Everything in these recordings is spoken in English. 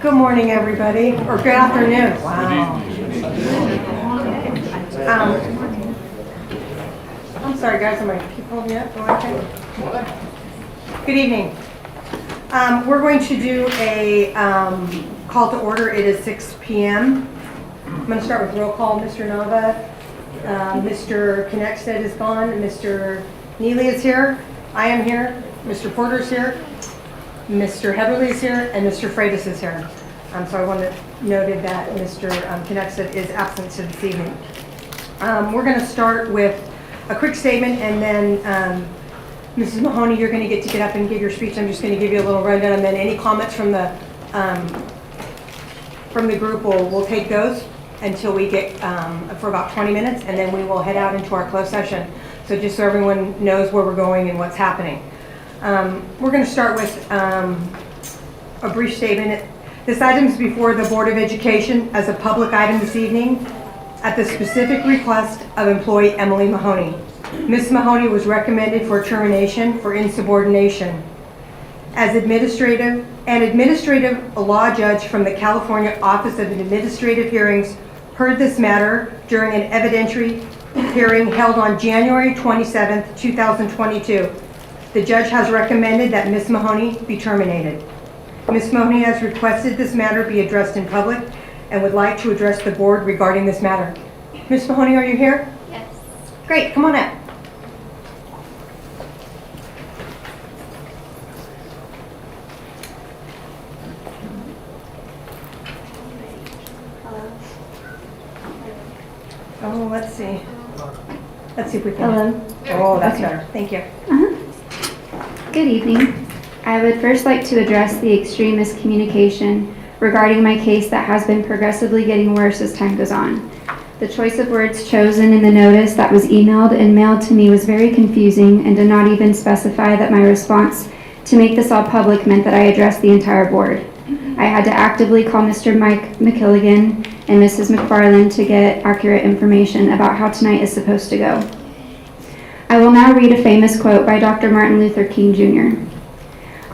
Good morning, everybody, or good afternoon. Wow. I'm sorry, guys, am I people yet? Good evening. We're going to do a call to order. It is 6 p.m. I'm going to start with roll call. Mr. Nava, Mr. Connexted is gone, Mr. Neely is here, I am here, Mr. Porter's here, Mr. Heatherly is here, and Mr. Freitas is here. So I want to note that Mr. Connexted is absent this evening. We're going to start with a quick statement, and then Mrs. Mahoney, you're going to get up and give your speech. I'm just going to give you a little rundown, and then any comments from the group, we'll take those until we get for about 20 minutes, and then we will head out into our closed session. So just so everyone knows where we're going and what's happening. We're going to start with a brief statement. This item is before the Board of Education as a public item this evening at the specific request of employee Emily Mahoney. Ms. Mahoney was recommended for termination for insubordination. As administrative law judge from the California Office of Administrative Hearings heard this matter during an evidentiary hearing held on January 27, 2022. The judge has recommended that Ms. Mahoney be terminated. Ms. Mahoney has requested this matter be addressed in public and would like to address the board regarding this matter. Ms. Mahoney, are you here? Yes. Great, come on up. Hello. Oh, let's see. Let's see if we can. Hello. Oh, that's Okay. better. Thank you. Good evening. I would first like to address the extreme miscommunication regarding my case that has been progressively getting worse as time goes on. The choice of words chosen in the notice that was emailed and mailed to me was very confusing and did not even specify that my response to make this all public meant that I addressed the entire board. I had to actively call Mr. Mike McKilligan and Mrs. McFarland to get accurate information about how tonight is supposed to go. I will now read a famous quote by Dr. Martin Luther King Jr.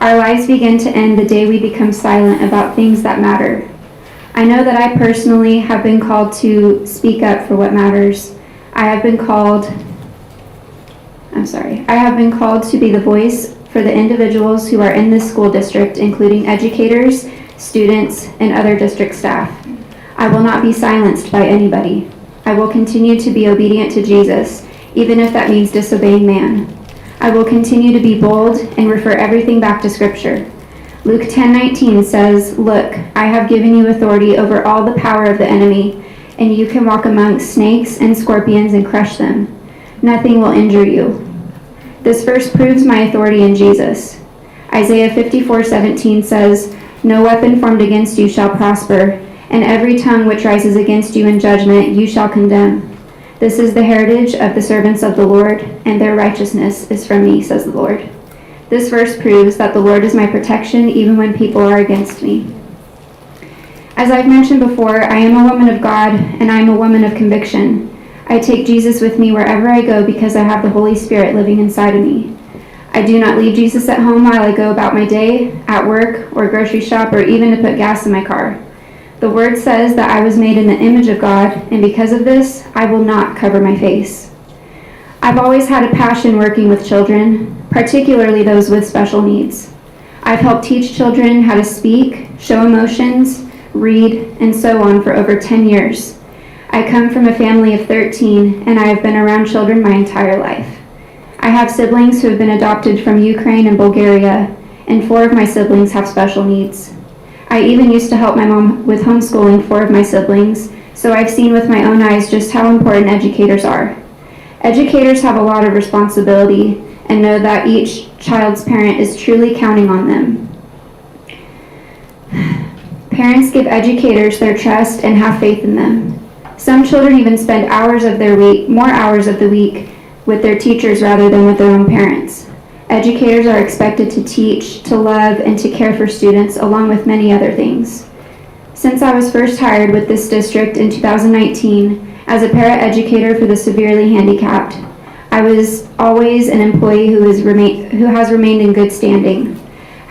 Our lives begin to end the day we become silent about things that matter. I know that I personally have been called to speak up for what matters. I have been called to be the voice for the individuals who are in this school district, including educators, students, and other district staff. I will not be silenced by anybody. I will continue to be obedient to Jesus, even if that means disobeying man. I will continue to be bold and refer everything back to Scripture. Luke 10:19 says, "Look, I have given you authority over all the power of the enemy, and you can walk among snakes and scorpions and crush them. Nothing will injure you." This verse proves my authority in Jesus. Isaiah 54:17 says, "No weapon formed against you shall prosper, and every tongue which rises against you in judgment you shall condemn. This is the heritage of the servants of the Lord, and their righteousness is from me, says the Lord." This verse proves that the Lord is my protection even when people are against me. As I've mentioned before, I am a woman of God, and I am a woman of conviction. I take Jesus with me wherever I go because I have the Holy Spirit living inside of me. I do not leave Jesus at home while I go about my day, at work, or grocery shop, or even to put gas in my car. The Word says that I was made in the image of God, and because of this, I will not cover my face. I've always had a passion working with children, particularly those with special needs. I've helped teach children how to speak, show emotions, read, and so on for over 10 years. I come from a family of 13, and I have been around children my entire life. I have siblings who have been adopted from Ukraine and Bulgaria, and 4 of my siblings have special needs. I even used to help my mom with homeschooling 4 of my siblings, so I've seen with my own eyes just how important educators are. Educators have a lot of responsibility and know that each child's parent is truly counting on them. Parents give educators their trust and have faith in them. Some children even spend more hours of the week with their teachers rather than with their own parents. Educators are expected to teach, to love, and to care for students, along with many other things. Since I was first hired with this district in 2019 as a para-educator for the severely handicapped, I was always an employee who has remained in good standing.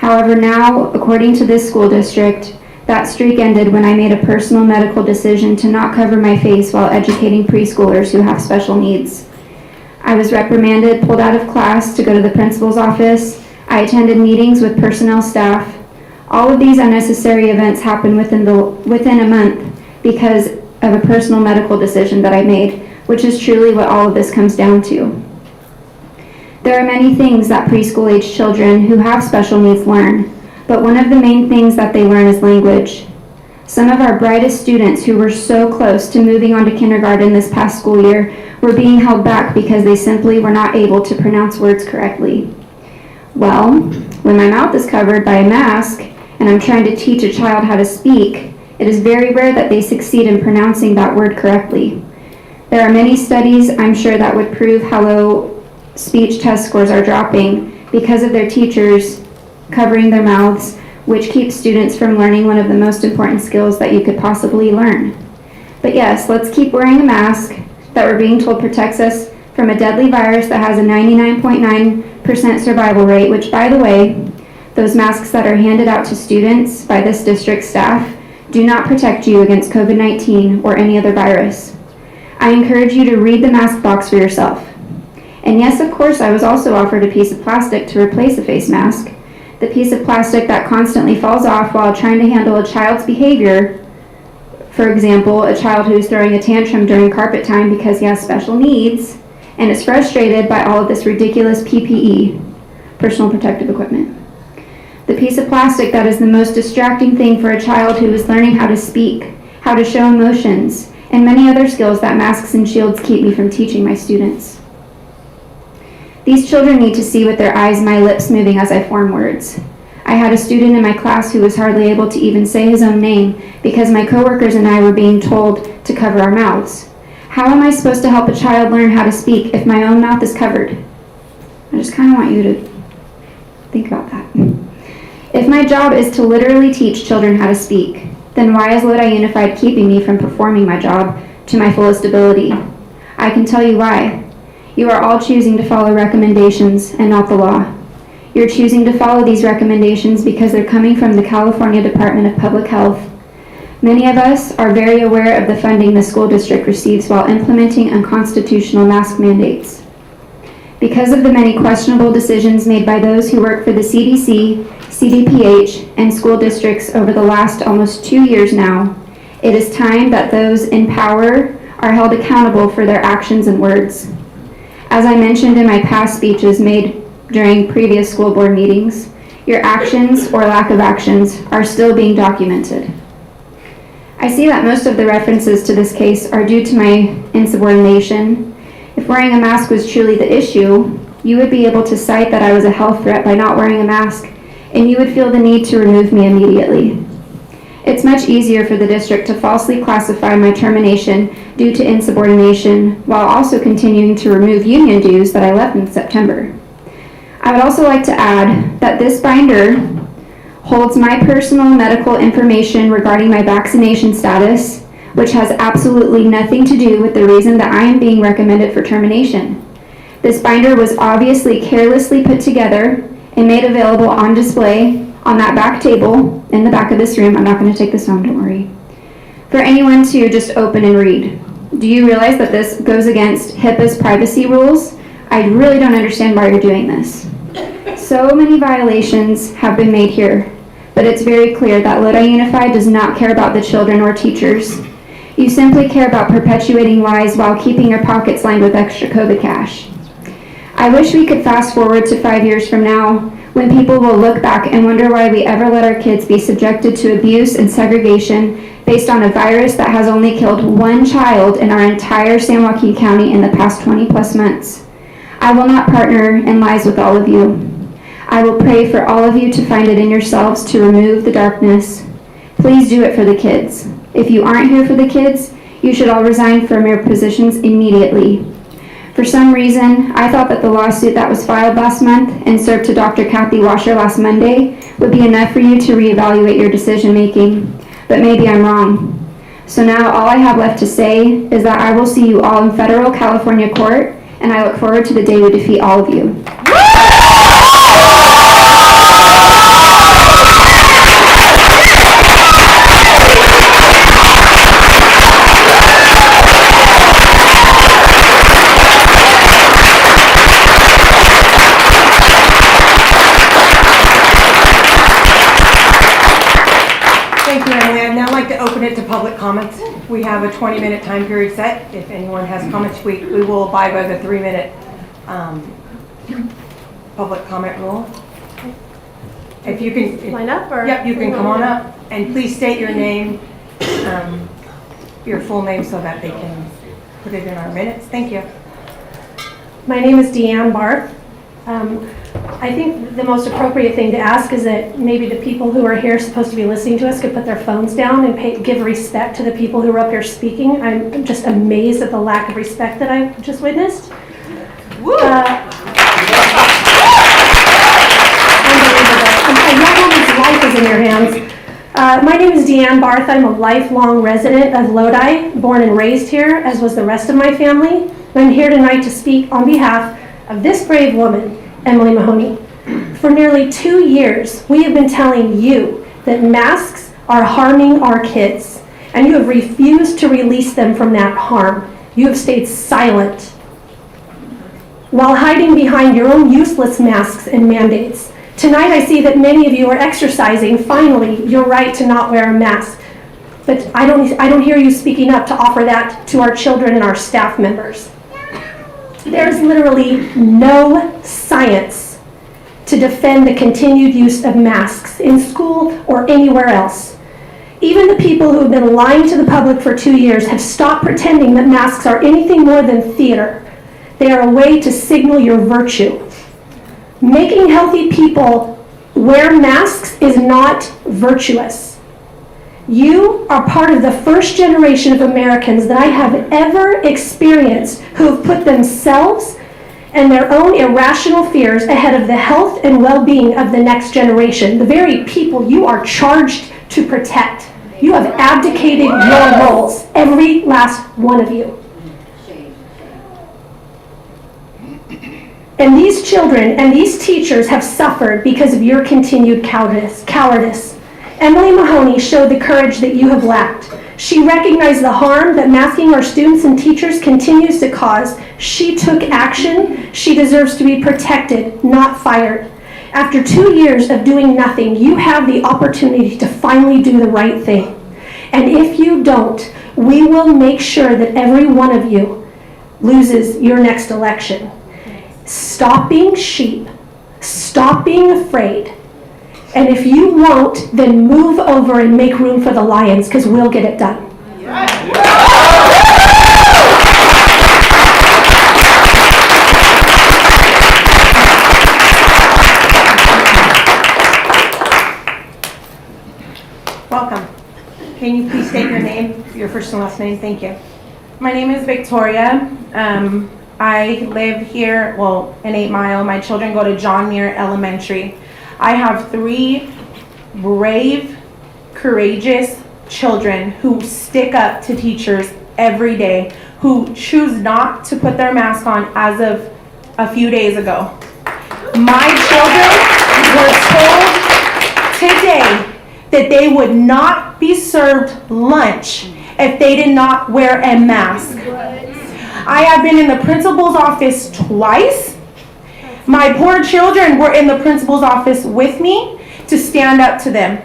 However, now, according to this school district, that streak ended when I made a personal medical decision to not cover my face while educating preschoolers who have special needs. I was reprimanded, pulled out of class to go to the principal's office. I attended meetings with personnel staff. All of these unnecessary events happened within a month because of a personal medical decision that I made, which is truly what all of this comes down to. There are many things that preschool-age children who have special needs learn, but one of the main things that they learn is language. Some of our brightest students who were so close to moving on to kindergarten this past school year were being held back because they simply were not able to pronounce words correctly. Well, when my mouth is covered by a mask and I'm trying to teach a child how to speak, it is very rare that they succeed in pronouncing that word correctly. There are many studies, I'm sure, that would prove how low speech test scores are dropping because of their teachers covering their mouths, which keeps students from learning one of the most important skills that you could possibly learn. But yes, let's keep wearing a mask that we're being told protects us from a deadly virus that has a 99.9% survival rate, which, by the way, those masks that are handed out to students by this district staff do not protect you against COVID-19 or any other virus. I encourage you to read the mask box for yourself. And yes, of course, I was also offered a piece of plastic to replace a face mask. The piece of plastic that constantly falls off while trying to handle a child's behavior. For example, a child who's throwing a tantrum during carpet time because he has special needs and is frustrated by all of this ridiculous PPE, personal protective equipment. The piece of plastic that is the most distracting thing for a child who is learning how to speak, how to show emotions, and many other skills that masks and shields keep me from teaching my students. These children need to see with their eyes my lips moving as I form words. I had a student in my class who was hardly able to even say his own name because my coworkers and I were being told to cover our mouths. How am I supposed to help a child learn how to speak if my own mouth is covered? I just kind of want you to think about that. If my job is to literally teach children how to speak, then why is Lodi Unified keeping me from performing my job to my fullest ability? I can tell you why. You are all choosing to follow recommendations and not the law. You're choosing to follow these recommendations because they're coming from the California Department of Public Health. Many of us are very aware of the funding the school district receives while implementing unconstitutional mask mandates. Because of the many questionable decisions made by those who work for the CDC, CDPH, and school districts over the last almost 2 years now, it is time that those in power are held accountable for their actions and words. As I mentioned in my past speeches made during previous school board meetings, your actions or lack of actions are still being documented. I see that most of the references to this case are due to my insubordination. If wearing a mask was truly the issue, you would be able to cite that I was a health threat by not wearing a mask, and you would feel the need to remove me immediately. It's much easier for the district to falsely classify my termination due to insubordination while also continuing to remove union dues that I left in September. I would also like to add that this binder holds my personal medical information regarding my vaccination status, which has absolutely nothing to do with the reason that I am being recommended for termination. This binder was obviously carelessly put together and made available on display on that back table in the back of this room. I'm not going to take this home, don't worry. For anyone to just open and read. Do you realize that this goes against HIPAA's privacy rules? I really don't understand why you're doing this. So many violations have been made here, but it's very clear that Lodi Unified does not care about the children or teachers. You simply care about perpetuating lies while keeping your pockets lined with extra COVID cash. I wish we could fast forward to 5 years from now, when people will look back and wonder why we ever let our kids be subjected to abuse and segregation based on a virus that has only killed one child in our entire San Joaquin County in the past 20 plus months. I will not partner in lies with all of you. I will pray for all of you to find it in yourselves to remove the darkness. Please do it for the kids. If you aren't here for the kids, you should all resign from your positions immediately. For some reason, I thought that the lawsuit that was filed last month and served to Dr. Kathy Washer last Monday would be enough for you to reevaluate your decision making, but maybe I'm wrong. So now all I have left to say is that I will see you all in federal California court, and I look forward to the day we defeat all of you. it to public comments. We have a 20-minute time period set. If anyone has comments, we will abide by the 3-minute public comment rule. If you can line up, or yep, you can come on up, and please state your name, your full name, so that they can put it in our minutes. Thank you. My name is Deanne Barth. I think the most appropriate thing to ask is that maybe the people who are here supposed to be listening to us could put their phones down and give respect to the people who are up here speaking. I'm just amazed at the lack of respect that I just witnessed. A young woman's life is in your hands. My name is Deanne Barth. I'm a lifelong resident of Lodi, born and raised here, as was the rest of my family. I'm here tonight to speak on behalf of this brave woman, Emily Mahoney. For nearly 2 years, we have been telling you that masks are harming our kids, and you have refused to release them from that harm. You have stayed silent while hiding behind your own useless masks and mandates. Tonight, I see that many of you are exercising, finally, your right to not wear a mask. But I don't hear you speaking up to offer that to our children and our staff members. There's literally no science to defend the continued use of masks in school or anywhere else. Even the people who have been lying to the public for 2 years have stopped pretending that masks are anything more than theater. They are a way to signal your virtue. Making healthy people wear masks is not virtuous. You are part of the first generation of Americans that I have ever experienced who have put themselves and their own irrational fears ahead of the health and well-being of the next generation, the very people you are charged to protect. You have abdicated your roles, every last one of you. And these children and these teachers have suffered because of your continued cowardice. Emily Mahoney showed the courage that you have lacked. She recognized the harm that masking our students and teachers continues to cause. She took action. She deserves to be protected, not fired. After 2 years of doing nothing, you have the opportunity to finally do the right thing. And if you don't, we will make sure that every one of you loses your next election. Stop being sheep. Stop being afraid. And if you won't, then move over and make room for the lions, because we'll get it done. Welcome. Can you please state your name, your first and last name? Thank you. My name is Victoria. I live here, in 8 Mile. My children go to John Muir Elementary. I have 3 brave, courageous children who stick up to teachers every day, who choose not to put their mask on as of a few days ago. My children were told today that they would not be served lunch if they did not wear a mask. I have been in the principal's office twice. My poor children were in the principal's office with me to stand up to them.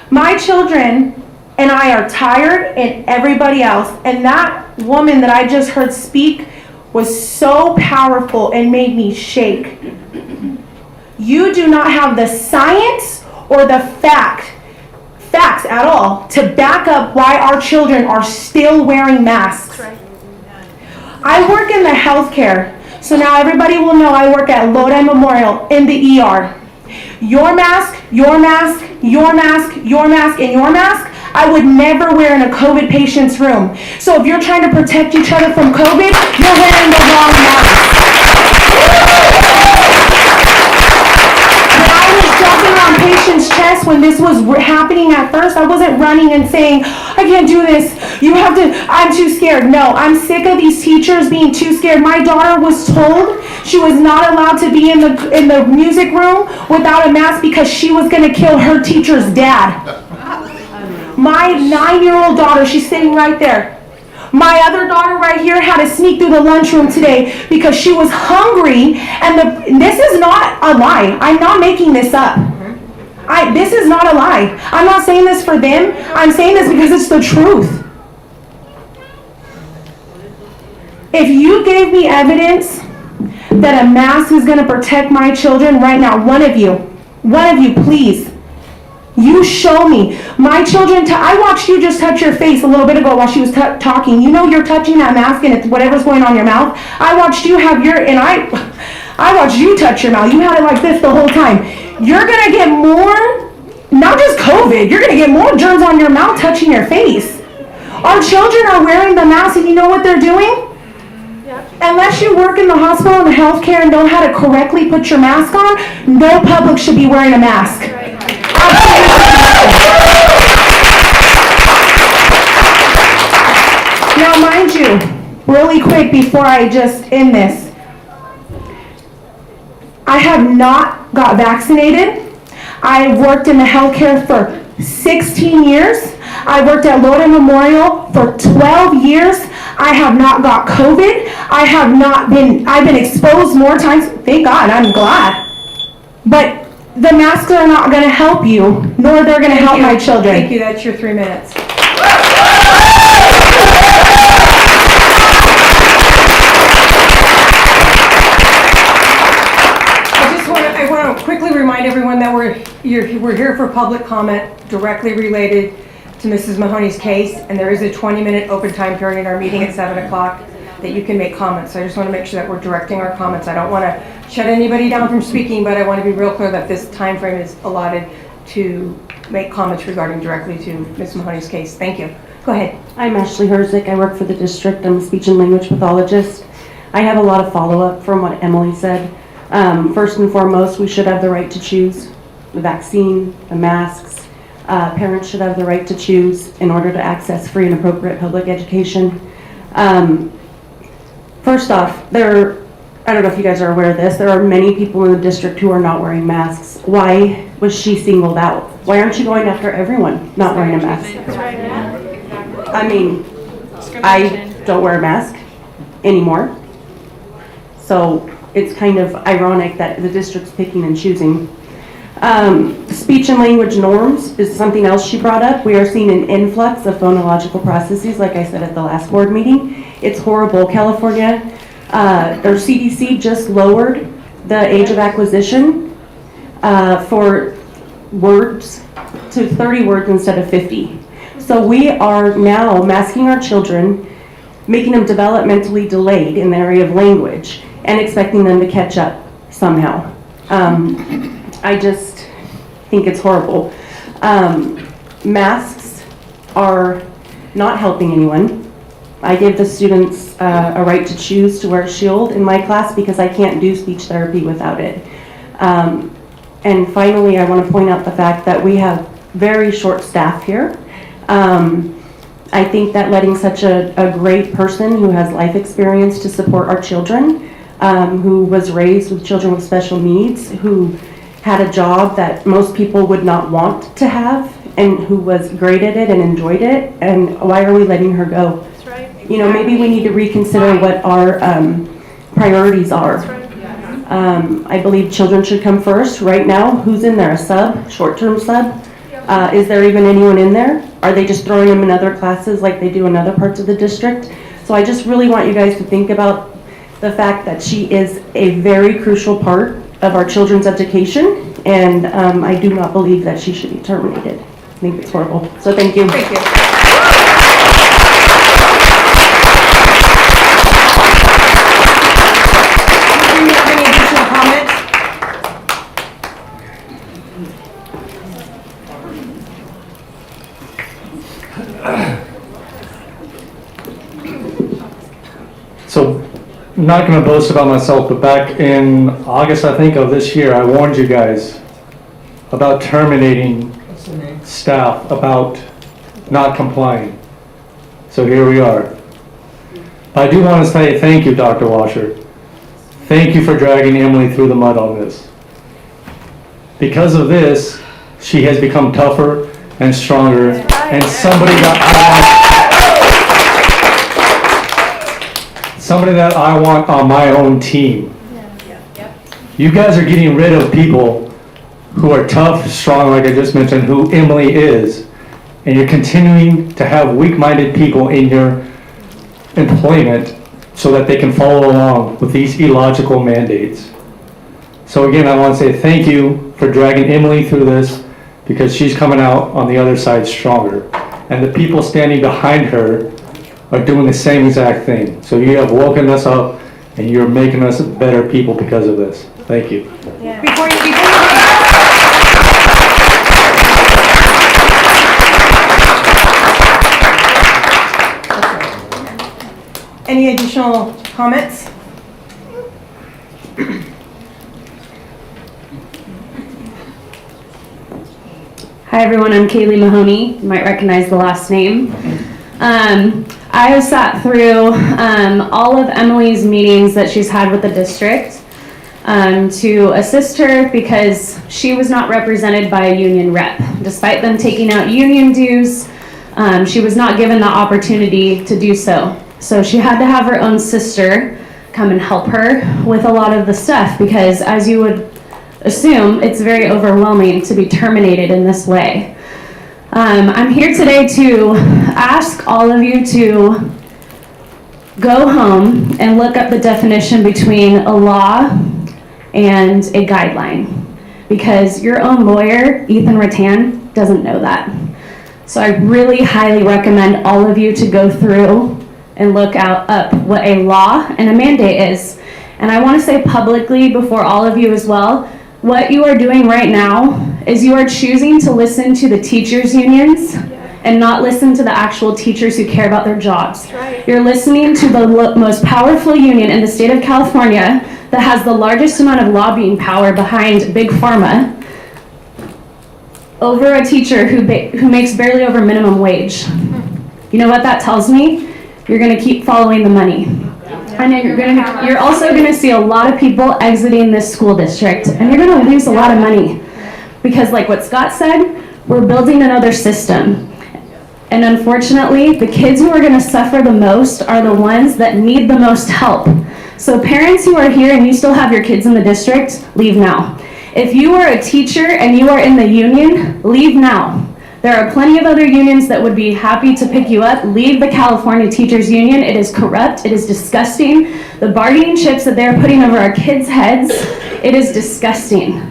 My children and I are tired, and everybody else. And that woman that I just heard speak was so powerful and made me shake. You do not have the science or the facts at all to back up why our children are still wearing masks. I work in the healthcare, so now everybody will know I work at Lodi Memorial in the ER. Your mask, your mask, your mask, your mask, and your mask, I would never wear in a COVID patient's room. So if you're trying to protect each other from COVID, you're wearing the wrong mask. When I was jumping on patients' chests when this was happening at first, I wasn't running and saying, I can't do this. You have to, I'm too scared. No, I'm sick of these teachers being too scared. My daughter was told she was not allowed to be in the music room without a mask because she was going to kill her teacher's dad. My 9-year-old daughter, she's sitting right there. My other daughter right here had to sneak through the lunchroom today because she was hungry, and this is not a lie. I'm not making this up. This is not a lie. I'm not saying this for them. I'm saying this because it's the truth. If you gave me evidence that a mask is going to protect my children right now, one of you, please, you show me. My children, I watched you just touch your face a little bit ago while she was talking. You know you're touching that mask and it's whatever's going on in your mouth. I watched you have I watched you touch your mouth. You had it like this the whole time. You're going to get more, not just COVID, you're going to get more germs on your mouth touching your face. Our children are wearing the mask and you know what they're doing? Unless you work in the hospital and healthcare and know how to correctly put your mask on, no public should be wearing a mask. Now, mind you, really quick before I just end this, I have not got vaccinated. I worked in the healthcare for 16 years. I worked at Lodi Memorial for 12 years. I have not got COVID. I've been exposed more times. Thank God, I'm glad. But the masks are not going to help you, nor they're going to help my children. Thank you, that's your 3 minutes. I want to quickly remind everyone that we're here for public comment directly related to Mrs. Mahoney's case, and there is a 20-minute open time period in our meeting at 7 o'clock that you can make comments. So I just want to make sure that we're directing our comments. I don't want to shut anybody down from speaking, but I want to be real clear that this time frame is allotted to make comments regarding directly to Ms. Mahoney's case. Thank you. Go ahead. I'm Ashley Herzik. I work for the district. I'm a speech and language pathologist. I have a lot of follow-up from what Emily said. First and foremost, we should have the right to choose the vaccine, the masks. Parents should have the right to choose in order to access free and appropriate public education. First off, I don't know if you guys are aware of this, there are many people in the district who are not wearing masks. Why was she singled out? Why aren't you going after everyone not wearing a mask? I mean, I don't wear a mask anymore. So it's kind of ironic that the district's picking and choosing. Speech and language norms is something else she brought up. We are seeing an influx of phonological processes, like I said at the last board meeting. It's horrible. California, their CDC just lowered the age of acquisition for words to 30 words instead of 50. So we are now masking our children, making them developmentally delayed in the area of language, and expecting them to catch up somehow. I just think it's horrible. Masks are not helping anyone. I give the students a right to choose to wear a shield in my class because I can't do speech therapy without it. And finally, I want to point out the fact that we have very short staff here. I think that letting such a great person who has life experience to support our children, who was raised with children with special needs, who had a job that most people would not want to have, and who was great at it and enjoyed it, and why are we letting her go? That's right. You know, maybe we need to reconsider what our priorities are. That's right. I believe children should come first. Right now, who's in there? A sub? Short-term sub? Is there even anyone in there? Are they just throwing them in other classes like they do in other parts of the district? So I just really want you guys to think about the fact that she is a very crucial part of our children's education, and I do not believe that she should be terminated. I think it's horrible. So thank you. Thank you. Do you have any additional comments? So, I'm not going to boast about myself, but back in August, I think, of this year, I warned you guys about terminating staff, about not complying. So here we are. I do want to say thank you, Dr. Washer. Thank you for dragging Emily through the mud on this. Because of this, she has become tougher and stronger, and somebody that I want on my own team. You guys are getting rid of people who are tough, strong, like I just mentioned, who Emily is, and you're continuing to have weak-minded people in your employment so that they can follow along with these illogical mandates. So again, I want to say thank you for dragging Emily through this, because she's coming out on the other side stronger. And the people standing behind her are doing the same exact thing. So you have woken us up, and you're making us better people because of this. Thank you. Before you Any additional comments? Hi everyone, I'm Kaylee Mahoney. You might recognize the last name. I have sat through all of Emily's meetings that she's had with the district to assist her because she was not represented by a union rep. Despite them taking out union dues, she was not given the opportunity to do so. So she had to have her own sister come and help her with a lot of the stuff because, as you would assume, it's very overwhelming to be terminated in this way. I'm here today to ask all of you to go home and look up the definition between a law and a guideline, because your own lawyer, Ethan Rattan, doesn't know that. So I really highly recommend all of you to go through and look up what a law and a mandate is. And I want to say publicly before all of you as well, what you are doing right now is you are choosing to listen to the teachers' unions and not listen to the actual teachers who care about their jobs. You're listening to the most powerful union in the state of California that has the largest amount of lobbying power behind Big Pharma over a teacher who makes barely over minimum wage. You know what that tells me? You're going to keep following the money. And you're also going to see a lot of people exiting this school district, and you're going to lose a lot of money. Because like what Scott said, we're building another system. And unfortunately, the kids who are going to suffer the most are the ones that need the most help. So parents who are here and you still have your kids in the district, leave now. If you are a teacher and you are in the union, leave now. There are plenty of other unions that would be happy to pick you up. Leave the California Teachers Union. It is corrupt. It is disgusting. The bargaining chips that they're putting over our kids' heads, it is disgusting.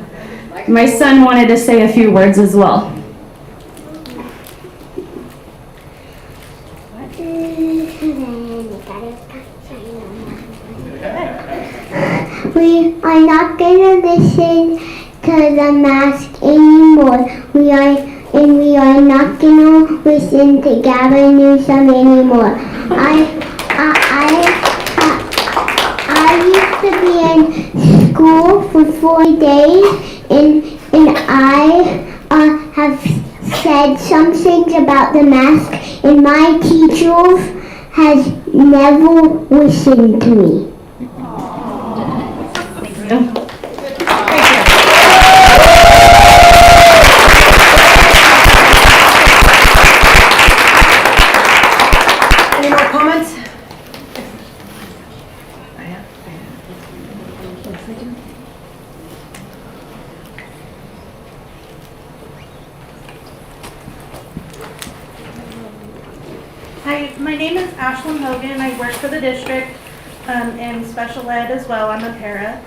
My son wanted to say a few words as well. We are not going to listen to the mask anymore. We are not going to listen to Gavin Newsom anymore. I used to be in school for 4 days, and I have said some things about the mask, and my teacher has never listened to me. Any more comments? Hi, my name is Ashlyn Hogan. I work for the district in special ed as well. I'm a para.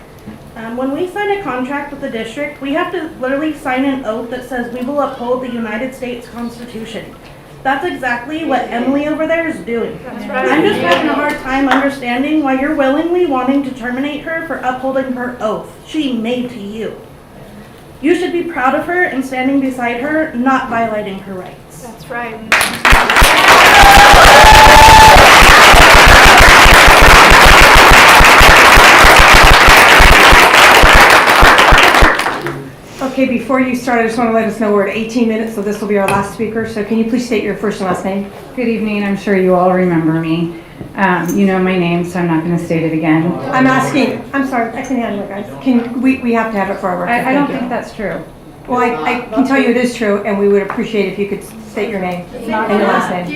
When we sign a contract with the district, we have to literally sign an oath that says we will uphold the United States Constitution. That's exactly what Emily over there is doing. I'm just having a hard time understanding why you're willingly wanting to terminate her for upholding her oath she made to you. You should be proud of her and standing beside her, not violating her rights. That's right. Okay, before you start, I just want to let us know we're at 18 minutes, so this will be our last speaker. So can you please state your first and last name? Good evening. I'm sure you all remember me. You know my name, so I'm not going to state it again. I'm asking, I'm sorry, I can handle it, guys. We have to have it for our record. I don't Thank you. think that's true. Well, I can tell you it is true, and we would appreciate if you could state your name and your last name.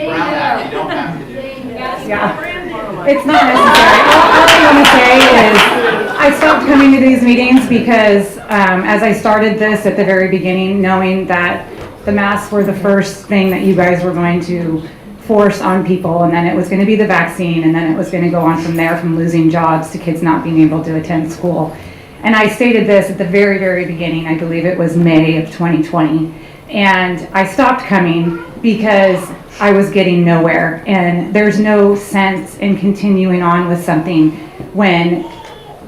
Yeah. It's not necessary. All I want to say is I stopped coming to these meetings because as I started this at the very beginning, knowing that the masks were the first thing that you guys were going to force on people, and then it was going to be the vaccine, and then it was going to go on from there, from losing jobs to kids not being able to attend school. And I stated this at the very, very beginning. I believe it was May of 2020. And I stopped coming because I was getting nowhere. And there's no sense in continuing on with something when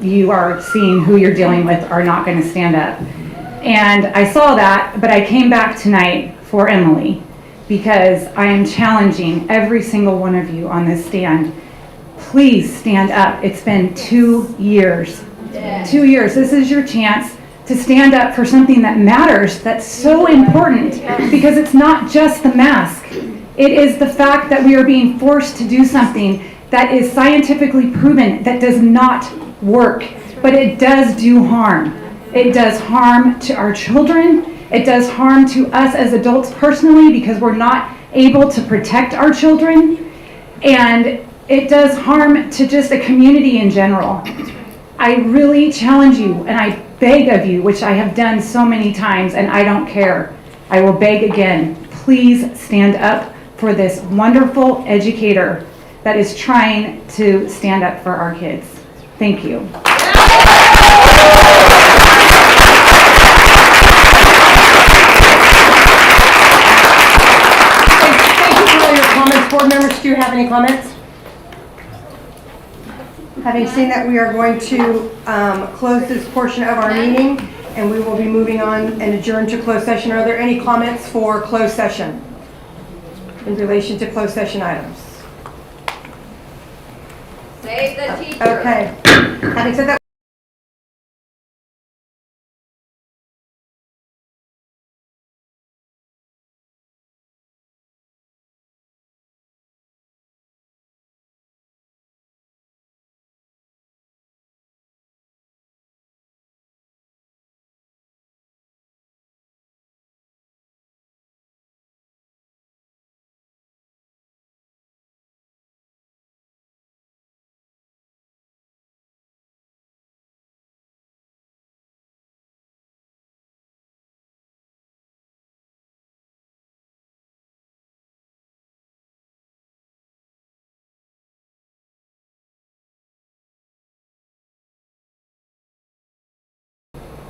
you are seeing who you're dealing with are not going to stand up. And I saw that, but I came back tonight for Emily because I am challenging every single one of you on this stand. Please stand up. It's been 2 years. 2 years. This is your chance to stand up for something that matters, that's so important, because it's not just the mask. It is the fact that we are being forced to do something that is scientifically proven that does not work, but it does do harm. It does harm to our children. It does harm to us as adults personally because we're not able to protect our children. And it does harm to just a community in general. I really challenge you and I beg of you, which I have done so many times and I don't care. I will beg again, please stand up for this wonderful educator that is trying to stand up for our kids. Thank you. Board members, do you have any comments? Having seen that, we are going to close this portion of our meeting and we will be moving on and adjourn to closed session. Are there any comments for closed session in relation to closed session items? Save the teacher. Okay. Having said that,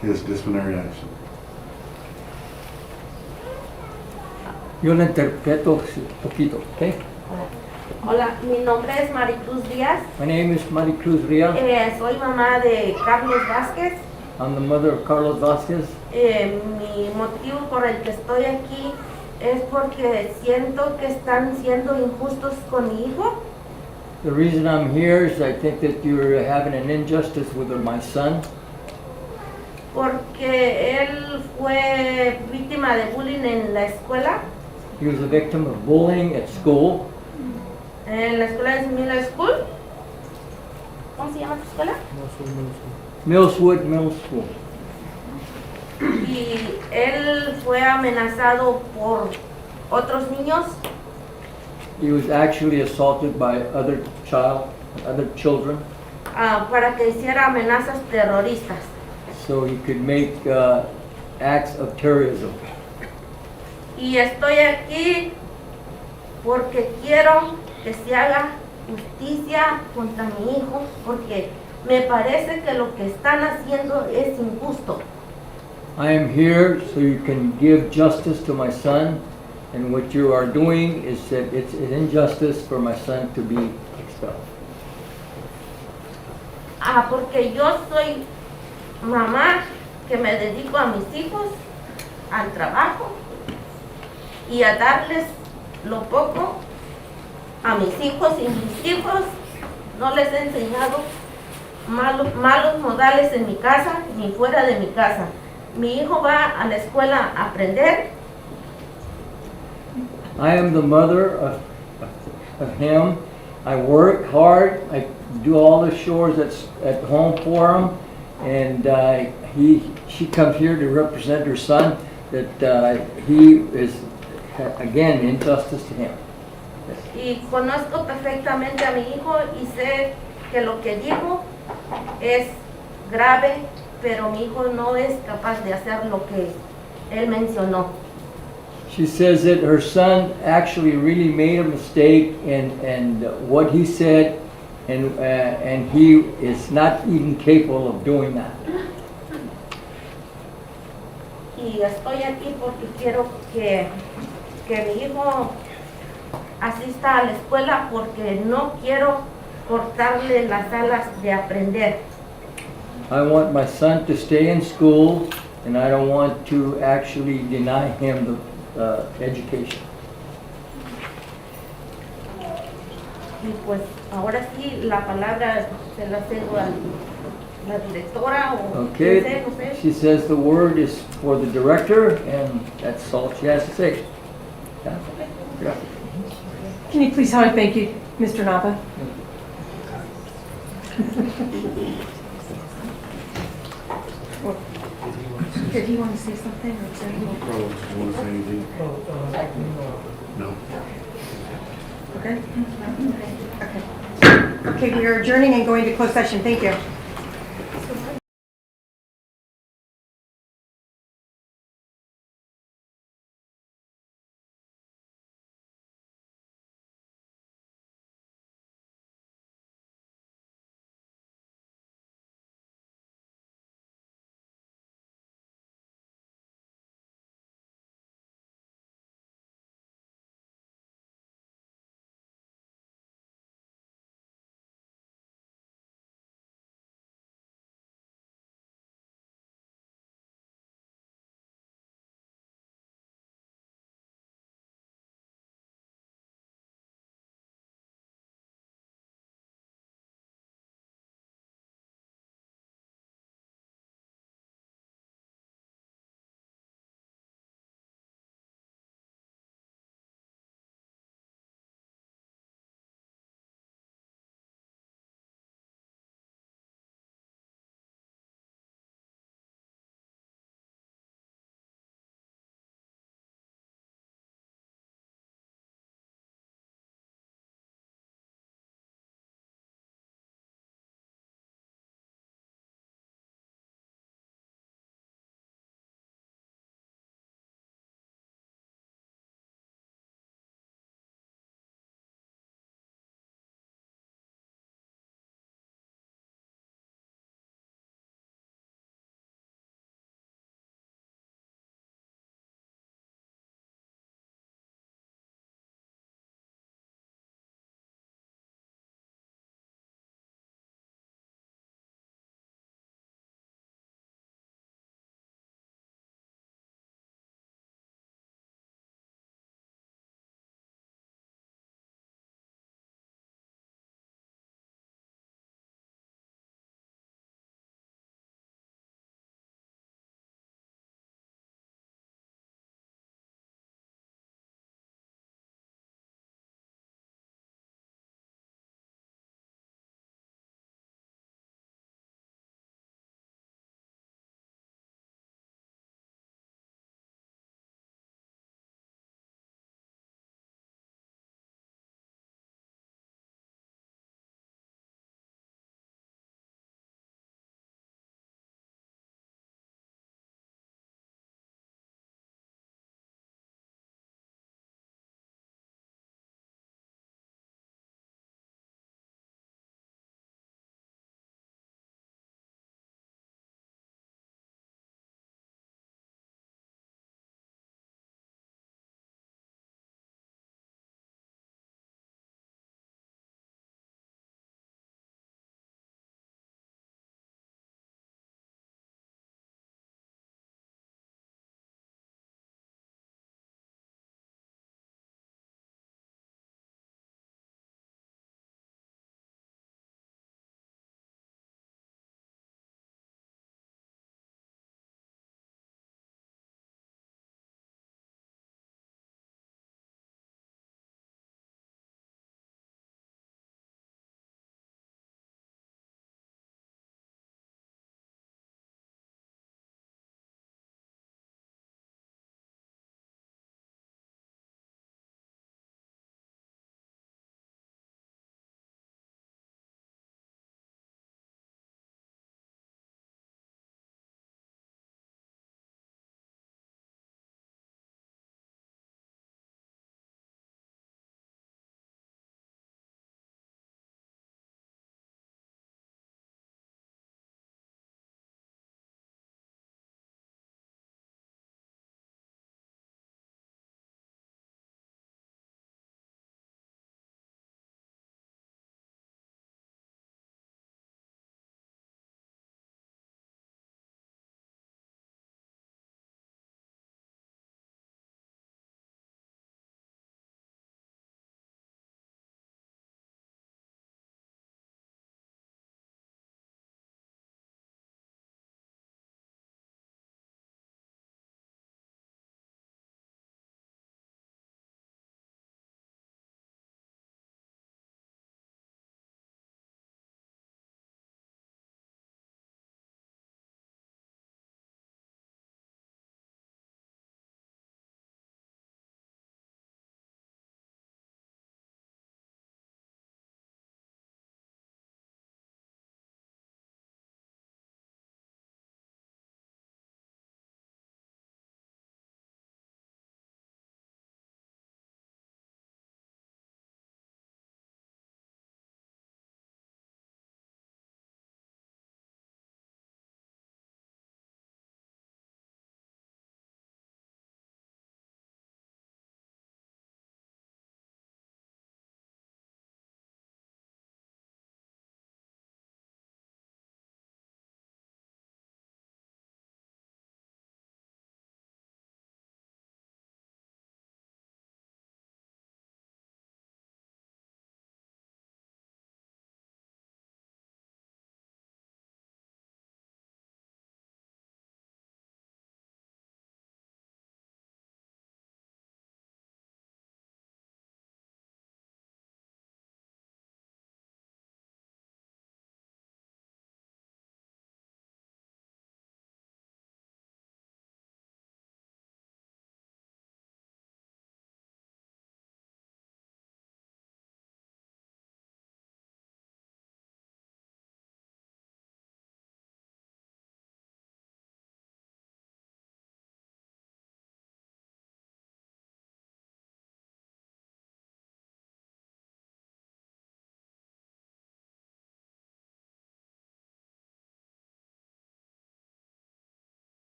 his disciplinary action. Yo lo interpreto poquito, ¿ok? Hola, mi nombre es Maricruz Díaz. My name is Maricruz Ria. Soy mamá de Carlos Vázquez. I'm the mother of Carlos Vázquez. Mi motivo por el que estoy aquí es porque siento que están siendo injustos con mi hijo. The reason I'm here is I think that you're having an injustice with my son. Porque él fue víctima de bullying en la escuela. He was a victim of bullying at school. En la escuela de Middle School. ¿Cómo se llama tu escuela? Millswood Middle School. Y él fue amenazado por otros niños. He was actually assaulted by other children. Para que hiciera amenazas terroristas. So he could make acts of terrorism. Y estoy aquí porque quiero que se haga justicia contra mi hijo, porque me parece que lo que están haciendo es injusto. I am here so you can give justice to my son, and what you are doing is that it's an injustice for my son to be expelled. Porque yo soy mamá que me dedico a mis hijos, al trabajo y a darles lo poco a mis hijos, y mis hijos no les he enseñado malos modales en mi casa ni fuera de mi casa. Mi hijo va a la escuela a aprender. I am the mother of him. I work hard. I do all the chores that's at home for him, and she comes here to represent her son. That he is again injustice to him. Y conozco perfectamente a mi hijo y sé que lo que digo es grave, pero mi hijo no es capaz de hacer lo que él mencionó. She says that her son actually really made a mistake in what he said, and he is not even capable of doing that. Y estoy aquí porque quiero que mi hijo asista a la escuela porque no quiero cortarle las alas de aprender. I want my son to stay in school, and I don't want to actually deny him the education. Y pues ahora sí la palabra se la cedo a la directora o Okay, quien sea, no sé. she says the word is for the director, and that's all she has to say. Yeah. Can you please tell me thank you, Mr. Nava? Did he want to say something or is that Carlos, you want to say anything? No. okay? Okay. Okay, we are adjourning and going to closed session. Thank you.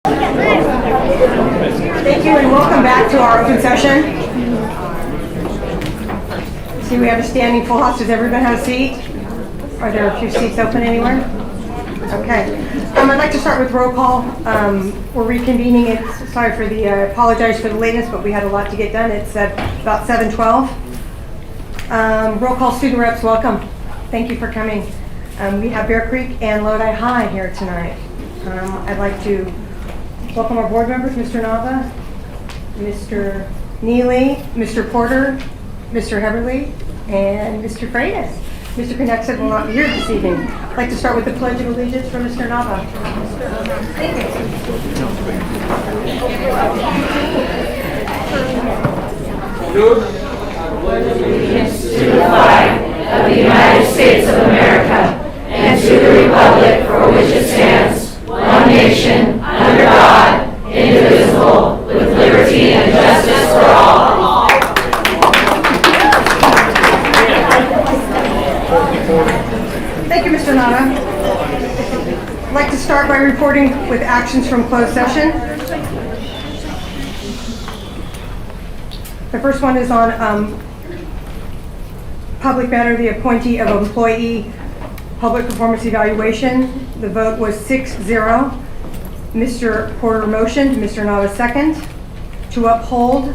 Thank you and welcome back to our open session. See, we have a standing full house. Does everyone have a seat? Are there a few seats open anywhere? Okay. I'd like to start with roll call. We're reconvening it. Sorry for the, apologize for the lateness, but we had a lot to get done. It's about 7:12. Roll call student reps, welcome. Thank you for coming. We have Bear Creek and Lodi High here tonight. I'd like to welcome our board members, Mr. Nava, Mr. Neely, Mr. Porter, Mr. Heberly, and Mr. Freitas. Mr. Connexon will not be here this evening. I'd like to start with the Pledge of Allegiance from Mr. Nava. Thank you. Allegiance to the flag of the United States of America and to the republic for which it stands, one nation, under God, indivisible, with liberty and justice for all. Thank you, Mr. Nava. I'd like to start by reporting with actions from closed session. The first one is on public matter, the appointee of employee public performance evaluation. The vote was 6-0. Mr. Porter motioned, Mr. Nava second, to uphold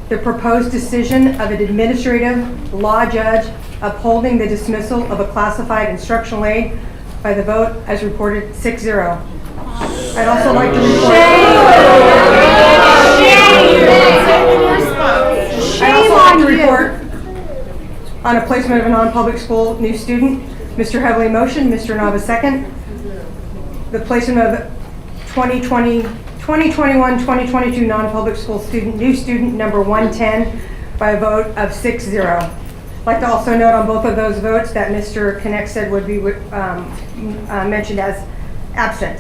the proposed decision of an administrative law judge upholding the dismissal of a classified instructional aide by the vote as reported 6-0. I'd also like to report. I'd also like to report on a placement of a non-public school new student. Mr. Heavily motion, Mr. Nava second. The placement of 2021-2022 non-public school student, new student number 110 by a vote of 6-0. I'd like to also note on both of those votes that Mr. Connexon would be mentioned as absent.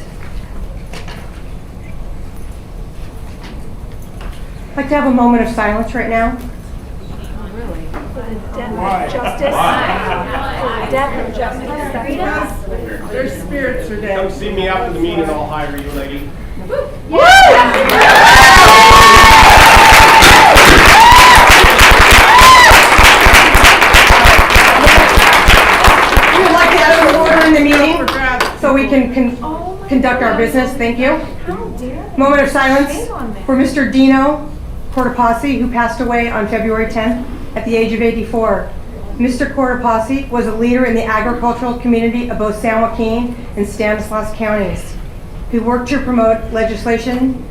I'd like to have a moment of silence right now. Justice. Death of justice. Their spirits are dead. Come see me after the meeting, I'll hire you, lady. We would like to have some order in the meeting so we can conduct our business. Thank you. Moment of silence for Mr. Dino Cortopassi, who passed away on February 10th at the age of 84. Mr. Cortopassi was a leader in the agricultural community of both San Joaquin and Stanislaus counties. He worked to promote legislation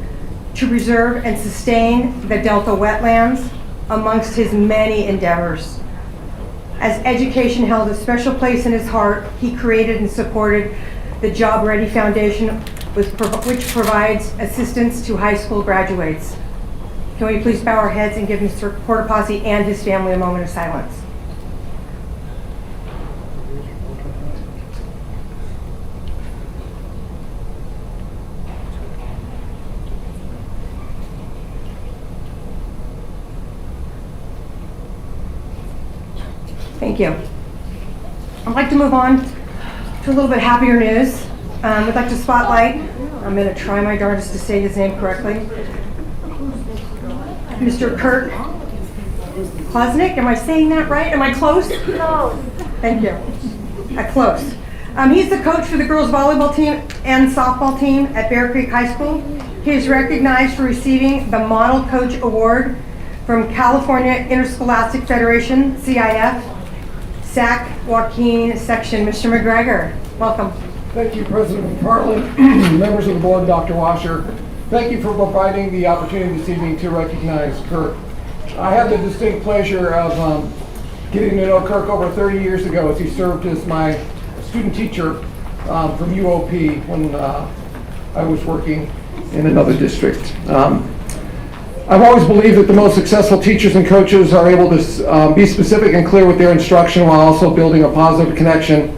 to preserve and sustain the Delta wetlands amongst his many endeavors. As education held a special place in his heart, he created and supported the Job Ready Foundation, which provides assistance to high school graduates. Can we please bow our heads and give Mr. Cortopassi and his family a moment of silence? Thank you. I'd like to move on to a little bit happier news. We'd like to spotlight, I'm going to try my darndest to say his name correctly, Mr. Kurt Klosnick. Am I saying that right? Am I close? Close. Thank you. Close. He's the coach for the girls volleyball team and softball team at Bear Creek High School. He is recognized for receiving the Model Coach Award from California Interscholastic Federation, CIF, Sac Joaquin Section. Mr. McGregor, welcome. Thank you, President McFarland, members of the board, Dr. Washer. Thank you for providing the opportunity this evening to recognize Kirk. I had the distinct pleasure of getting to know Kirk over 30 years ago as he served as my student teacher from UOP when I was working in another district. I've always believed that the most successful teachers and coaches are able to be specific and clear with their instruction while also building a positive connection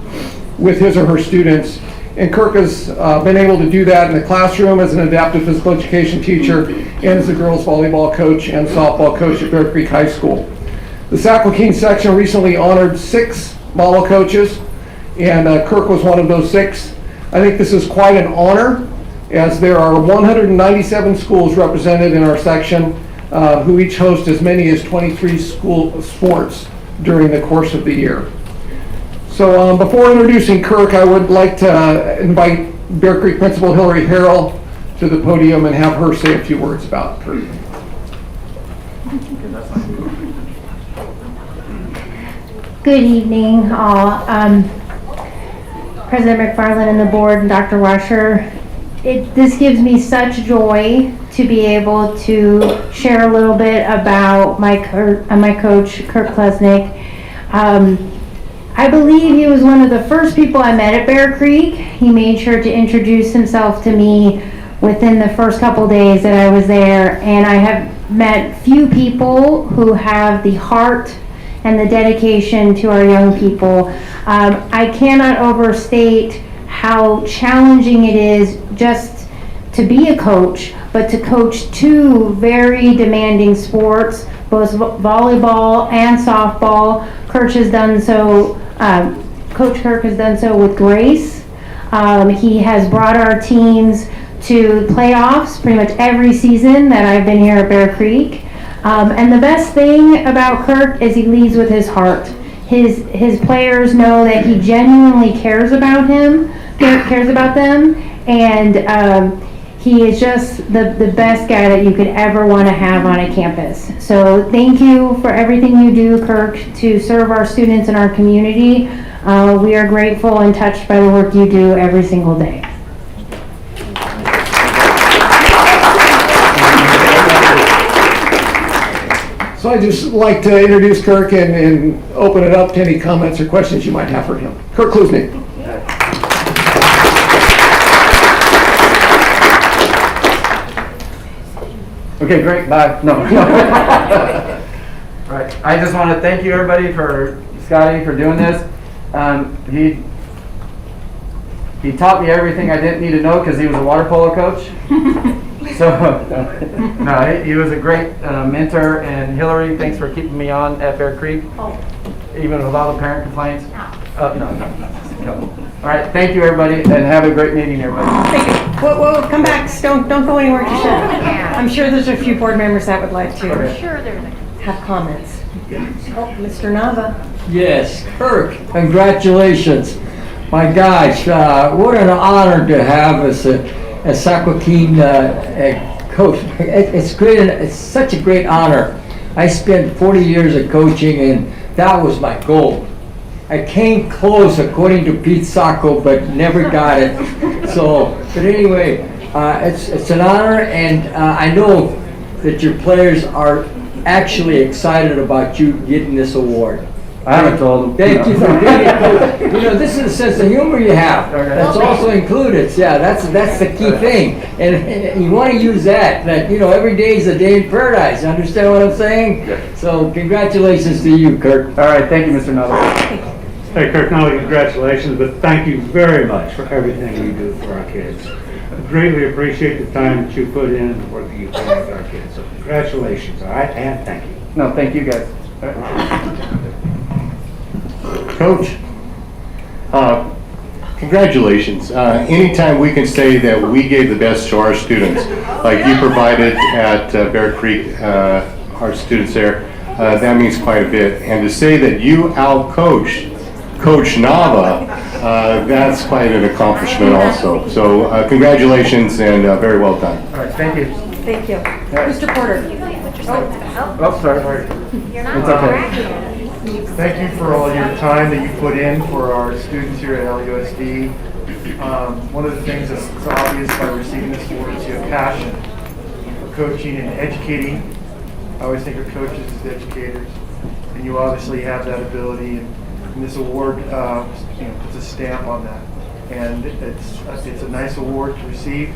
with his or her students. And Kirk has been able to do that in the classroom as an adaptive physical education teacher and as a girls volleyball coach and softball coach at Bear Creek High School. The Sac Joaquin section recently honored 6 model coaches, and Kirk was one of those 6. I think this is quite an honor, as there are 197 schools represented in our section, who each host as many as 23 school sports during the course of the year. So before introducing Kirk, I would like to invite Bear Creek Principal Hillary Harrell to the podium and have her say a few words about Kirk. Good evening, all. President McFarland and the board and Dr. Washer, this gives me such joy to be able to share a little bit about my coach, Kirk Klesnick. I believe he was one of the first people I met at Bear Creek. He made sure to introduce himself to me within the first couple days that I was there, and I have met few people who have the heart and the dedication to our young people. I cannot overstate how challenging it is just to be a coach, but to coach two very demanding sports, both volleyball and softball. Coach has done so, Coach Kirk has done so with grace. He has brought our teams to playoffs pretty much every season that I've been here at Bear Creek. And the best thing about Kirk is he leads with his heart. His players know that he genuinely cares about them, and he is just the best guy that you could ever want to have on a campus. So thank you for everything you do, Kirk, to serve our students and our community. We are grateful and touched by the work you do every single day. So I'd just like to introduce Kirk and open it up to any comments or questions you might have for him. Kirk Klesnick. Okay, great, bye. No. Right, I just want to thank you everybody for Scotty for doing this. He taught me everything I didn't need to know because he was a water polo coach. So, no, he was a great mentor, and Hillary, thanks for keeping me on at Bear Creek, even with all the parent complaints. No. All right, thank you everybody, and have a great meeting, everybody. Thank you. Well, come back. Don't go anywhere just yet. I'm sure there's a few board members that would like to have comments. Oh, Mr. Nava. Yes, Kirk, congratulations. My gosh, what an honor to have as a Saquaquin coach. It's great. It's such a great honor. I spent 40 years of coaching, and that was my goal. I came close, according to Pete Sacco, but never got it. So, but anyway, it's an honor, and I know that your players are actually excited about you getting this award. I haven't told them. Thank you for being it. You know, this is the sense of humor you have. That's also included. Yeah, that's the key thing. And you want to use that, you know, every day is a day in paradise. You understand what I'm saying? Yeah. So congratulations to you, Kirk. All right, thank you, Mr. Nava. Hey, Kirk, not only congratulations, but thank you very much for everything you do for our kids. I greatly appreciate the time that you put in and the work that you put in with our kids. So congratulations, all right? And thank you. No, thank you guys. Coach, congratulations. Anytime we can say that we gave the best to our students, like you provided at Bear Creek, our students there, that means quite a bit. And to say that you out-coached Coach Nava, that's quite an accomplishment also. So congratulations and very well done. All right, thank you. Thank you. Mr. Porter. Oh, sorry. It's okay. Thank you for all your time that you put in for our students here at LUSD. One of the things that's obvious by receiving this award is you have passion for coaching and educating. I always think of coaches as educators, and you obviously have that ability. And this award, puts a stamp on that, and it's a nice award to receive.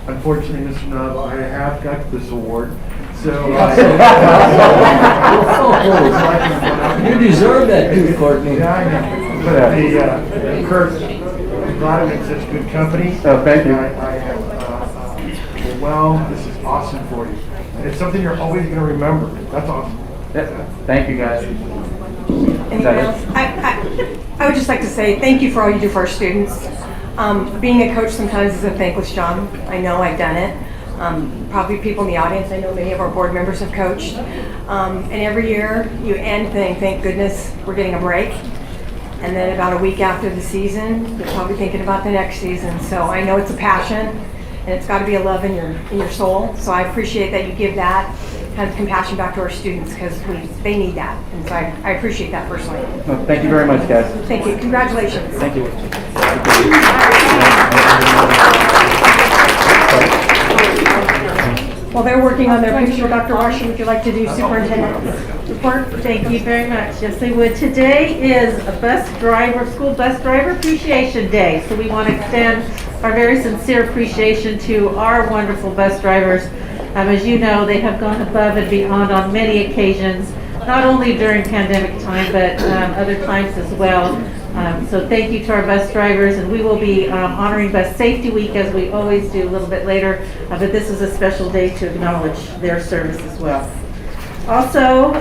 Unfortunately, Mr. Nava, I have got this award. So, you deserve that too, Courtney. Yeah, I know. But Kirk, I'm glad I'm in such good company. Oh, thank you. I have, this is awesome for you. And it's something you're always going to remember. That's awesome. Yeah. Thank you, guys. Anyone else? I would just like to say thank you for all you do for our students. Being a coach sometimes is a thankless job. I know I've done it. Probably people in the audience, I know many of our board members have coached. And every year you end saying, thank goodness we're getting a break. And then about a week after the season, you're probably thinking about the next season. So I know it's a passion and it's got to be a love in your soul. So I appreciate that you give that kind of compassion back to our students because they need that. And so I appreciate that personally. Well, thank you very much, guys. Thank you. Congratulations. Thank you. While they're working on their picture, Dr. Washer, would you like to do superintendent report? Thank you very much. Yes, I would. Today is a school bus driver appreciation day. So we want to extend our very sincere appreciation to our wonderful bus drivers. As you know, they have gone above and beyond on many occasions, not only during pandemic time, but other times as well. So thank you to our bus drivers, and we will be honoring Bus Safety Week as we always do a little bit later, but this is a special day to acknowledge their service as well. Also,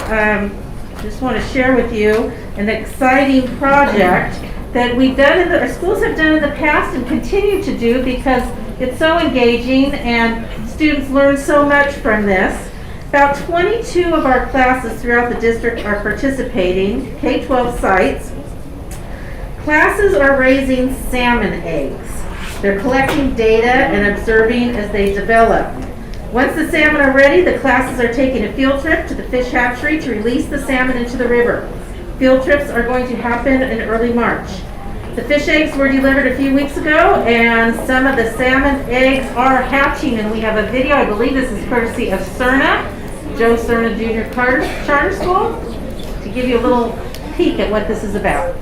just want to share with you an exciting project that we've done, our schools have done in the past and continue to do because it's so engaging and students learn so much from this. About 22 of our classes throughout the district are participating, K-12 sites. Classes are raising salmon eggs. They're collecting data and observing as they develop. Once the salmon are ready, the classes are taking a field trip to the fish hatchery to release the salmon into the river. Field trips are going to happen in early March. The fish eggs were delivered a few weeks ago, and some of the salmon eggs are hatching, and we have a video. I believe this is courtesy of Cerna, Joe Cerna Junior Charter School, to give you a little peek at what this is about.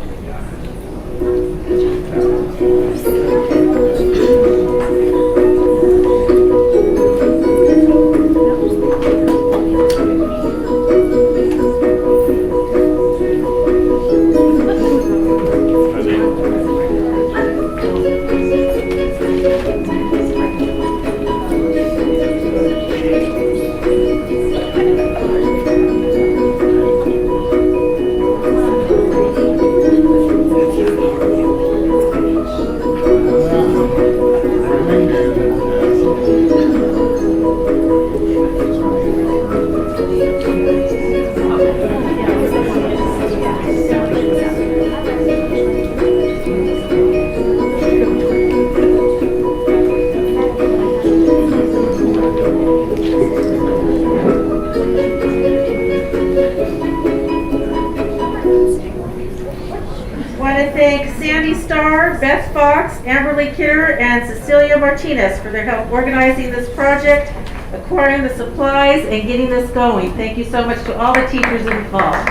Beth Fox, Amberly Kidder, and Cecilia Martinez for their help organizing this project, acquiring the supplies, and getting this going. Thank you so much to all the teachers involved.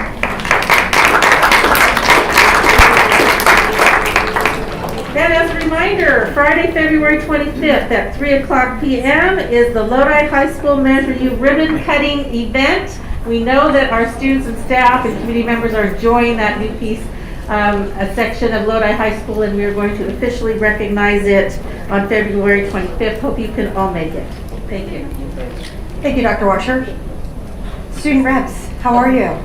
Then as a reminder, Friday, February 25th at 3:00 p.m. is the Lodi High School Measure U ribbon cutting event. We know that our students and staff and community members are enjoying that new piece, a section of Lodi High School, and we are going to officially recognize it on February 25th. Hope you can all make it. Thank you. Thank you, Dr. Washer. Student reps, how are you?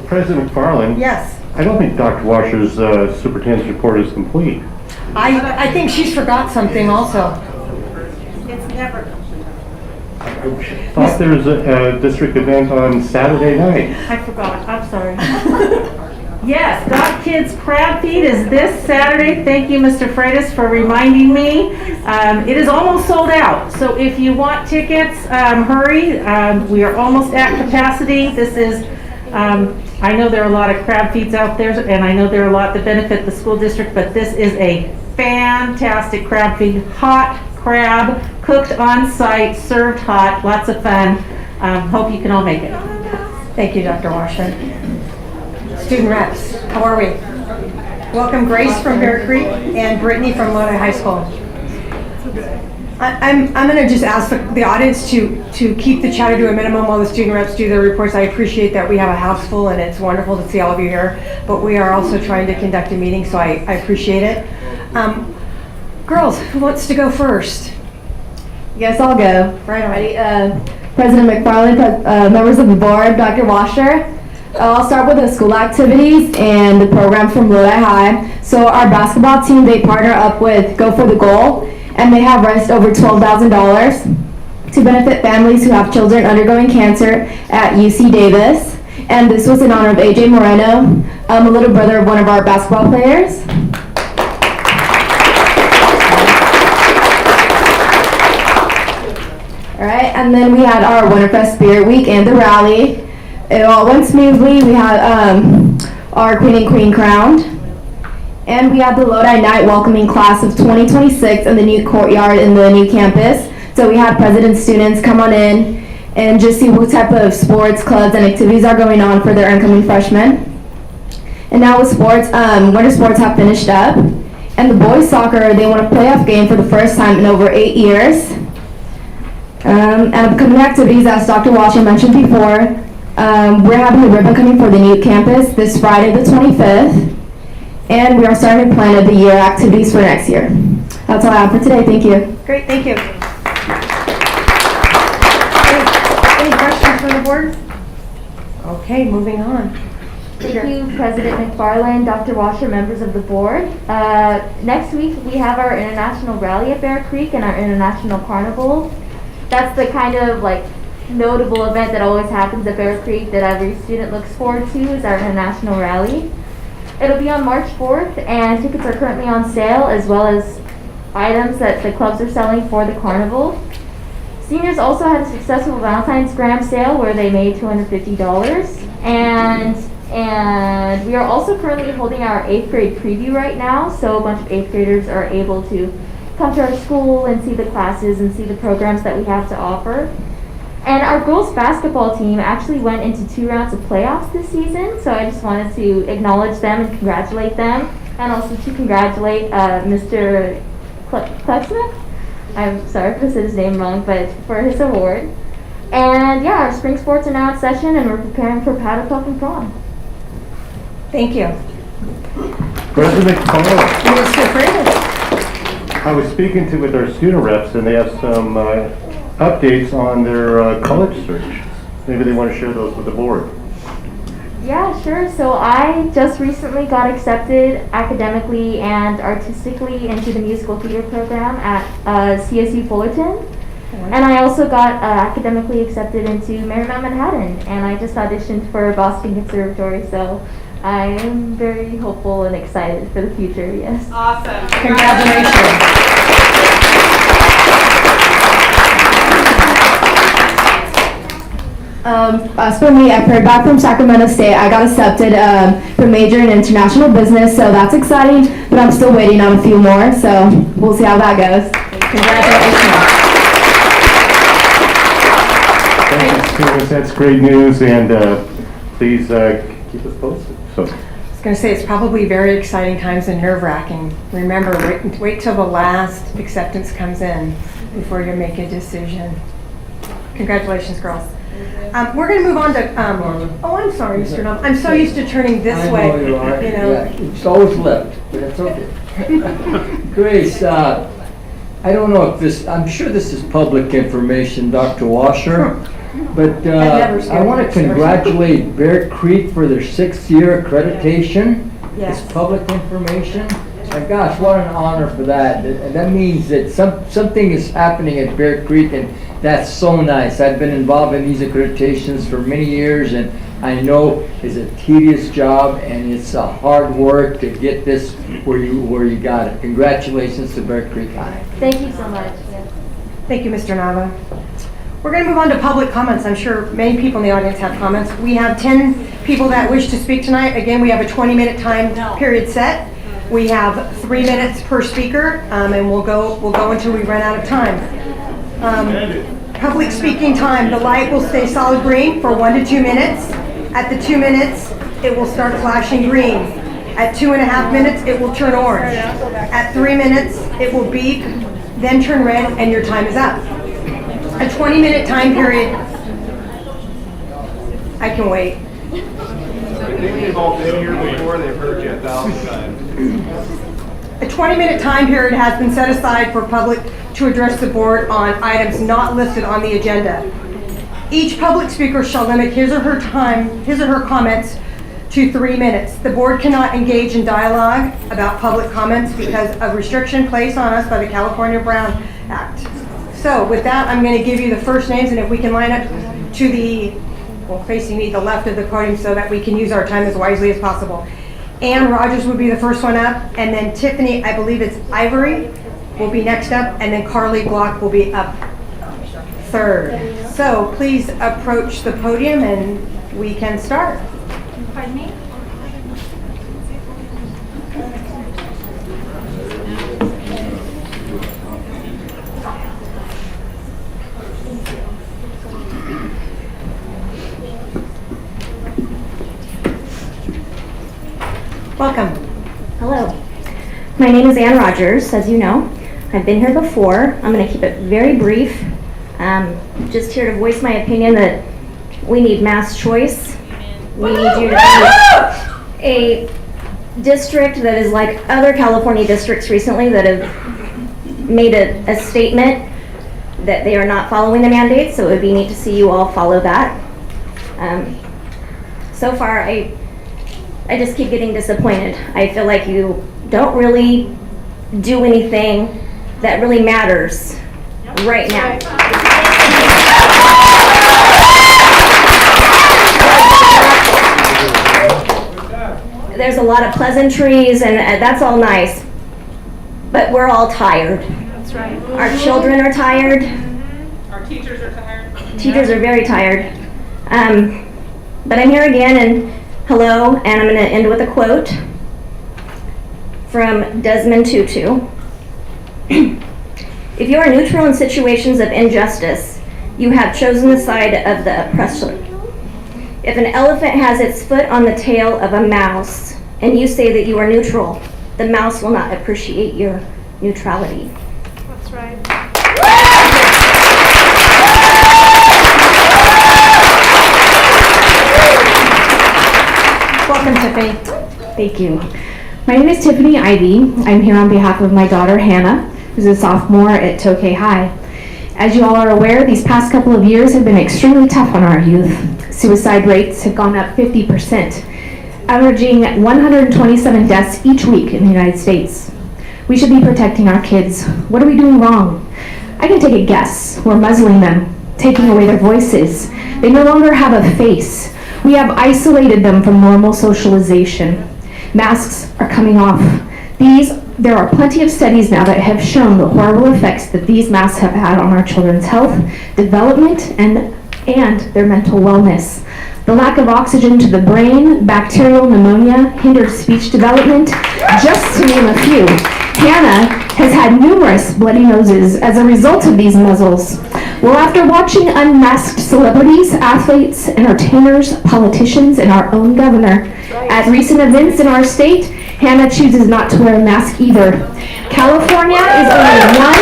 President McFarland? Yes. I don't think Dr. Washer's superintendent's report is complete. I think she's forgot something also. It's never. I thought there was a district event on Saturday night. I forgot. I'm sorry. Yes, Got Kids Crab Feed is this Saturday. Thank you, Mr. Freitas, for reminding me. It is almost sold out. So if you want tickets, hurry. We are almost at capacity. This is, I know there are a lot of crab feeds out there, and I know there are a lot that benefit the school district, but this is a fantastic crab feed. Hot crab, cooked on site, served hot, lots of fun. Hope you can all make it. Thank you, Dr. Washer. Student reps, how are we? Welcome Grace from Bear Creek and Brittany from Lodi High School. I'm going to just ask the audience to keep the chatter to a minimum while the student reps do their reports. I appreciate that we have a house full and it's wonderful to see all of you here, but we are also trying to conduct a meeting, so I appreciate it. Girls, who wants to go first? Yes, I'll go. Right on. Ready? President McFarland, members of the board, Dr. Washer. I'll start with the school activities and the program from Lodi High. So our basketball team, they partner up with Go for the Goal, and they have raised over $12,000 to benefit families who have children undergoing cancer at UC Davis. And this was in honor of AJ Moreno, a little brother of one of our basketball players. All right, and then we had our Winterfest Spirit Week and the rally. It all went smoothly. We had our Queen and Queen crowned. And we had the Lodi Night welcoming class of 2026 in the new courtyard in the new campus. So we had president's students come on in and just see what type of sports, clubs, and activities are going on for their incoming freshmen. And now with sports, winter sports have finished up. And the boys soccer, they won a playoff game for the first time in over 8 years. And upcoming activities, as Dr. Washer mentioned before, we're having the ribbon cutting for the new campus this Friday the 25th. And we are starting to plan the year activities for next year. That's all I have for today. Thank you. Great, thank you. Any questions from the board? Okay, moving on. Thank you, President McFarland, Dr. Washer, members of the board. Next week, we have our International Rally at Bear Creek and our International Carnival. That's the kind of notable event that always happens at Bear Creek that every student looks forward to, is our International Rally. It'll be on March 4th, and tickets are currently on sale, as well as items that the clubs are selling for the carnival. Seniors also had a successful Valentine's Gram sale where they made $250. And we are also currently holding our 8th grade preview right now, so a bunch of 8th graders are able to come to our school and see the classes and see the programs that we have to offer. And our girls basketball team actually went into 2 rounds of playoffs this season, so I just wanted to acknowledge them and congratulate them, and also to congratulate Mr. Klexnick. I'm sorry if I said his name wrong, but for his award. And yeah, our spring sports are now in session, and we're preparing for paddle puff and prom. Thank you. President McFarland. Mr. Freeman. I was speaking with our student reps, and they have some updates on their college search. Maybe they want to share those with the board. Yeah, sure. So I just recently got accepted academically and artistically into the musical theater program at CSU Fullerton. And I also got academically accepted into Marymount Manhattan, and I just auditioned for Boston Conservatory, so I am very hopeful and excited for the future, yes. Awesome. Congratulations. As for me, I've heard back from Sacramento State. I got accepted for major in international business, so that's exciting, but I'm still waiting on a few more, so we'll see how that goes. Congratulations. Thank you, students. That's great news, and please keep us posted. So. I was going to say, it's probably very exciting times and nerve-wracking. Remember, wait till the last acceptance comes in before you make a decision. Congratulations, girls. We're going to move on to, oh, I'm sorry, Mr. Nova. I'm so used to turning this way. You are. You know. Yeah, it's always left, but it's okay. Grace, I don't know if this, I'm sure this is public information, Dr. Washer, but I want to congratulate Bear Creek for their 6th year accreditation. Yes. It's public information. And gosh, what an honor for that. That means that something is happening at Bear Creek, and that's so nice. I've been involved in these accreditations for many years, and I know it's a tedious job and it's a hard work to get this where you got it. Congratulations to Bear Creek High. Thank you so much. Yes. Thank you, Mr. Nava. We're going to move on to public comments. I'm sure many people in the audience have comments. We have 10 people that wish to speak tonight. Again, we have a 20-minute time period set. We have 3 minutes per speaker, and we'll go until we run out of time. Public speaking time, the light will stay solid green for 1 to 2 minutes. At the 2 minutes, it will start flashing green. At 2.5 minutes, it will turn orange. At 3 minutes, it will beep, then turn red, and your time is up. A 20-minute time period. I can wait. They've all been here before, they've heard you 1,000 times. A 20-minute time period has been set aside for public to address the board on items not listed on the agenda. Each public speaker shall limit his or her comments to 3 minutes. The board cannot engage in dialogue about public comments because of restriction placed on us by the California Brown Act. So with that, I'm going to give you the first names, and if we can line up to the, well, facing me, the left of the podium so that we can use our time as wisely as possible. Ann Rogers would be the first one up, and then Tiffany, I believe it's Ivory, will be next up, and then Carly Glock will be up third. So please approach the podium and we can start. Pardon me? Welcome. Hello. My name is Ann Rogers, as you know. I've been here before. I'm going to keep it very brief. Just here to voice my opinion that we need mass choice. We need you to be a district that is like other California districts recently that have made a statement that they are not following the mandate, so it would be neat to see you all follow that. So far, I just keep getting disappointed. I feel like you don't really do anything that really matters right now. There's a lot of pleasantries and that's all nice, but we're all tired. That's right. Our children are tired. Our teachers are tired. Teachers are very tired. But I'm here again, and hello, and I'm going to end with a quote from Desmond Tutu. If you are neutral in situations of injustice, you have chosen the side of the oppressor. If an elephant has its foot on the tail of a mouse, and you say that you are neutral, the mouse will not appreciate your neutrality. That's right. Welcome, Tiffany. Thank you. My name is Tiffany Ivy. I'm here on behalf of my daughter Hannah, who's a sophomore at Tokay High. As you all are aware, these past couple of years have been extremely tough on our youth. Suicide rates have gone up 50%, averaging 127 deaths each week in the United States. We should be protecting our kids. What are we doing wrong? I can take a guess. We're muzzling them, taking away their voices. They no longer have a face. We have isolated them from normal socialization. Masks are coming off. There are plenty of studies now that have shown the horrible effects that these masks have had on our children's health, development, and their mental wellness. The lack of oxygen to the brain, bacterial pneumonia, hindered speech development, just to name a few. Hannah has had numerous bloody noses as a result of these muzzles. Well, after watching unmasked celebrities, athletes, entertainers, politicians, and our own governor at recent events in our state, Hannah chooses not to wear a mask either. California is only one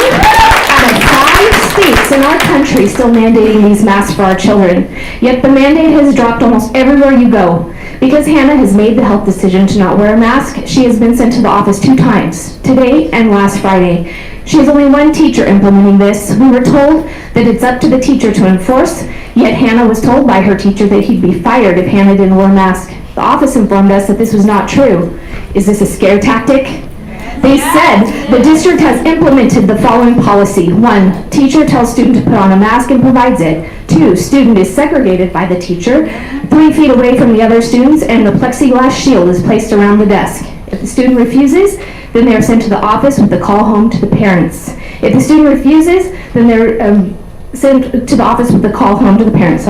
out of 5 states in our country still mandating these masks for our children. Yet the mandate has dropped almost everywhere you go. Because Hannah has made the health decision to not wear a mask, she has been sent to the office 2 times, today and last Friday. She has only one teacher implementing this. We were told that it's up to the teacher to enforce, yet Hannah was told by her teacher that he'd be fired if Hannah didn't wear a mask. The office informed us that this was not true. Is this a scare tactic? They said the district has implemented the following policy. 1, teacher tells student to put on a mask and provides it. 2, student is segregated by the teacher 3 feet away from the other students, and the plexiglass shield is placed around the desk. If the student refuses, then they are sent to the office with the call home to the parents. If the student refuses, then they're sent to the office with the call home to the parents,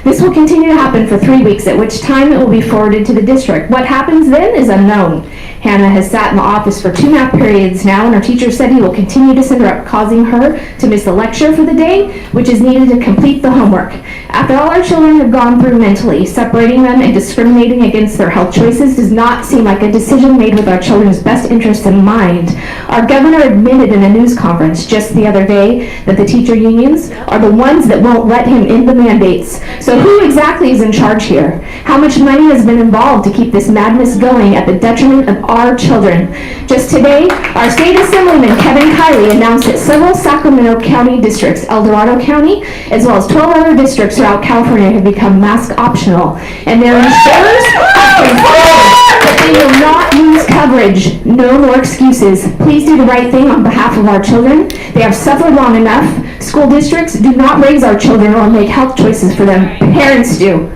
This will continue to happen for 3 weeks, at which time it will be forwarded to the district. What happens then is unknown. Hannah has sat in the office for 2 math periods now, and her teacher said he will continue to send her up, causing her to miss the lecture for the day, which is needed to complete the homework. After all our children have gone through mentally, separating them and discriminating against their health choices does not seem like a decision made with our children's best interests in mind. Our governor admitted in a news conference just the other day that the teacher unions are the ones that won't let him in the mandates. So who exactly is in charge here? How much money has been involved to keep this madness going at the detriment of our children? Just today, our state assemblyman Kevin Kiley announced that several Sacramento County districts, El Dorado County, as well as 12 other districts throughout California have become mask optional. And their insurers have confirmed that they will not lose coverage. No more excuses. Please do the right thing on behalf of our children. They have suffered long enough. School districts do not raise our children or make health choices for them. Parents do.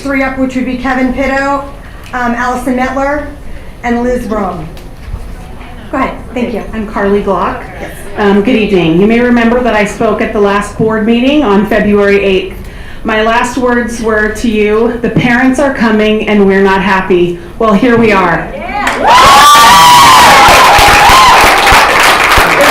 Three up, which would be Kevin Pitto, Allison Metler, and Liz Brom. Go ahead. Thank you. I'm Carly Glock. Good evening. You may remember that I spoke at the last board meeting on February 8th. My last words were to you, the parents are coming and we're not happy. Well, here we are. It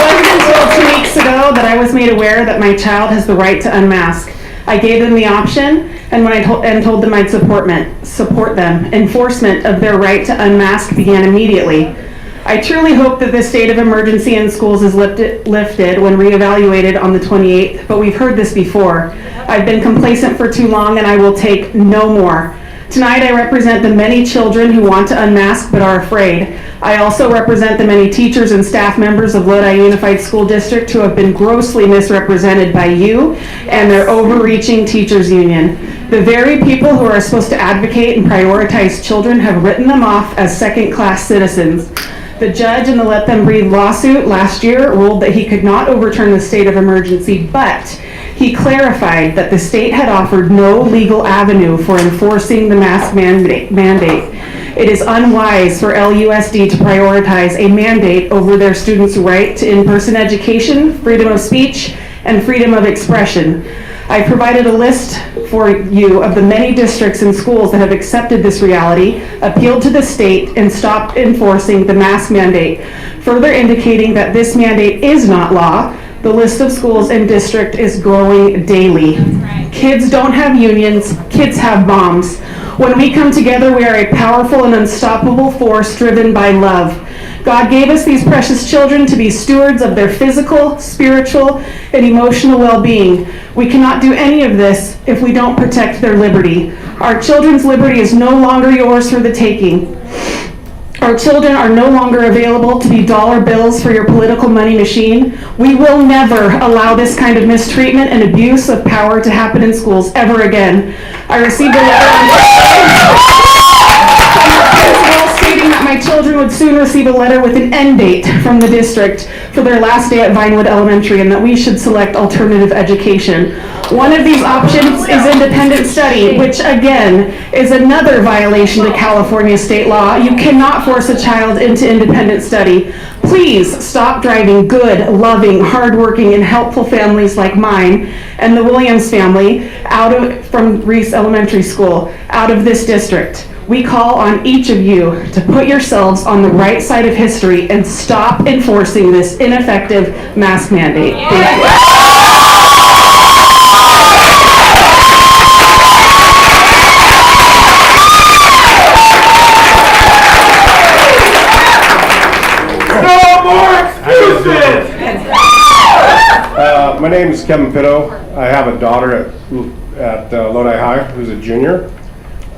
wasn't until 2 weeks ago that I was made aware that my child has the right to unmask. I gave them the option, and when I told them I'd support them. Enforcement of their right to unmask began immediately. I truly hope that this state of emergency in schools is lifted when reevaluated on the 28th, but we've heard this before. I've been complacent for too long, and I will take no more. Tonight I represent the many children who want to unmask but are afraid. I also represent the many teachers and staff members of Lodi Unified School District who have been grossly misrepresented by you and their overreaching teachers union. The very people who are supposed to advocate and prioritize children have written them off as second-class citizens. The judge in the Let Them Breathe lawsuit last year ruled that he could not overturn the state of emergency, but he clarified that the state had offered no legal avenue for enforcing the mask mandate. It is unwise for LUSD to prioritize a mandate over their students' right to in-person education, freedom of speech, and freedom of expression. I provided a list for you of the many districts and schools that have accepted this reality, appealed to the state, and stopped enforcing the mask mandate, further indicating that this mandate is not law. The list of schools and district is growing daily. Kids don't have unions, kids have moms. When we come together, we are a powerful and unstoppable force driven by love. God gave us these precious children to be stewards of their physical, spiritual, and emotional well-being. We cannot do any of this if we don't protect their liberty. Our children's liberty is no longer yours for the taking. Our children are no longer available to be dollar bills for your political money machine. We will never allow this kind of mistreatment and abuse of power to happen in schools ever again. I received a letter from the principal stating that my children would soon receive a letter with an end date from the district for their last day at Vinewood Elementary and that we should select alternative education. One of these options is independent study, which again is another violation to California state law. You cannot force a child into independent study. Please stop driving good, loving, hardworking, and helpful families like mine and the Williams family from Reese Elementary School out of this district. We call on each of you to put yourselves on the right side of history and stop enforcing this ineffective mask mandate. Thank you. My name is Kevin Pitto. I have a daughter at Lodi High who's a junior.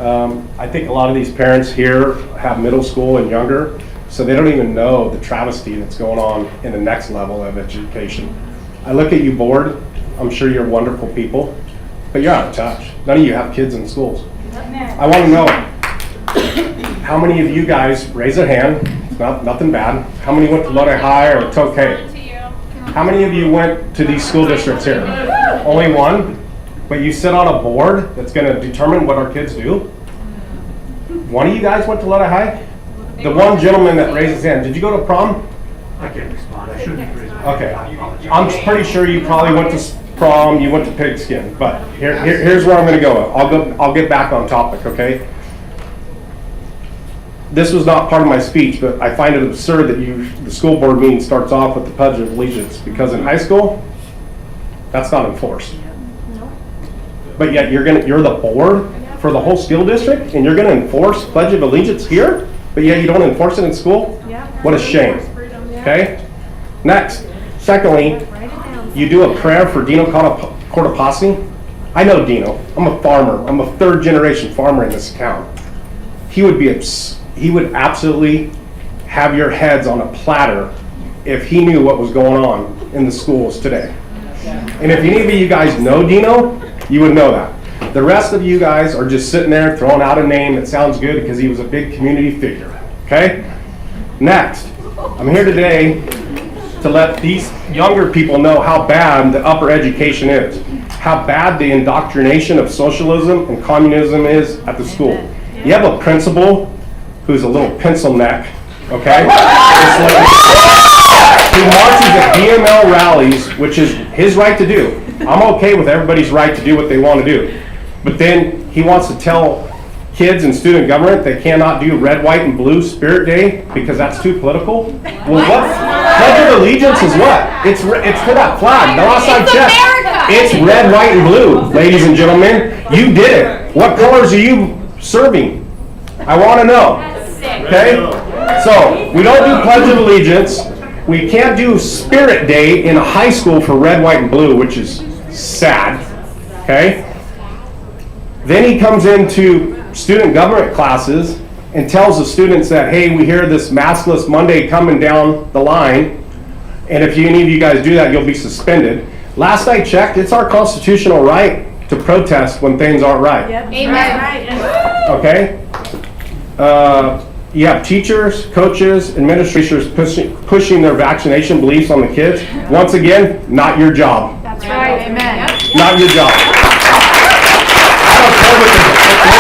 I think a lot of these parents here have middle school and younger, so they don't even know the travesty that's going on in the next level of education. I look at you board, I'm sure you're wonderful people, but you're out of touch. None of you have kids in schools. I want to know, how many of you guys, raise a hand, it's nothing bad, how many went to Lodi High or Tokay? How many of you went to these school districts here? Only one? But you sit on a board that's going to determine what our kids do? One of you guys went to Lodi High? The one gentleman that raised his hand, did you go to prom? I can't respond. I shouldn't raise my Okay. I'm pretty sure you probably went to prom, you went to pigskin, but here's where I'm going to go. I'll get back on topic, okay? This was not part of my speech, but I find it absurd that the school board meeting starts off with the Pledge of Allegiance, because in high school, that's not enforced. but yet you're the board for the whole school district, and you're gonna enforce Pledge of Allegiance here, but yet you don't enforce it in school? What a shame, okay? Next, secondly, you do a prayer for Dino Cortopassi. I know Dino, I'm a farmer, I'm a 3rd generation farmer in this town. He would absolutely have your heads on a platter if he knew what was going on in the schools today. And if any of you guys know Dino, you would know that. The rest of you guys are just sitting there throwing out a name that sounds good because he was a big community figure, okay? Next, I'm here today to let these younger people know how bad the upper education is, how bad the indoctrination of socialism and communism is at the school. You have a principal who's a little pencil neck, okay? He marches at DML rallies, which is his right to do. I'm okay with everybody's right to do what they want to do. But then he wants to tell kids in student government they cannot do red, white, and blue Spirit Day because that's too political. Well, what? Pledge of Allegiance is what? It's to that flag. The last I checked, it's red, white, and blue, ladies and gentlemen. You did it. What colors are you serving? I want to know. Okay? So, we don't do Pledge of Allegiance. We can't do Spirit Day in a high school for red, white, and blue, which is sad. Okay? Then he comes into student government classes and tells the students that, hey, we hear this maskless Monday coming down the line, and if any of you guys do that, you'll be suspended. Last I checked, it's our constitutional right to protest when things aren't right. Yep. Amen. Okay? You have teachers, coaches, administrators pushing their vaccination beliefs on the kids. Once again, not your job. That's right. Amen. Not your job.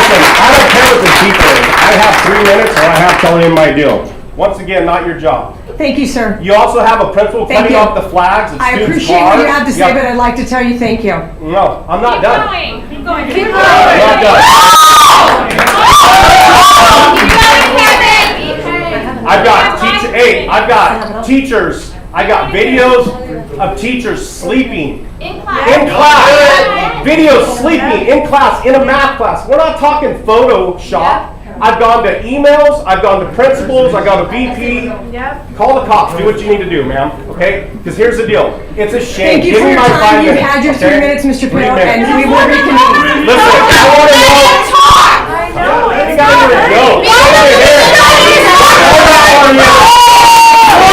I don't care what the people is. I have 3 minutes or I have telling him my deal. Once again, not your job. Thank you, sir. You also have a principal Thank cutting you. off the flags of I students' appreciate what you cars. have to say, but I'd like to tell you thank you. No, I'm not done. Keep going. Keep going. I'm not done. I've got teachers. I got videos of teachers sleeping in class. Videos sleeping in class, in a math class. We're not talking Photoshop. I've gone to emails, I've gone to principals, I've gone to VP. Call the cops, do what you need to do, ma'am, okay? Because here's the deal, it's a shame. Thank you Give for me your my time. 5 You've minutes, had your 3 okay? minutes, Mr. 3 Pill, minutes. and we will reconvene. Listen, I want to know. You guys are going to go. Go right ahead. Hold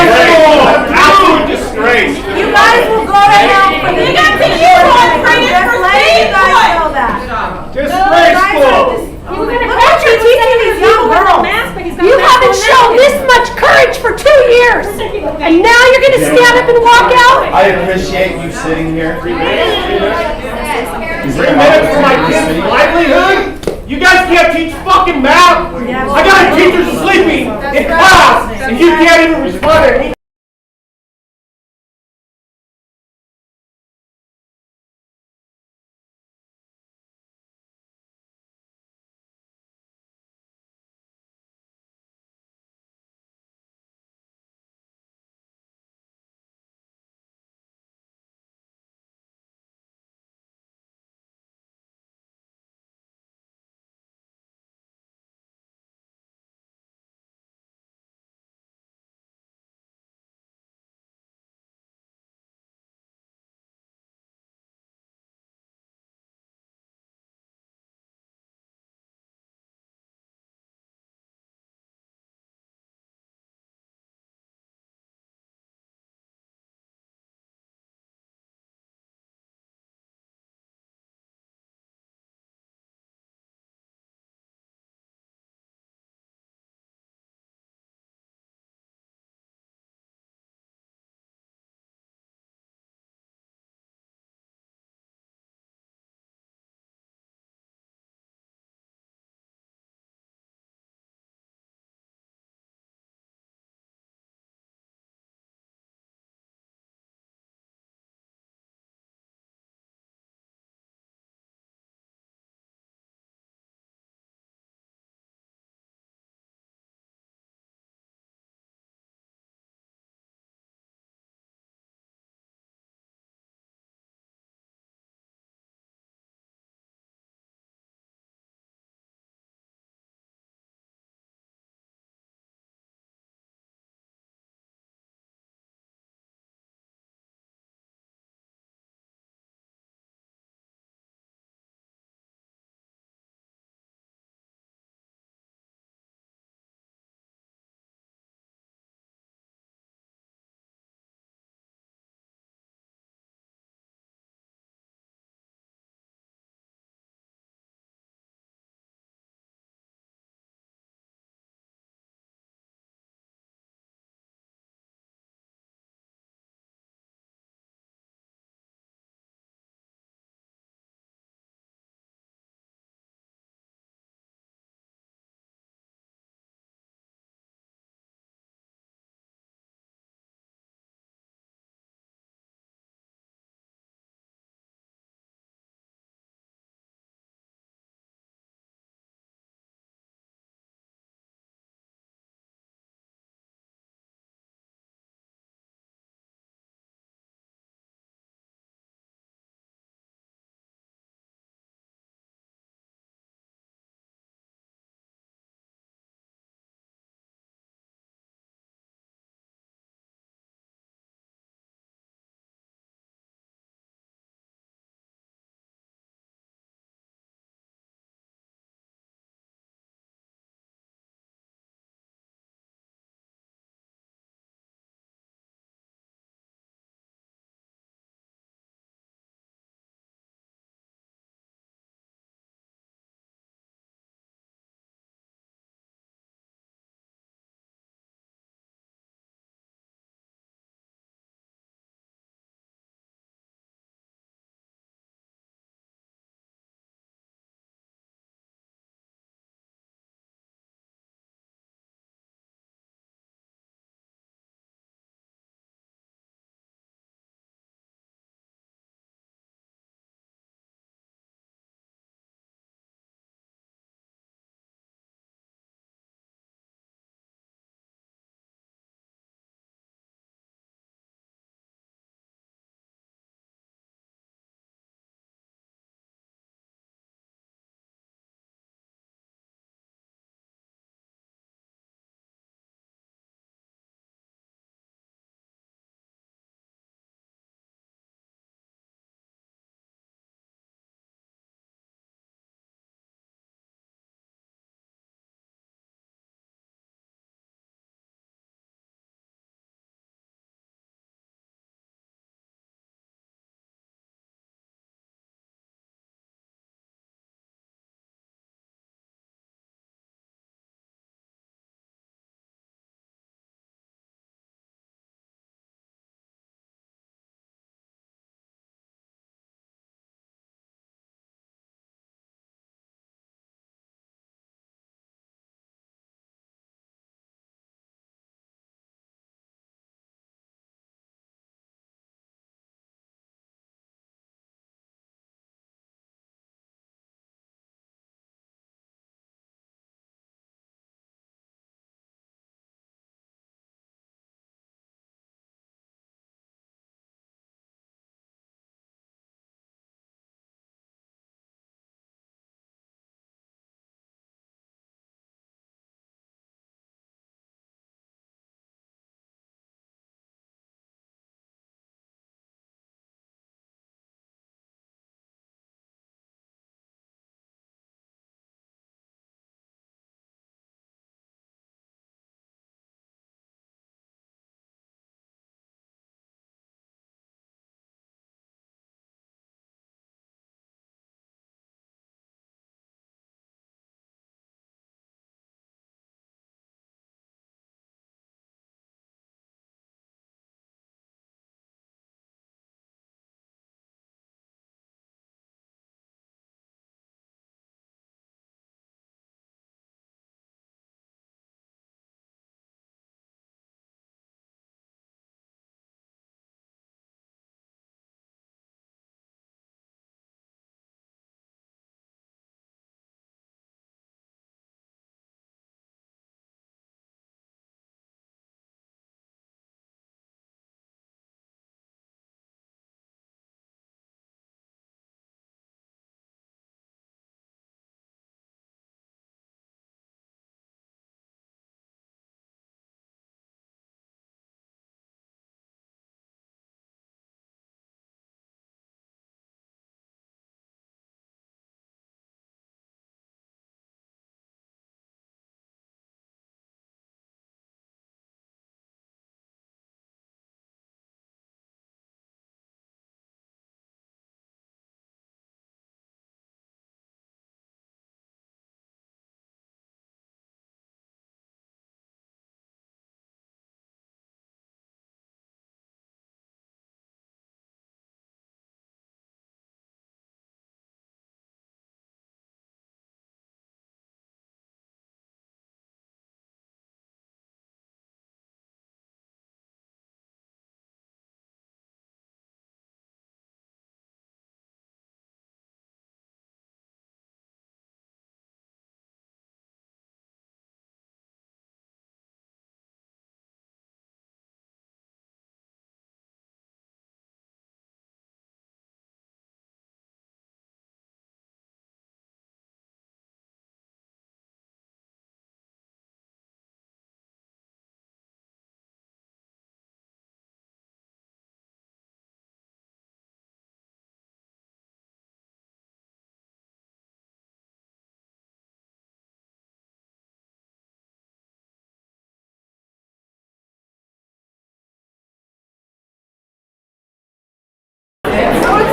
that one, absolute disgrace. You guys will go to hell for this. You got to use one for you guys know that. Disgraceful. What you're teaching these young girls. You haven't shown this much courage for 2 years, and now you're gonna stand up and walk out? I appreciate you sitting here. 3 minutes for my kids' livelihood? You guys can't teach fucking math? I got a teacher sleeping in class, and you can't even respond to any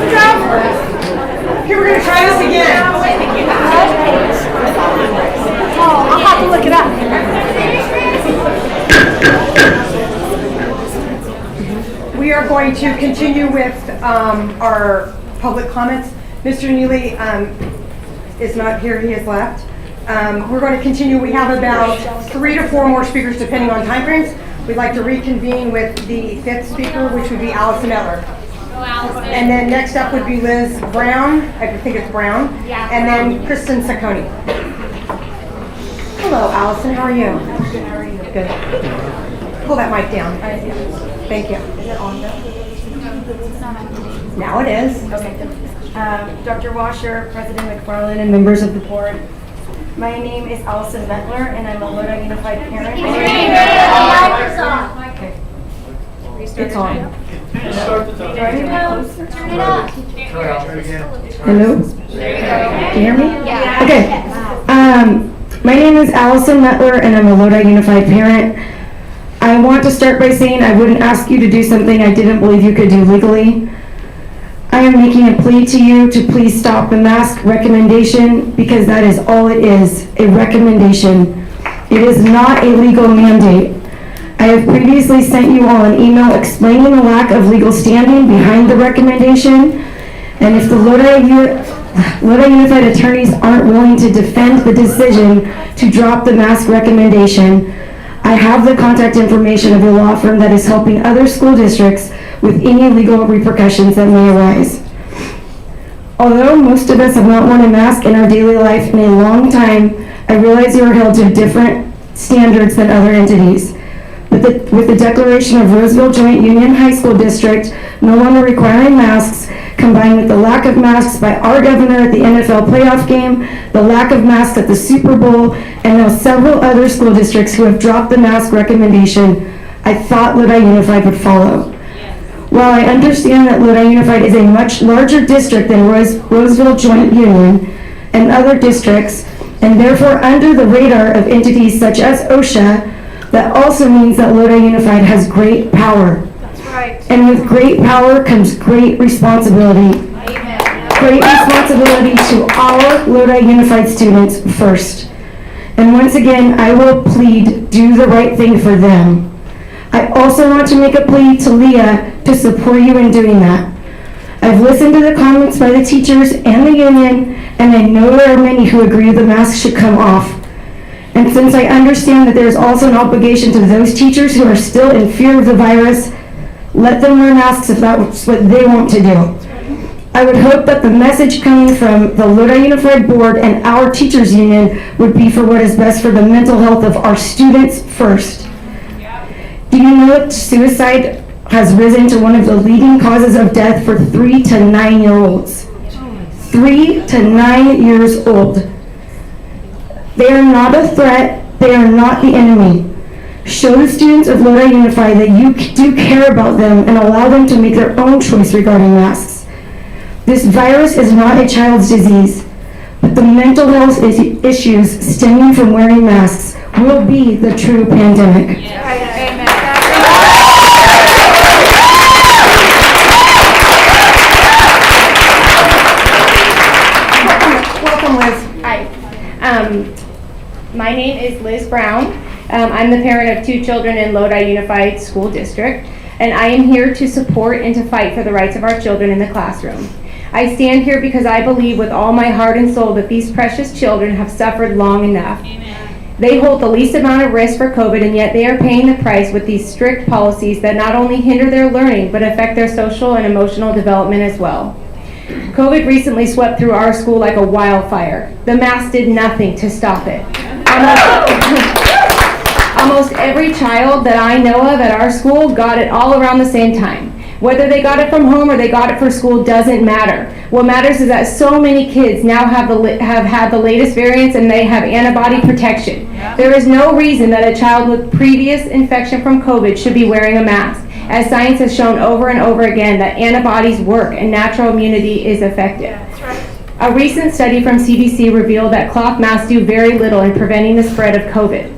Okay, we're gonna try this again. Oh, I'll have to look it up. We are going to continue with our public comments. Mr. Neely is not here, he has left. We're going to continue. We have about 3 to 4 more speakers depending on time frames. We'd like to reconvene with the 5th speaker, which would be Allison Eller. And then next up would be Liz Brown, I think it's Brown, and then Kristen Sacconi. Hello, Allison, how are you? Good, how are you? Good. Pull that mic down. Thank you. Is it on though? Now it is. Okay. Dr. Washer, President McFarland, and members of the board. My name is Allison Mettler, and I'm a Lodi Unified parent. Okay. It's on. Turn it up. Hello? Can you hear me? Yeah. Okay. My name is Allison Mettler, and I'm a Lodi Unified parent. I want to start by saying I wouldn't ask you to do something I didn't believe you could do legally. I am making a plea to you to please stop the mask recommendation because that is all it is, a recommendation. It is not a legal mandate. I have previously sent you all an email explaining the lack of legal standing behind the recommendation, and if the Lodi Unified attorneys aren't willing to defend the decision to drop the mask recommendation, I have the contact information of a law firm that is helping other school districts with any legal repercussions that may arise. Although most of us have not worn a mask in our daily life in a long time, I realize you are held to different standards than other entities. With the declaration of Roseville Joint Union High School District no longer requiring masks, combined with the lack of masks by our governor at the NFL playoff game, the lack of masks at the Super Bowl, and now several other school districts who have dropped the mask recommendation, I thought Lodi Unified would follow. While I understand that Lodi Unified is a much larger district than Roseville Joint Union and other districts, and therefore under the radar of entities such as OSHA, that also means that Lodi Unified has great power. That's right. And with great power comes great responsibility. Amen. Great responsibility to all Lodi Unified students first. And once again, I will plead, do the right thing for them. I also want to make a plea to Leah to support you in doing that. I've listened to the comments by the teachers and the union, and I know there are many who agree the mask should come off. And since I understand that there's also an obligation to those teachers who are still in fear of the virus, let them wear masks if that's what they want to do. I would hope that the message coming from the Lodi Unified Board and our teachers union would be for what is best for the mental health of our students first. Do you know that suicide has risen to one of the leading causes of death for 3 to 9-year-olds? 3 to 9 years old. They are not a threat, they are not the enemy. Show the students of Lodi Unified that you do care about them and allow them to make their own choice regarding masks. This virus is not a child's disease, but the mental health issues stemming from wearing masks will be the true pandemic. Welcome, Liz. Hi. My name is Liz Brown. I'm the parent of 2 children in Lodi Unified School District, and I am here to support and to fight for the rights of our children in the classroom. I stand here because I believe with all my heart and soul that these precious children have suffered long enough. They hold the least amount of risk for COVID, and yet they are paying the price with these strict policies that not only hinder their learning, but affect their social and emotional development as well. COVID recently swept through our school like a wildfire. The mask did nothing to stop it. Almost every child that I know of at our school got it all around the same time. Whether they got it from home or they got it for school doesn't matter. What matters is that so many kids now have had the latest variants and they have antibody protection. There is no reason that a child with previous infection from COVID should be wearing a mask, as science has shown over and over again that antibodies work and natural immunity is effective. A recent study from CDC revealed that cloth masks do very little in preventing the spread of COVID.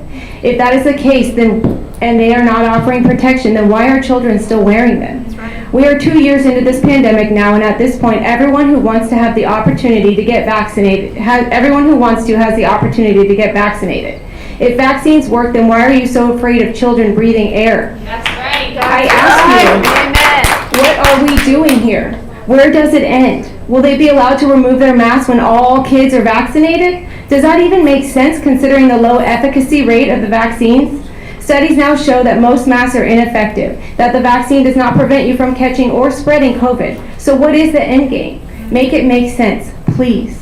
If that is the case, then and they are not offering protection, then why are children still wearing them? We are 2 years into this pandemic now, and at this point, everyone who wants to have the opportunity to get vaccinated, everyone who wants to has the opportunity to get vaccinated. If vaccines work, then why are you so afraid of children breathing air? That's right. I ask you, what are we doing here? Where does it end? Will they be allowed to remove their masks when all kids are vaccinated? Does that even make sense considering the low efficacy rate of the vaccines? Studies now show that most masks are ineffective, that the vaccine does not prevent you from catching or spreading COVID. So what is the end game? Make it make sense, please.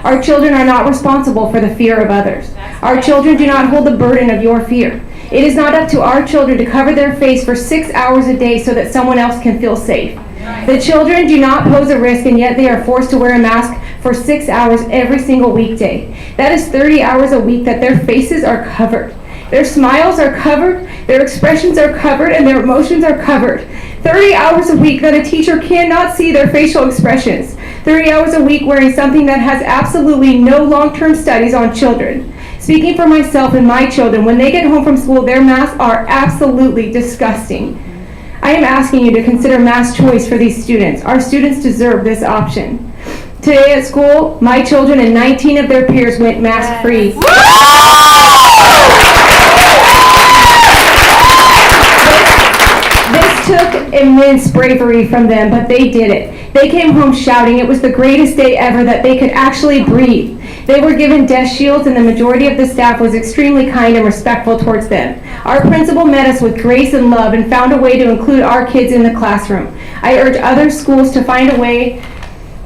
Our children are not responsible for the fear of others. Our children do not hold the burden of your fear. It is not up to our children to cover their face for 6 hours a day so that someone else can feel safe. The children do not pose a risk, and yet they are forced to wear a mask for 6 hours every single weekday. That is 30 hours a week that their faces are covered. Their smiles are covered, their expressions are covered, and their emotions are covered. 30 hours a week that a teacher cannot see their facial expressions. 30 hours a week wearing something that has absolutely no long-term studies on children. Speaking for myself and my children, when they get home from school, their masks are absolutely disgusting. I am asking you to consider mask choice for these students. Our students deserve this option. Today at school, my children and 19 of their peers went mask-free. This took immense bravery from them, but they did it. They came home shouting it was the greatest day ever, that they could actually breathe. They were given death shields, and the majority of the staff was extremely kind and respectful towards them. Our principal met us with grace and love and found a way to include our kids in the classroom. I urge other schools to find a way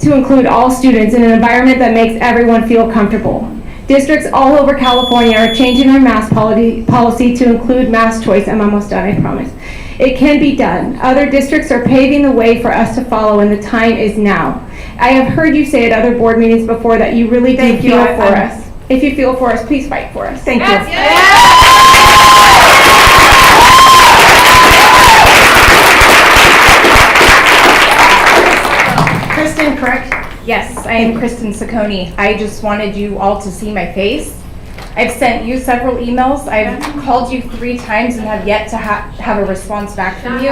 to include all students in an environment that makes everyone feel comfortable. Districts all over California are changing their mask policy to include mask choice. I'm almost done, I promise. It can be done. Other districts are paving the way for us to follow, and the time is now. I have heard you say at other board meetings before that you really do feel for us. If you feel for us, please fight for us. Thank you. Kristen, correct? Yes, I am Kristen Saccone. I just wanted you all to see my face. I've sent you several emails. I've called you 3 times and have yet to have a response back from you.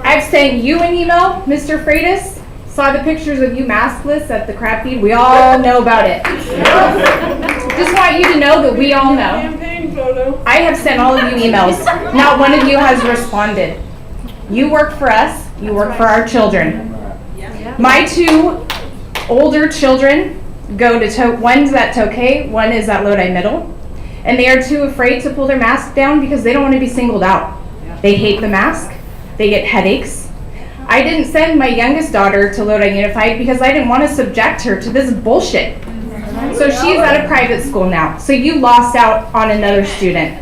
I've sent you an email, Mr. Freitas. Saw the pictures of you maskless at the crab feed. We all know about it. Just want you to know that we all know. I have sent all of you emails. Not one of you has responded. You work for us. You work for our children. My 2 older children go to one's at Tokay, one is at Lodi Middle, and they are too afraid to pull their mask down because they don't want to be singled out. They hate the mask. They get headaches. I didn't send my youngest daughter to Lodi Unified because I didn't want to subject her to this bullshit. So she's at a private school now. So you lost out on another student.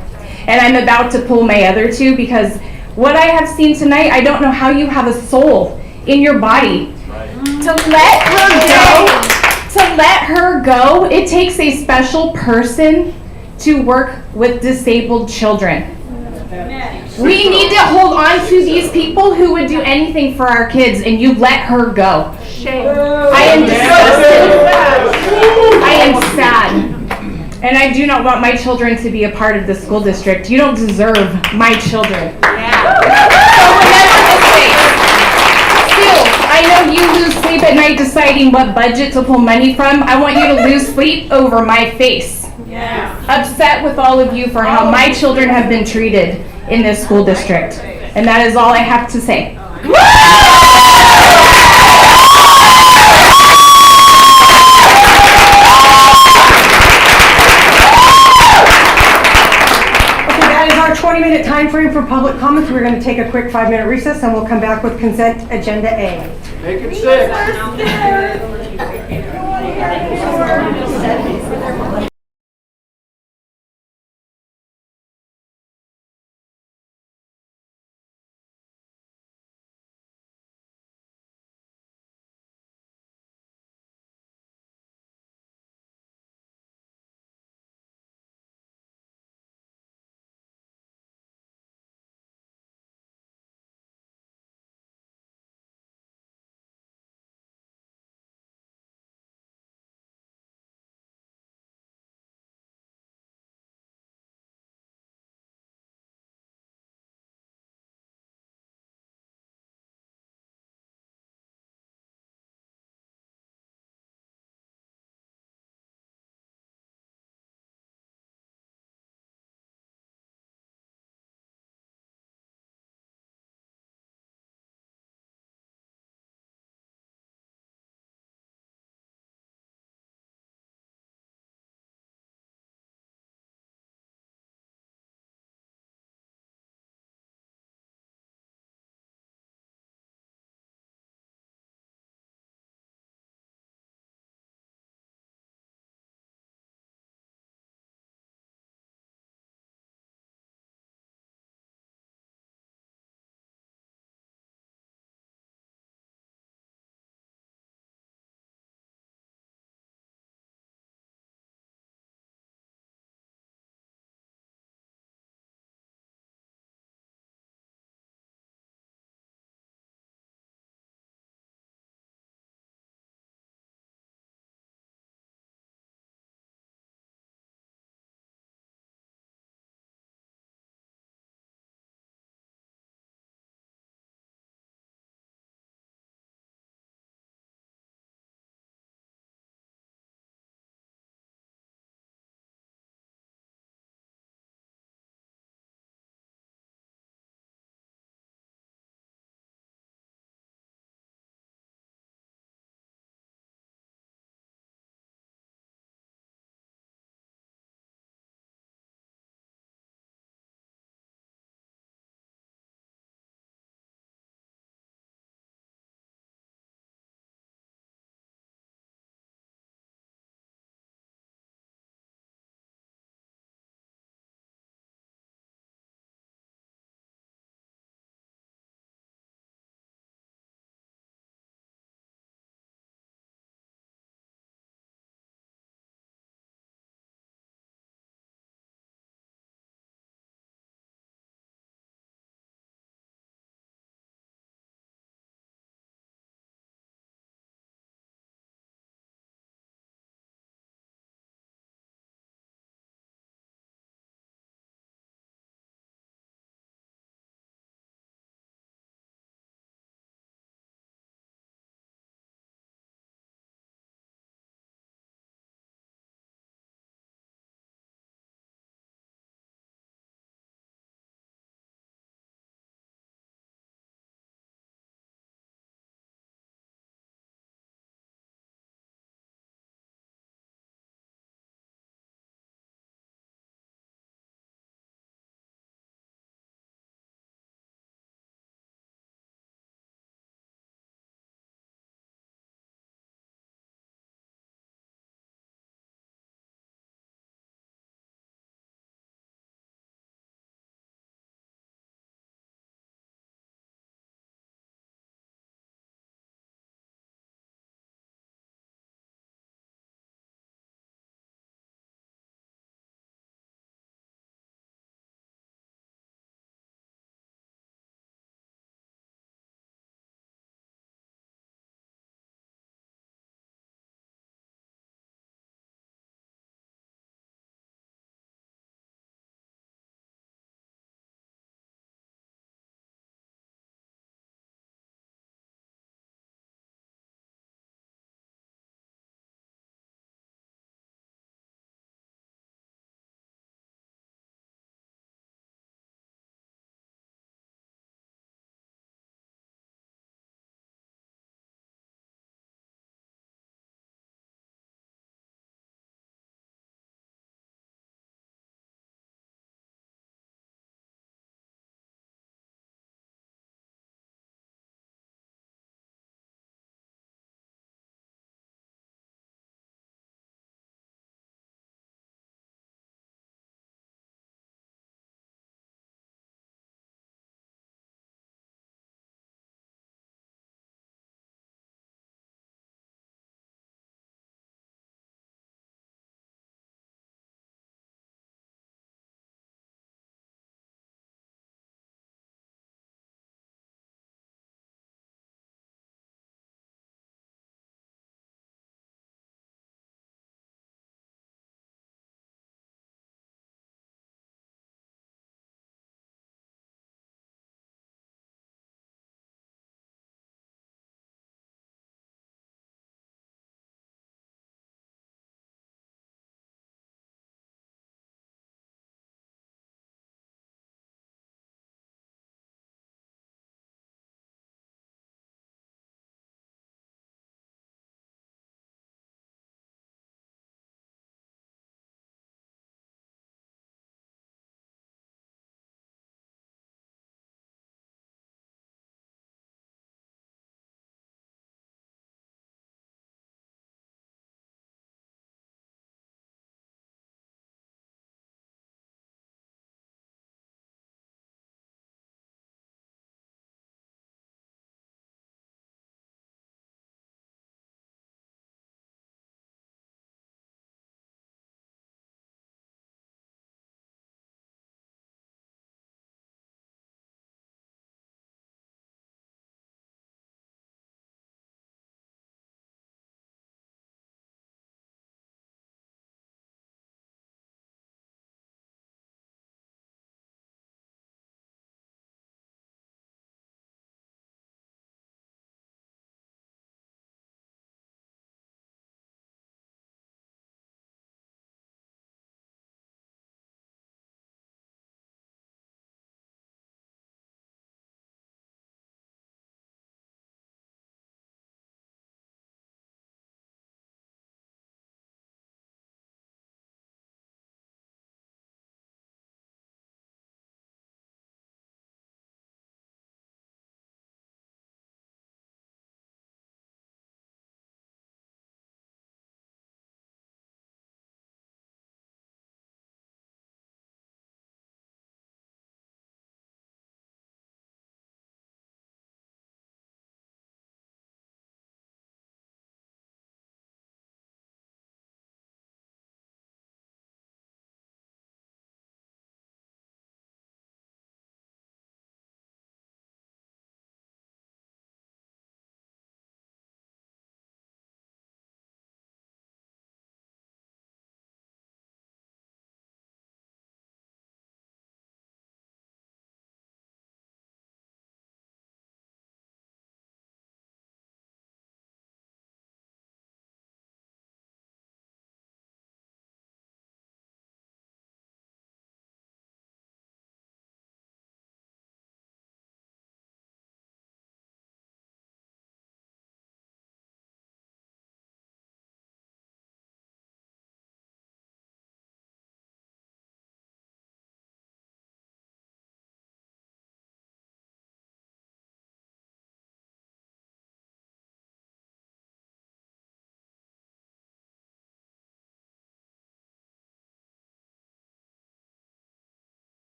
And I'm about to pull my other 2 because what I have seen tonight, I don't know how you have a soul in your body. To let her go, it takes a special person to work with disabled children. We need to hold on to these people who would do anything for our kids, and you let her go. I am disgusted. I am sad. And I do not want my children to be a part of the school district. You don't deserve my children. So remember this thing. Still, I know you lose sleep at night deciding what budget to pull money from. I want you to lose sleep over my face. Upset with all of you for how my children have been treated in this school district. And that is all I have to say. Okay, that is our 20-minute time frame for public comments. We're going to take a quick 5-minute recess, and we'll come back with consent agenda A. Make it 6.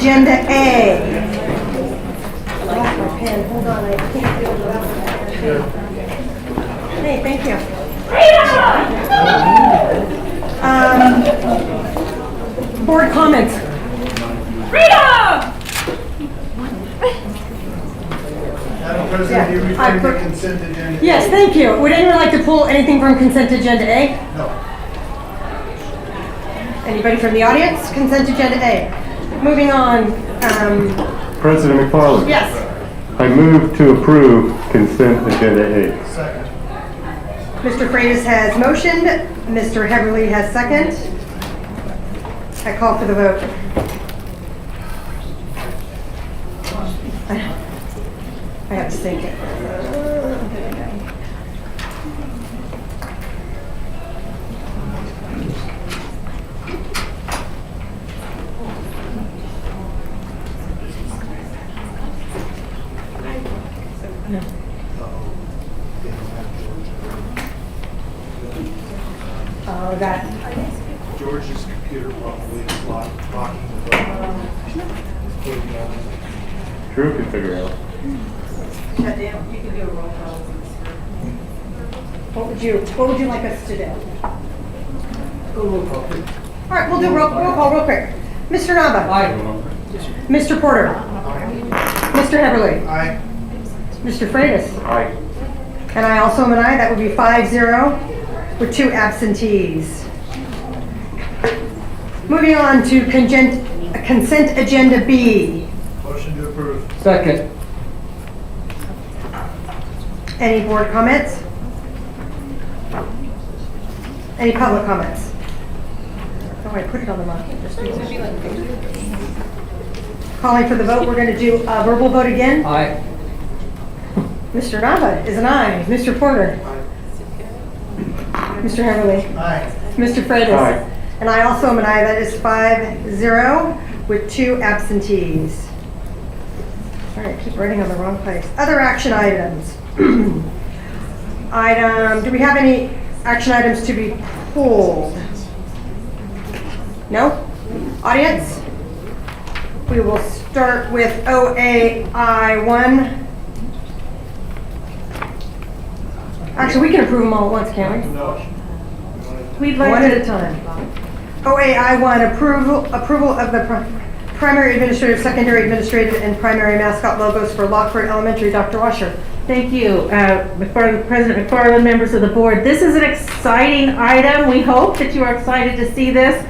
agenda A. I lost my pen, hold on, I can't do it without it. Hey, thank you. Board comments. Madam President, do you refer to consent agenda? Yes, thank you. Would anyone like to pull anything from consent agenda A? No. Anybody from the audience? Consent agenda A. Moving on. President McFarland. Yes. I move to approve consent agenda A. Second. Mr. Freitas has motioned. Mr. Heberly has second. I call for the vote. I have to think it. Oh, that. George's computer probably is locking the vote. Drew can figure out. Shut down. You can do a roll call. What would you like us to do? Roll call. All right, we'll do roll call real quick. Mr. Nava. Aye. Mr. Porter. Mr. Heberly. Aye. Mr. Freitas. Aye. And I also am an aye. That would be 5-0 with 2 absentees. Moving on to consent agenda B. Motion to approve. Second. Any board comments? Any public comments? Oh, I put it on the market. Calling for the vote, we're going to do a verbal vote again. Aye. Mr. Nava is an aye. Mr. Porter. Mr. Heberly. Aye. Mr. Freitas. Aye. And I also am an aye. That is 5-0 with 2 absentees. All right, I keep writing on the wrong place. Other action items. Do we have any action items to be pulled? No? Audience? We will start with OAI1. Actually, we can approve them all at once, can't we? No. We'd like one at a time. OAI1, approval of the primary administrative, secondary administrative, and primary mascot logos for Lockford Elementary. Dr. Washer. Thank you, President McFarland, members of the board. This is an exciting item. We hope that you are excited to see this.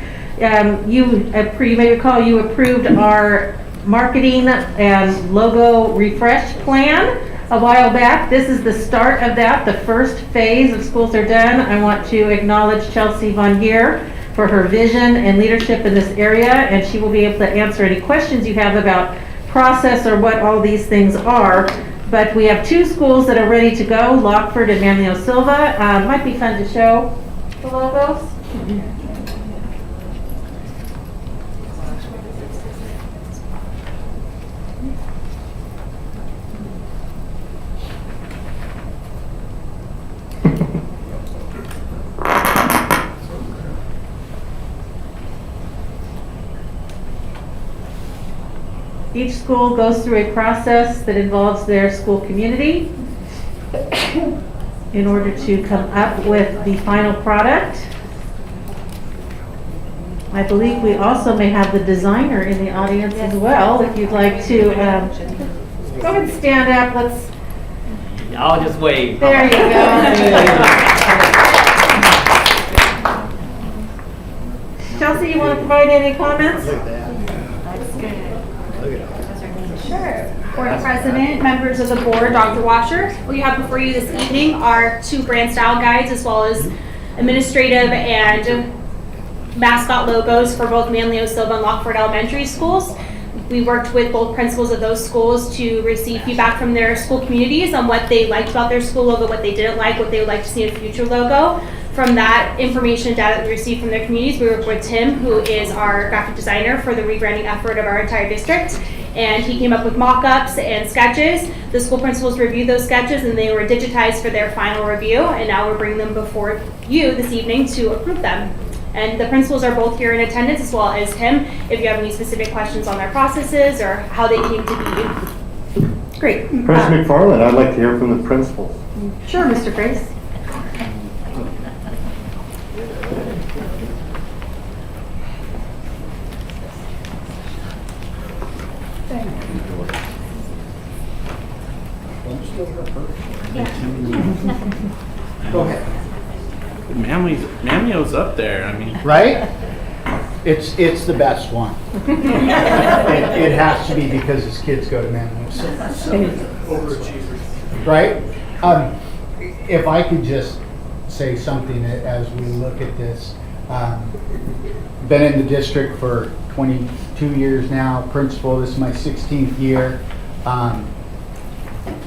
You may recall you approved our marketing and logo refresh plan a while back. This is the start of that. The first phase of schools are done. I want to acknowledge Chelsea Von Geer for her vision and leadership in this area, and she will be able to answer any questions you have about process or what all these things are. But we have 2 schools that are ready to go, Lockford and Manlio Silva. Might be fun to show the logos. Each school goes through a process that involves their school community in order to come up with the final product. I believe we also may have the designer in the audience as well, if you'd like to go ahead and stand up. Let's. I'll just wave. There you go. Chelsea, you want to provide any comments? Sure. Board President, members of the board, Dr. Washer, what you have before you this evening are 2 brand style guides as well as administrative and mascot logos for both Manlio Silva and Lockford Elementary schools. We worked with both principals of those schools to receive feedback from their school communities on what they liked about their school logo, what they didn't like, what they would like to see in a future logo. From that information and data that we received from their communities, we worked with Tim, who is our graphic designer for the rebranding effort of our entire district. And he came up with mock-ups and sketches. The school principals reviewed those sketches and they were digitized for their final review. And now we're bringing them before you this evening to approve them. And the principals are both here in attendance as well as him, if you have any specific questions on their processes or how they came to be. Great. President McFarland, I'd like to hear from the principals. Sure, Mr. Grace. Okay. Mamio's up there, I mean. Right? It's the best one. It has to be because his kids go to Mammo's. Overachievers. Right? If I could just say something as we look at this. Been in the district for 22 years now, principal, this is my 16th year.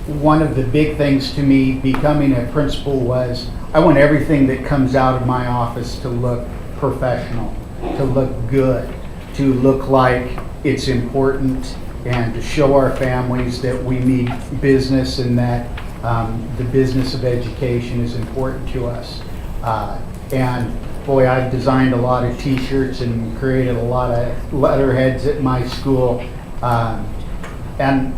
One of the big things to me becoming a principal was I want everything that comes out of my office to look professional, to look good, to look like it's important, and to show our families that we mean business and that the business of education is important to us. And boy, I've designed a lot of t-shirts and created a lot of letterheads at my school. And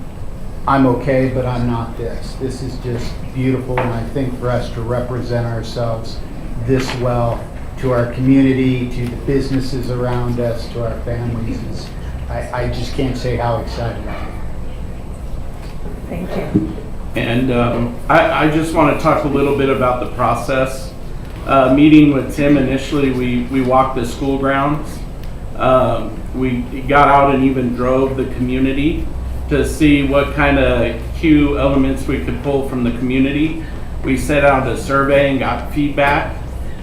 I'm okay, but I'm not this. This is just beautiful, and I think for us to represent ourselves this well to our community, to the businesses around us, to our families, I just can't say how excited I am. Thank you. And I just want to talk a little bit about the process. Meeting with Tim initially, we walked the school grounds. We got out and even drove the community to see what kind of key elements we could pull from the community. We set out a survey and got feedback.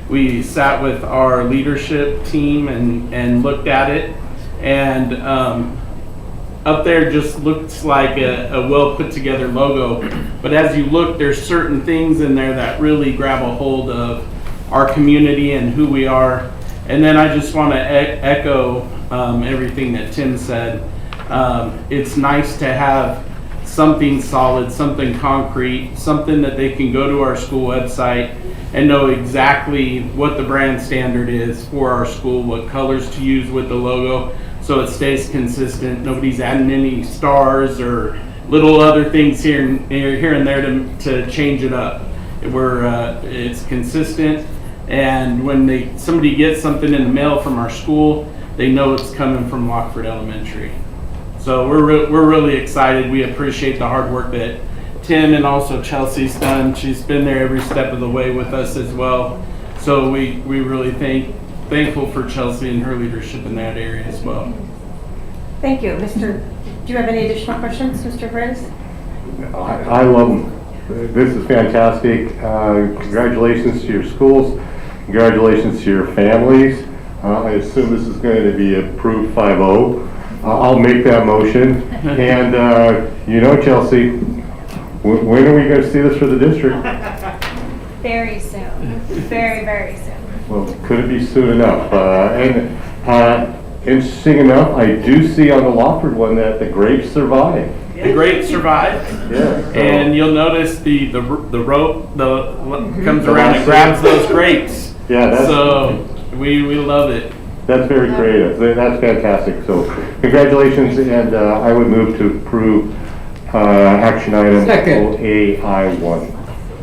We sat with our leadership team and looked at it. And up there just looks like a well put together logo. But as you look, there's certain things in there that really grab a hold of our community and who we are. And then I just want to echo everything that Tim said. It's nice to have something solid, something concrete, something that they can go to our school website and know exactly what the brand standard is for our school, what colors to use with the logo, so it stays consistent. Nobody's adding any stars or little other things here and there to change it up. It's consistent, and when somebody gets something in the mail from our school, they know it's coming from Lockford Elementary. So we're really excited. We appreciate the hard work that Tim and also Chelsea's done. She's been there every step of the way with us as well. So we really thankful for Chelsea and her leadership in that area as well. Thank you. Do you have any additional questions, Mr. Prince? I love them. This is fantastic. Congratulations to your schools. Congratulations to your families. I assume this is going to be approved 5-0. I'll make that motion. And Chelsea, when are we going to see this for the district? Very soon. Very, very soon. Well, could it be soon enough? Interesting enough, I do see on the Lockford one that the grapes survive. The grapes survive. Yeah. So. And you'll notice the rope comes around and grabs those grapes. Yeah. So we love it. That's very creative. That's fantastic. So congratulations, and I would move to approve action item OAI1.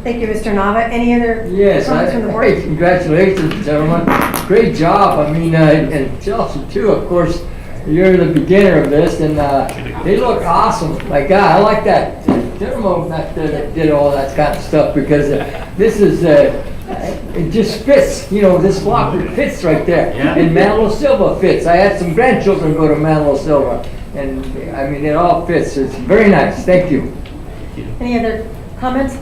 Thank you, Mr. Nava. Any other Yes, comments from the board? hey, congratulations, gentlemen. Great job. I mean, and Chelsea too, of course. You're the beginner of this, and they look awesome. My God, I like that gentleman that did all that kind of stuff, because this is, it just fits, this Lockford fits right there. Yeah. And Manalo Silva fits. I had some grandchildren go to Manalo Silva, and I mean, it all fits. It's very nice. Thank you. Any other comments?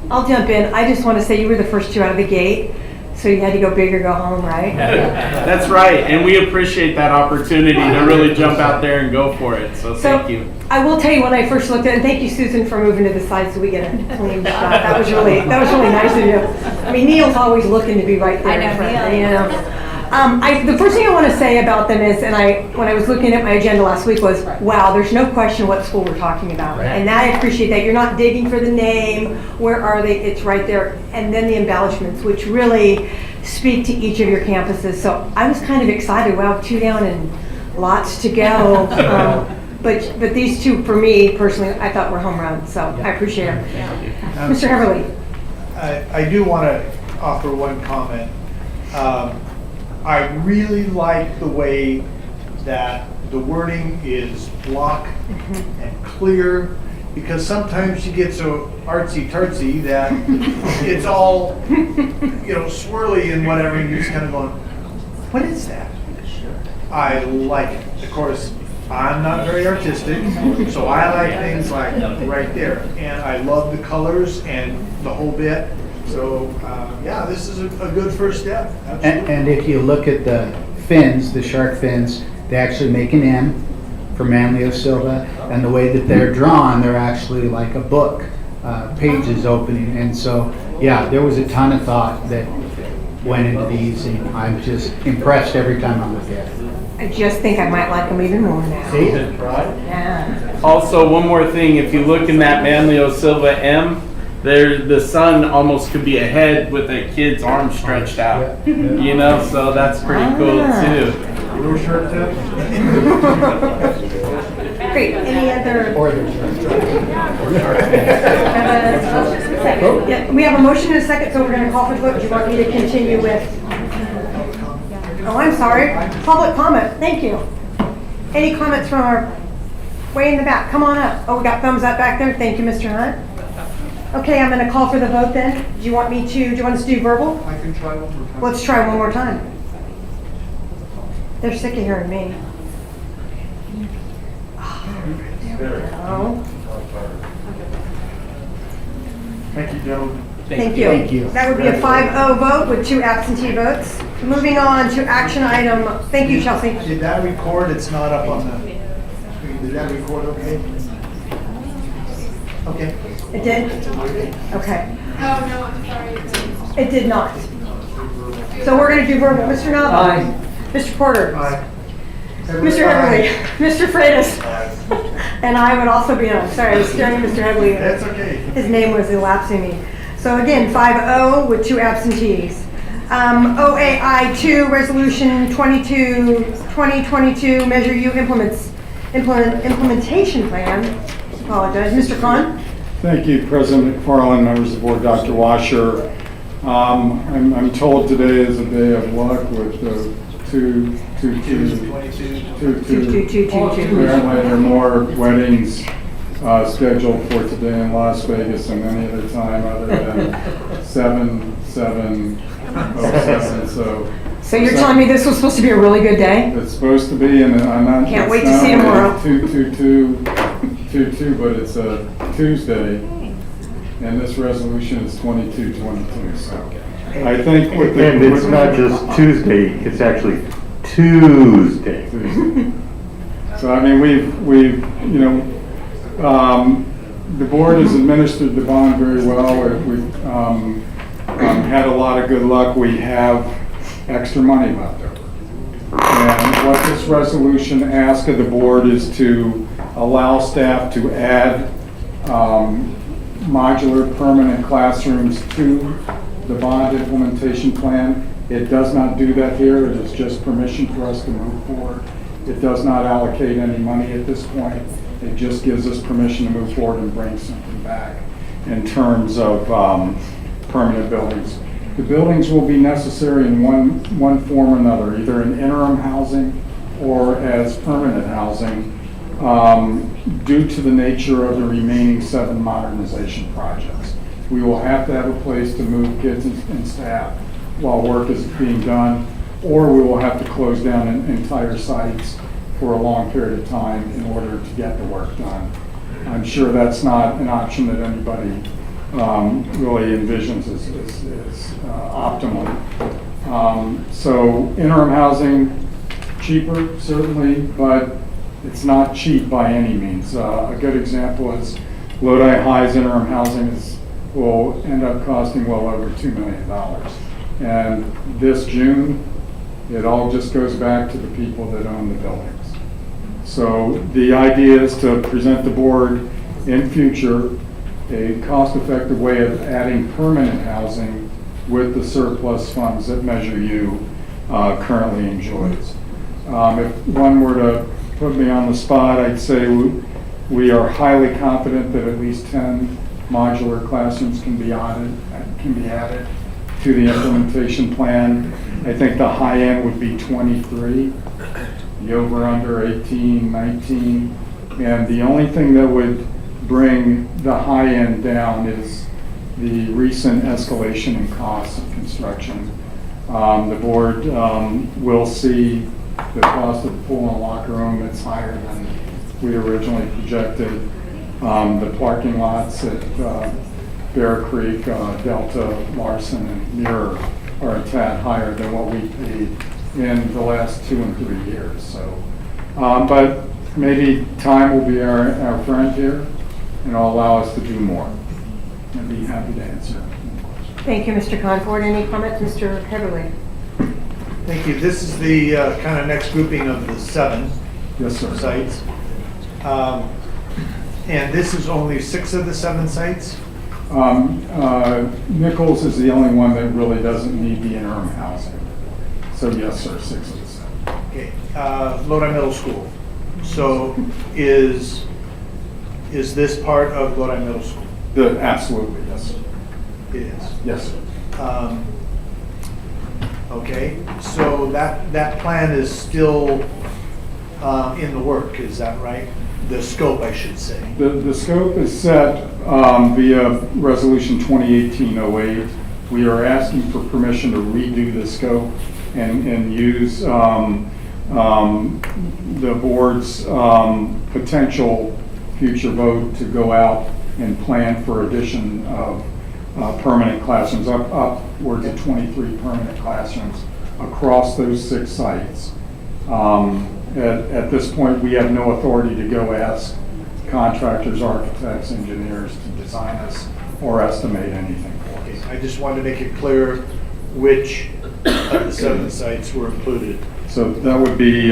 I'll jump in. I just want to say you were the first two out of the gate, so you had to go big or go home, right? That's right, and we appreciate that opportunity to really jump out there and go for it, so thank you. I will tell you, when I first looked at it, and thank you, Susan, for moving to the side so we get a clean shot. That was really nice of you. I mean, Neil's always looking to be right there. I know. The first thing I want to say about them is, when I was looking at my agenda last week, was, wow, there's no question what school we're talking about. Right. And I appreciate that. You're not digging for the name. Where are they? It's right there. And then the embellishments, which really speak to each of your campuses. So I was kind of excited. Wow, 2 down and lots to go. But these 2, for me personally, I thought were home runs. So I appreciate them. Mr. Heverly. I do want to offer one comment. I really like the way that the wording is block and clear, because sometimes you get so artsy-tartsy that it's all, swirly and whatever, and you're just kind of going, what is that? I like it. Of course, I'm not very artistic, so I like things like right there. And I love the colors and the whole bit. So, this is a good first step. And if you look at the fins, the shark fins, they actually make an M for Manlio Silva, and the way that they're drawn, they're actually like a book, pages opening. And so, there was a ton of thought that went into these, and I'm just impressed every time I look at it. I just think I might like them even more now. See? Yeah. Also, one more thing, if you look in that Manlio Silva M, the sun almost could be a head with a kid's arm stretched out. So that's pretty cool too. Your shirt tip? Great. Any other? We have a motion and a second, so we're going to call for the vote. Do you want me to continue with? Oh, I'm sorry. Public comment. Thank you. Any comments from our way in the back? Come on up. Oh, we got thumbs up back there. Thank you, Mr. Hunt. Okay, I'm going to call for the vote then. Do you want us to do verbal? I can try one more time. Let's try one more time. They're sick of hearing me. Oh. Thank you, gentlemen. Thank you. That would be a 5-0 vote with 2 absentee votes. Moving on to action item. Thank you, Chelsea. Did that record? It's not up on the screen. Did that record okay? Okay. It did? Okay. Oh, no, I'm sorry. It did not. So we're going to do verbal. Mr. Nava. Aye. Mr. Porter. Aye. Mr. Heverly. Mr. Freitas. And I would also be on. Sorry, I was staring at Mr. Heverly. That's okay. His name was elapsing me. So again, 5-0 with 2 absentees. OAI 2, Resolution 2022, Measure U implementation plan. Apologize. Mr. Khan? Thank you, President McFarland, members of the board, Dr. Washer. I'm told today is a day of luck with the two. Apparently there are more weddings scheduled for today in Las Vegas than any other time other than 7/7/07. So you're telling me this was supposed to be a really good day? It's supposed to be, and I'm not. Can't wait to see tomorrow. 2/2/22, but it's a Tuesday, and this resolution is 22/22. So I think with the and it's not just Tuesday; it's actually Tuesday. So I mean, we've the board has administered the bond very well. We've had a lot of good luck. We have extra money left over. And what this resolution asks of the board is to allow staff to add modular permanent classrooms to the bond implementation plan. It does not do that here. It is just permission for us to move forward. It does not allocate any money at this point. It just gives us permission to move forward and bring something back in terms of permanent buildings. The buildings will be necessary in one form or another, either in interim housing or as permanent housing, due to the nature of the remaining 7 modernization projects. We will have to have a place to move kids and staff while work is being done, or we will have to close down entire sites for a long period of time in order to get the work done. I'm sure that's not an option that anybody really envisions as optimally. So interim housing, cheaper certainly, but it's not cheap by any means. A good example is Lodi High's interim housing will end up costing well over $2 million. And this June, it all just goes back to the people that own the buildings. So the idea is to present the board in future a cost-effective way of adding permanent housing with the surplus funds that Measure U currently enjoys. If one were to put me on the spot, I'd say we are highly confident that at least 10 modular classrooms can be added to the implementation plan. I think the high end would be 23, the over under 18, 19. And the only thing that would bring the high end down is the recent escalation in costs of construction. The board will see the cost of the pool and locker room. It's higher than we originally projected. The parking lots at Bear Creek, Delta, Larson, and Muir are a tad higher than what we paid in the last 2 and 3 years. So, but maybe time will be our friend here and will allow us to do more. I'd be happy to answer. Thank you, Mr. Conford. Any comments, Mr. Heatherly? Thank you. This is the kind of next grouping of the 7 sites. And this is only 6 of the 7 sites? Nichols is the only one that really doesn't need the interim housing. So yes, sir, 6 of the 7. Okay. Lodi Middle School. So is this part of Lodi Middle School? Absolutely, yes, sir. It is. Yes, sir. Okay, so that plan is still in the work, is that right? The scope, I should say. The scope is set via Resolution 2018-08. We are asking for permission to redo the scope and use the board's potential future vote to go out and plan for addition of permanent classrooms, upwards of 23 permanent classrooms across those 6 sites. At this point, we have no authority to go ask contractors, architects, engineers to design us or estimate anything for us. I just wanted to make it clear which of the 7 sites were included. So that would be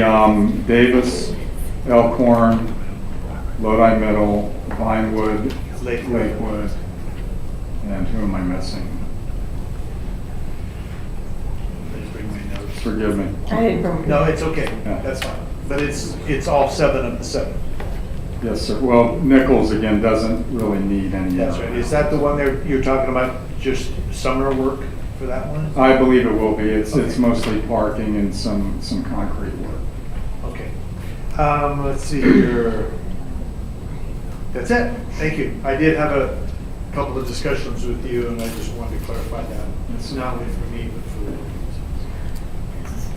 Davis, Elkhorn, Lodi Middle, Vinewood, Lakewood, and who am I missing? Let's bring my notes. Forgive me. I didn't bring. No, it's okay. Yeah. That's fine. But it's all 7 of the 7. Yes, sir. Well, Nichols, again, doesn't really need any. That's right. Is that the one there you're talking about, just summer work for that one? I believe it will be. It's mostly parking and some concrete work. Okay. Let's see here. That's it. Thank you. I did have a couple of discussions with you, and I just wanted to clarify that. It's not only for me, but for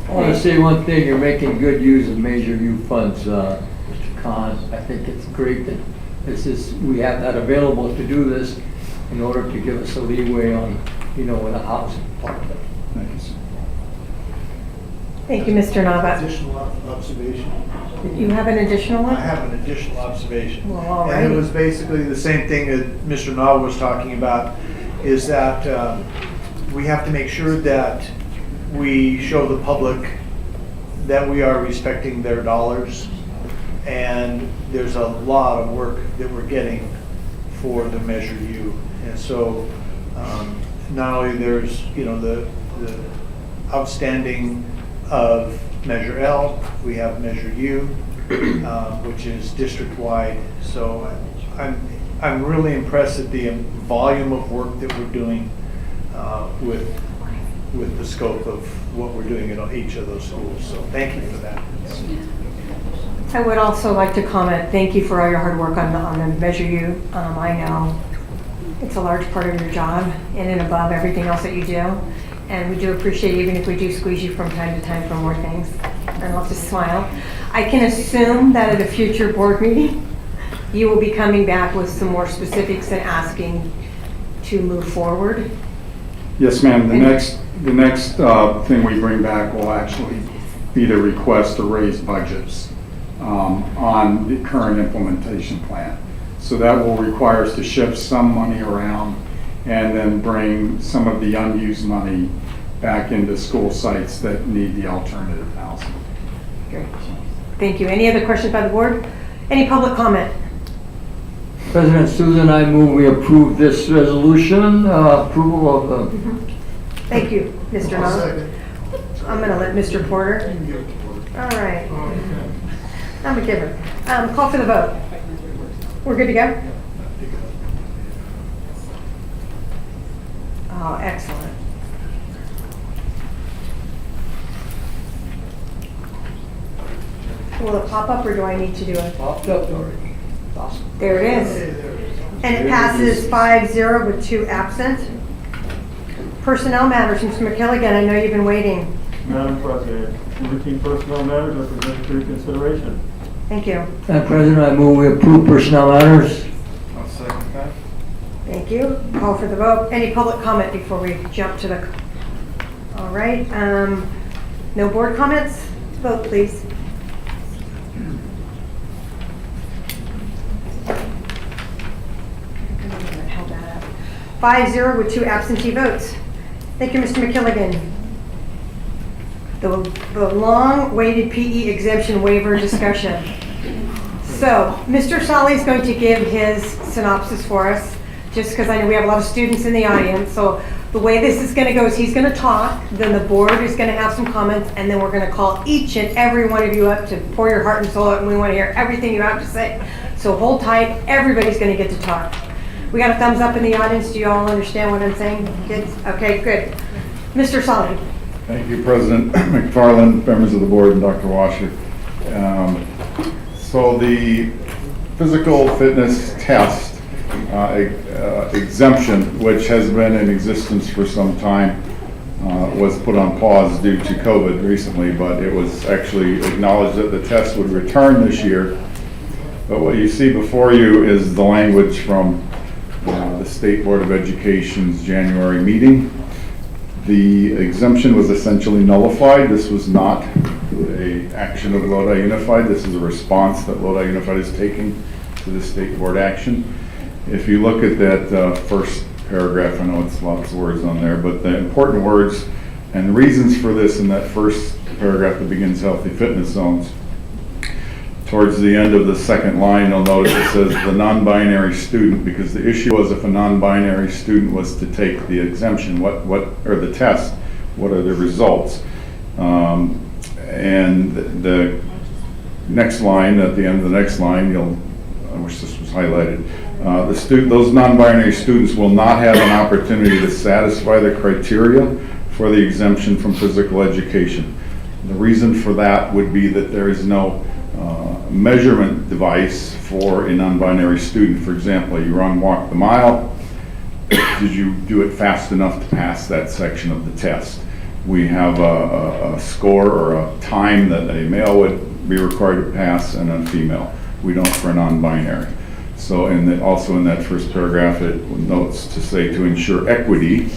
I want to say one thing, you're making good use of Measure U funds, Mr. Khan. I think it's great that we have that available to do this in order to give us a leeway on, in the housing part of it. Thank you, sir. Thank you, Mr. Nava. additional observation. You have an additional one? I have an additional observation. Well, all And it right. was basically the same thing that Mr. Nall was talking about, is that we have to make sure that we show the public that we are respecting their dollars. And there's a lot of work that we're getting for the Measure U. And so not only there's, the outstanding of Measure L, we have Measure U, which is district-wide. So I'm really impressed at the volume of work that we're doing with the scope of what we're doing at each of those schools. So thank you for that. I would also like to comment, thank you for all your hard work on the Measure U. I know it's a large part of your job in and above everything else that you do. And we do appreciate, even if we do squeeze you from time to time for more things. And I'll just smile. I can assume that at a future board meeting, you will be coming back with some more specifics and asking to move forward. Yes, ma'am. The next thing we bring back will actually be the request to raise budgets on the current implementation plan. So that will require us to shift some money around and then bring some of the unused money back into school sites that need the alternative housing. Great. Thank you. Any other questions by the board? Any public comment? President Susan, I move we approve this resolution, approval of Thank you, Mr. Knopf. I'm gonna let Mr. Porter. All right. I'm a giver. Call for the vote. We're good to go? Oh, excellent. Will it pop up or do I need to do it? Popped up already. Awesome. There it is. And it passes 5-0 with 2 absent. Personnel matters, Mr. McKilligan, I know you've been waiting. Madam President, routine personnel matters are presented for your consideration. Thank you. Madam President, I move we approve personnel matters. I'll second that. Thank you. Call for the vote. Any public comment before we jump to the, all right. No board comments? Vote, please. Held that up. 5-0 with 2 absentee votes. Thank you, Mr. McKilligan. The long-awaited PE exemption waiver discussion. So, Mr. Solly is going to give his synopsis for us, just because I know we have a lot of students in the audience. So the way this is going to go is he's going to talk, then the board is going to have some comments, and then we're going to call each and every one of you up to pour your heart and soul out, and we want to hear everything you have to say. So hold tight, everybody's going to get to talk. We got a thumbs up in the audience. Do you all understand what I'm saying, kids? Okay, good. Mr. Solly. Thank you, President McFarland, members of the board, and Dr. Washer. So the physical fitness test exemption, which has been in existence for some time, was put on pause due to COVID recently, but it was actually acknowledged that the test would return this year. But what you see before you is the language from the State Board of Education's January meeting. The exemption was essentially nullified. This was not an action of Lodi Unified. This is a response that Lodi Unified is taking to the State Board action. If you look at that first paragraph, I know it's lots of words on there, but the important words and the reasons for this in that first paragraph that begins healthy fitness zones. Towards the end of the second line, you'll notice it says the non-binary student, because the issue was if a non-binary student was to take the exemption, or the test, what are the results? And the next line, at the end of the next line, I wish this was highlighted. Those non-binary students will not have an opportunity to satisfy the criteria for the exemption from physical education. The reason for that would be that there is no measurement device for a non-binary student. For example, you walk the mile. Did you do it fast enough to pass that section of the test? We have a score or a time that a male would be required to pass and a female. We don't for a non-binary. So also in that first paragraph, it notes to say to ensure equity,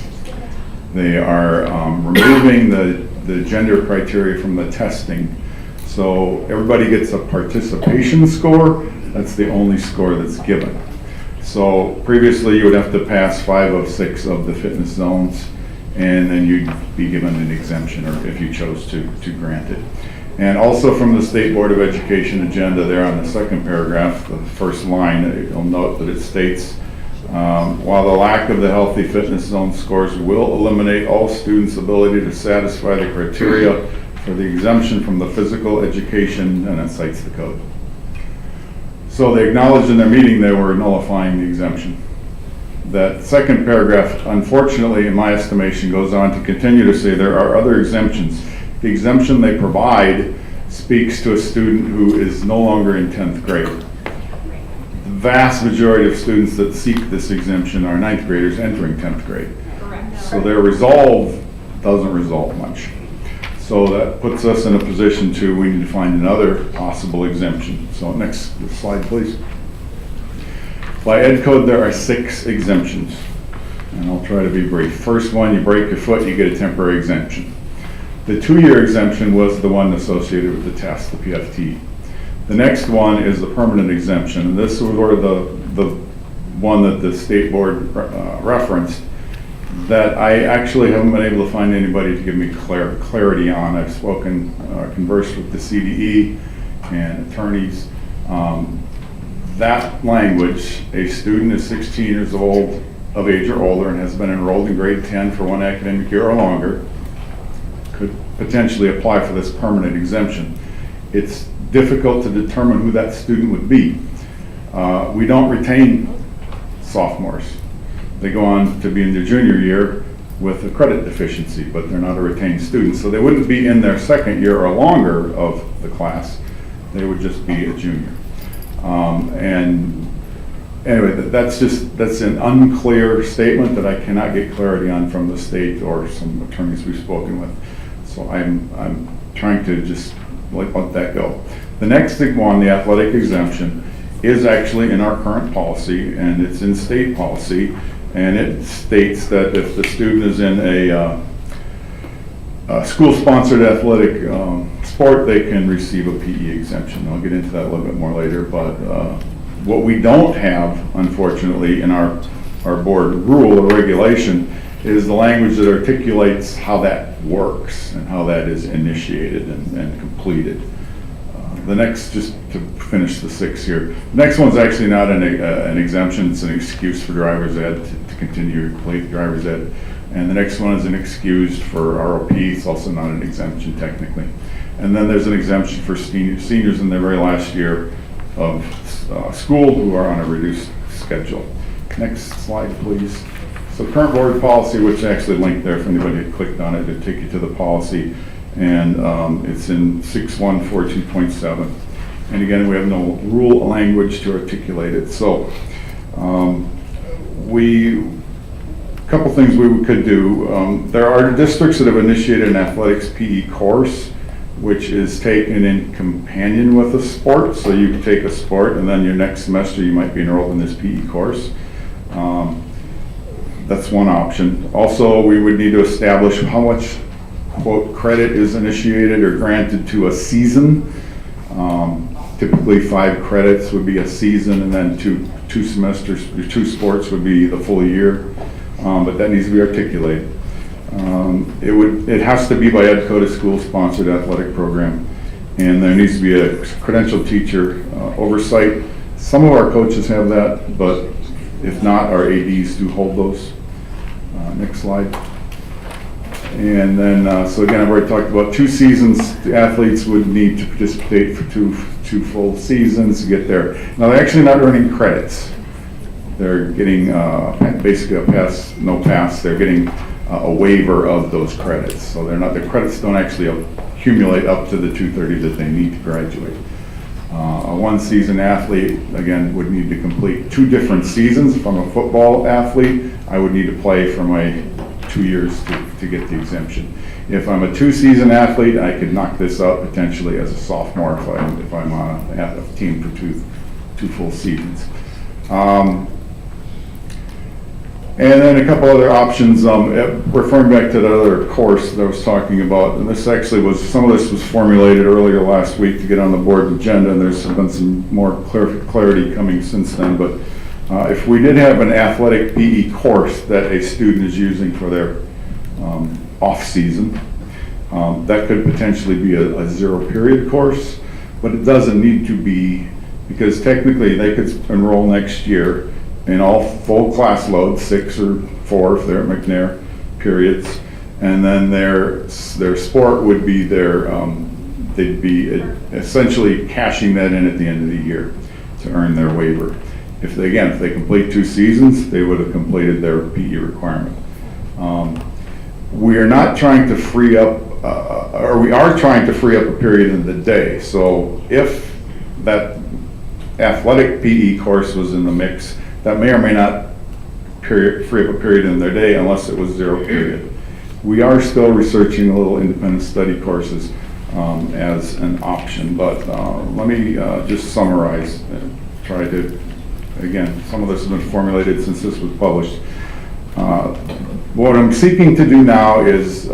they are removing the gender criteria from the testing. So everybody gets a participation score. That's the only score that's given. So previously you would have to pass 5 of 6 of the fitness zones, and then you'd be given an exemption, or if you chose to grant it. And also from the State Board of Education agenda there on the second paragraph, the first line, you'll note that it states, while the lack of the healthy fitness zone scores will eliminate all students' ability to satisfy the criteria for the exemption from the physical education, and it cites the code. So they acknowledged in their meeting they were nullifying the exemption. That second paragraph, unfortunately, in my estimation, goes on to continue to say there are other exemptions. The exemption they provide speaks to a student who is no longer in 10th grade. The vast majority of students that seek this exemption are 9th graders entering 10th grade. Correct. So their resolve doesn't result much. So that puts us in a position we need to find another possible exemption. So next slide, please. By ed code, there are 6 exemptions, and I'll try to be brief. First one, you break your foot, you get a temporary exemption. The 2-year exemption was the one associated with the test, the PFT. The next one is the permanent exemption, and this was where the one that the state board referenced that I actually haven't been able to find anybody to give me clarity on. I've conversed with the CDE and attorneys. That language, a student is 16 years old of age or older and has been enrolled in grade 10 for one academic year or longer could potentially apply for this permanent exemption. It's difficult to determine who that student would be. We don't retain sophomores. They go on to be in their junior year with a credit deficiency, but they're not a retained student. So they wouldn't be in their second year or longer of the class. They would just be a junior. And anyway, that's an unclear statement that I cannot get clarity on from the state or some attorneys we've spoken with. So I'm trying to just let that go. The next one, the athletic exemption, is actually in our current policy, and it's in state policy, and it states that if the student is in a school-sponsored athletic sport, they can receive a PE exemption. I'll get into that a little bit more later, but what we don't have, unfortunately, in our board rule or regulation is the language that articulates how that works and how that is initiated and completed. The next, just to finish the 6 here, the next one's actually not an exemption, it's an excuse for driver's ed to continue to complete driver's ed. And the next one is an excuse for ROP, it's also not an exemption technically. And then there's an exemption for seniors in their very last year of school who are on a reduced schedule. Next slide, please. So current board policy, which actually linked there if anybody had clicked on it, to take you to the policy. And it's in 6142.7. And again, we have no rule language to articulate it. So a couple things we could do. There are districts that have initiated an athletics PE course, which is taken in companion with a sport. So you can take a sport and then your next semester you might be enrolled in this PE course. That's one option. Also, we would need to establish how much, quote, credit is initiated or granted to a season. Typically 5 credits would be a season, and then two semesters, 2 sports would be the full year. But that needs to be articulated. It has to be by EdCode, a school-sponsored athletic program, and there needs to be a credentialed teacher oversight. Some of our coaches have that, but if not, our ADs do hold those. Next slide. And then, so again, I've already talked about 2 seasons. The athletes would need to participate for two full seasons to get there. Now, they're actually not earning credits. They're getting basically a pass, no pass. They're getting a waiver of those credits. So they're not, the credits don't actually accumulate up to the 230 that they need to graduate. A 1-season athlete, again, would need to complete 2 different seasons. If I'm a football athlete, I would need to play for my 2 years to get the exemption. If I'm a 2-season athlete, I could knock this out potentially as a sophomore if I'm on a team for two full seasons. And then a couple other options, referring back to the other course that I was talking about, and this actually was, some of this was formulated earlier last week to get on the board agenda, and there's been some more clarity coming since then, but if we did have an athletic PE course that a student is using for their off-season, that could potentially be a 0-period course, but it doesn't need to be, because technically they could enroll next year in all full class loads, 6 or 4 if they're at McNair periods, and then their sport would be they'd be essentially cashing that in at the end of the year to earn their waiver. If they complete 2 seasons, they would have completed their PE requirement. We are not trying to free up, or we are trying to free up a period in the day. So if that athletic PE course was in the mix, that may or may not free up a period in their day unless it was 0 period. We are still researching a little independent study courses as an option, but let me just summarize and try to, again, some of this has been formulated since this was published. What I'm seeking to do now is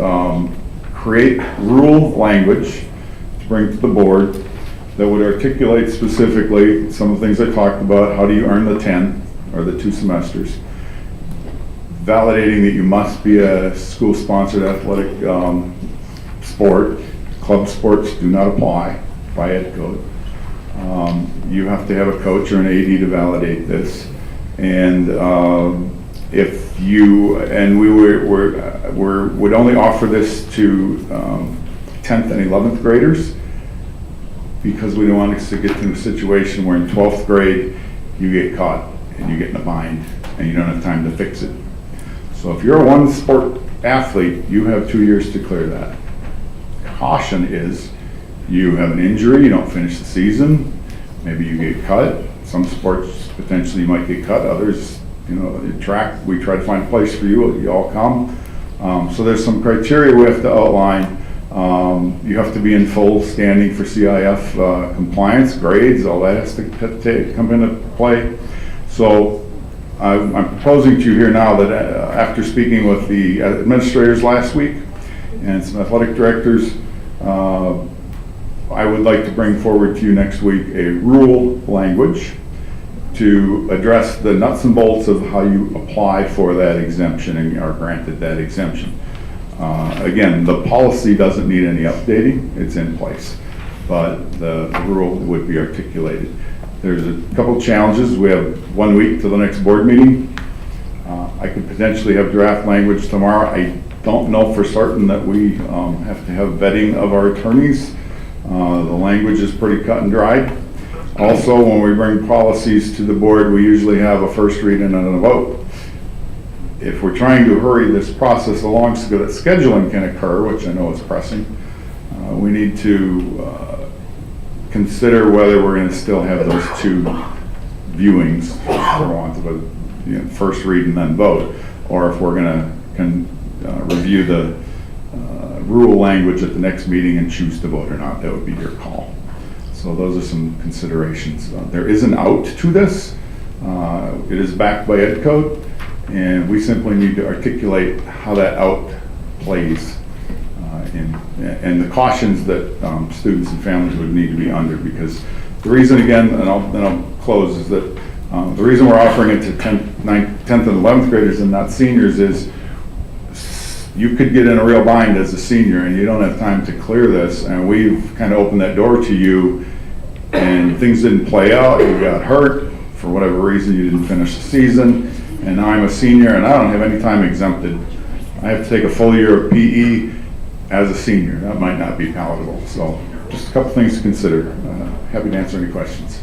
create rule language to bring to the board that would articulate specifically some of the things I talked about. How do you earn the 10 or the 2 semesters? Validating that you must be a school-sponsored athletic sport. Club sports do not apply by EdCode. You have to have a coach or an AD to validate this. And If you, and we would only offer this to 10th and 11th graders, because we don't want us to get to a situation where in 12th grade, you get caught and you get in a bind and you don't have time to fix it. So if you're a one sport athlete, you have 2 years to clear that. Caution is, you have an injury, you don't finish the season, maybe you get cut. Some sports potentially you might get cut, others, you know, in track, we try to find a place for you, you all come. So there's some criteria we have to outline. You have to be in full standing for CIF compliance, grades, all that has to come into play. So I'm proposing to you here now that after speaking with the administrators last week and some athletic directors, I would like to bring forward to you next week a rule language to address the nuts and bolts of how you apply for that exemption and are granted that exemption. Again, the policy doesn't need any updating, it's in place, but the rule would be articulated. There's a couple challenges. We have 1 week to the next board meeting. I could potentially have draft language tomorrow. I don't know for certain that we have to have vetting of our attorneys. The language is pretty cut and dried. Also, when we bring policies to the board, we usually have a first reading and a vote. If we're trying to hurry this process along so that scheduling can occur, which I know is pressing, we need to consider whether we're going to still have those two viewings, for want of a first read and then vote, or if we're going to review the rule language at the next meeting and choose to vote or not. That would be your call. So those are some considerations. There is an out to this. It is backed by Ed Code, and we simply need to articulate how that out plays and the cautions that students and families would need to be under, because the reason, again, and I'll close, is that the reason we're offering it to 10th and 11th graders and not seniors is you could get in a real bind as a senior and you don't have time to clear this, and we've kind of opened that door to you and things didn't play out, you got hurt, for whatever reason you didn't finish the season, and now I'm a senior and I don't have any time exempted. I have to take a full year of PE as a senior. That might not be palatable. So just a couple things to consider. Happy to answer any questions.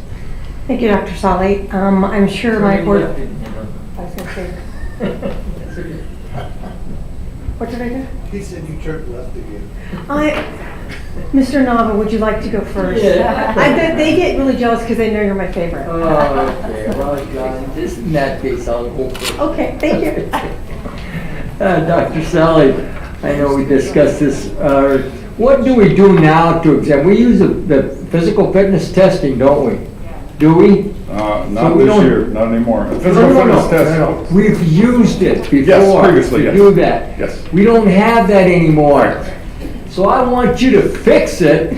Thank you, Dr. Solly. I'm sure my board... I was going to say... What did I do? He said you turned left again. Mr. Nava, would you like to go first? Yeah. They get really jealous because they know you're my favorite. Oh, okay. Well, John, just in that case, I'll go first. Okay, thank you. Dr. Sally, I know we discussed this. What do we do now to examine? We use the physical fitness testing, don't we? Do we? Not this year, not anymore. Physical fitness test. No. We've used it before. Yes, previously, to yes. do that. Yes. We don't have that anymore. So I want you to fix it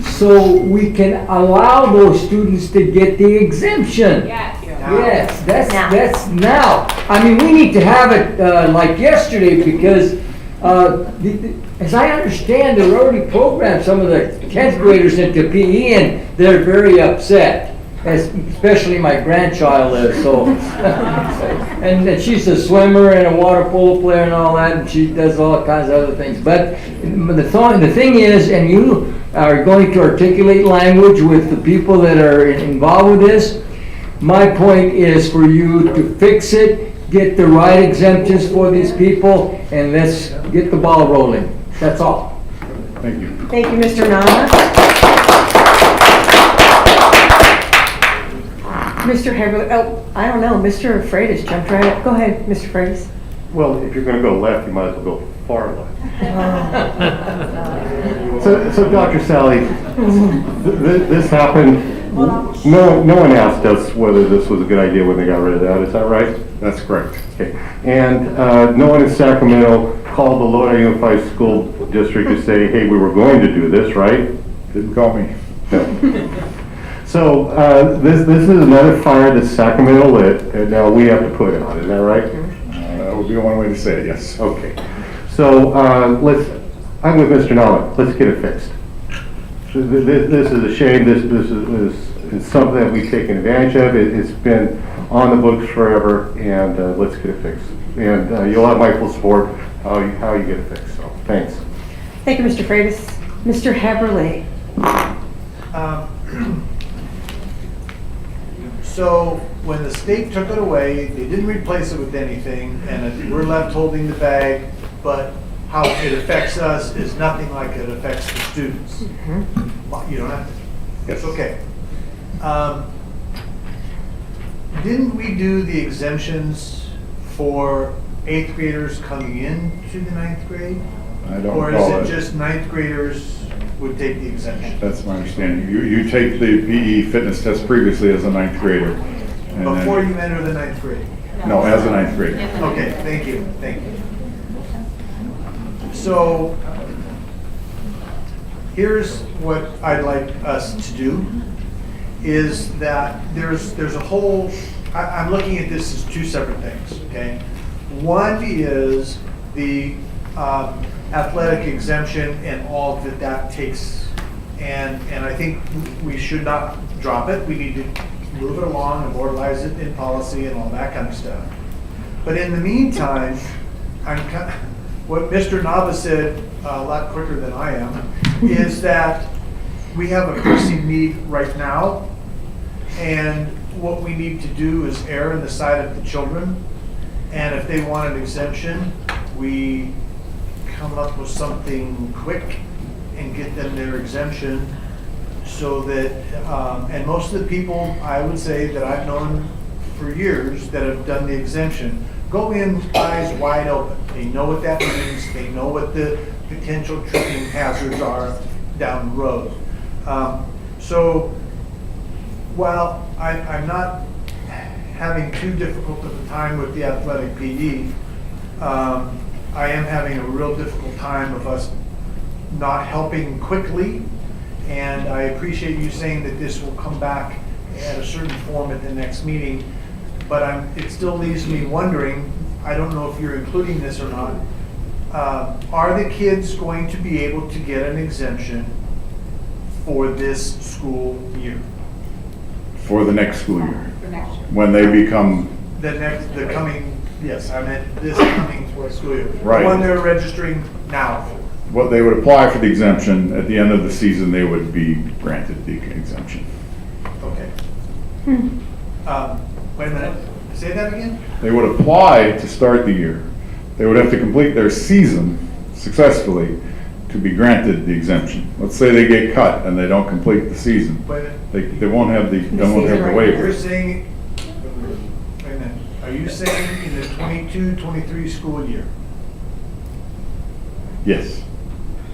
so we can allow those students to get the exemption. Yes. Yes, that's now. I mean, we need to have it like yesterday, because as I understand, they're already programmed some of the 10th graders into PE, and they're very upset. Especially my grandchild is, so. And she's a swimmer and a water polo player and all that, and she does all kinds of other things. But the thing is, and you are going to articulate language with the people that are involved with this, my point is for you to fix it, get the right exemptions for these people, and let's get the ball rolling. That's all. Thank you. Thank you, Mr. Nava. Mr. Haverly, I don't know, Mr. Freitas jumped right up. Go ahead, Mr. Freitas. Well, if you're going to go left, you might as well go far left. So Dr. Sally, this happened. No one asked us whether this was a good idea when they got rid of that. Is that right? That's correct. Okay. And no one in Sacramento called the Lodi Unified School District to say, hey, we were going to do this, right? Didn't call me. No. So this is another fire that Sacramento lit, and now we have to put it on. Is that right? That would be one way to say it, yes. Okay. So I'm with Mr. Nava. Let's get it fixed. This is a shame. This it's something that we've taken advantage of. It's been on the books forever, and let's get it fixed. And you'll have my full support how you get it fixed, so thanks. Thank you, Mr. Freitas. Mr. Heberly. So when the state took it away, they didn't replace it with anything, and we're left holding the bag, but how it affects us is nothing like it affects the students. You don't have to, it's okay. Didn't we do the exemptions for 8th graders coming into the 9th grade? I don't Or recall is it that. just 9th graders would take the exemption? That's my understanding. You take the PE fitness test previously as a 9th grader. and then- Before you enter the 9th grade? No, as a 9th grader. Okay, thank you. So, here's what I'd like us to do, is that there's a whole, I'm looking at this as two separate things, okay? One is the athletic exemption and all that takes, and I think we should not drop it. We need to move it along, immortalize it in policy and all that kind of stuff. But in the meantime, what Mr. Nava said a lot quicker than I am, is that we have a pressing need right now, and what we need to do is err on the side of the children. And if they want an exemption, we come up with something quick and get them their exemption, so that, and most of the people, I would say, that I've known for years that have done the exemption, go in eyes wide open. They know what that means. They know what the potential tripping hazards are down the road. So while I'm not having too difficult of a time with the athletic PE, I am having a real difficult time of us not helping quickly. And I appreciate you saying that this will come back at a certain form at the next meeting. But it still leaves me wondering, I don't know if you're including this or not, are the kids going to be able to get an exemption for this school year? For the next school year. When they become, Yes, I meant this coming school year. Right. The one they're registering now for. what they would apply for the exemption, at the end of the season, they would be granted the exemption. Okay. Wait a minute, say that again? They would apply to start the year. They would have to complete their season successfully to be granted the exemption. Let's say they get cut and they don't complete the season. Wait a minute. They won't have the waiver. You're saying, wait a minute, are you saying in the 22-23 school year? Yes.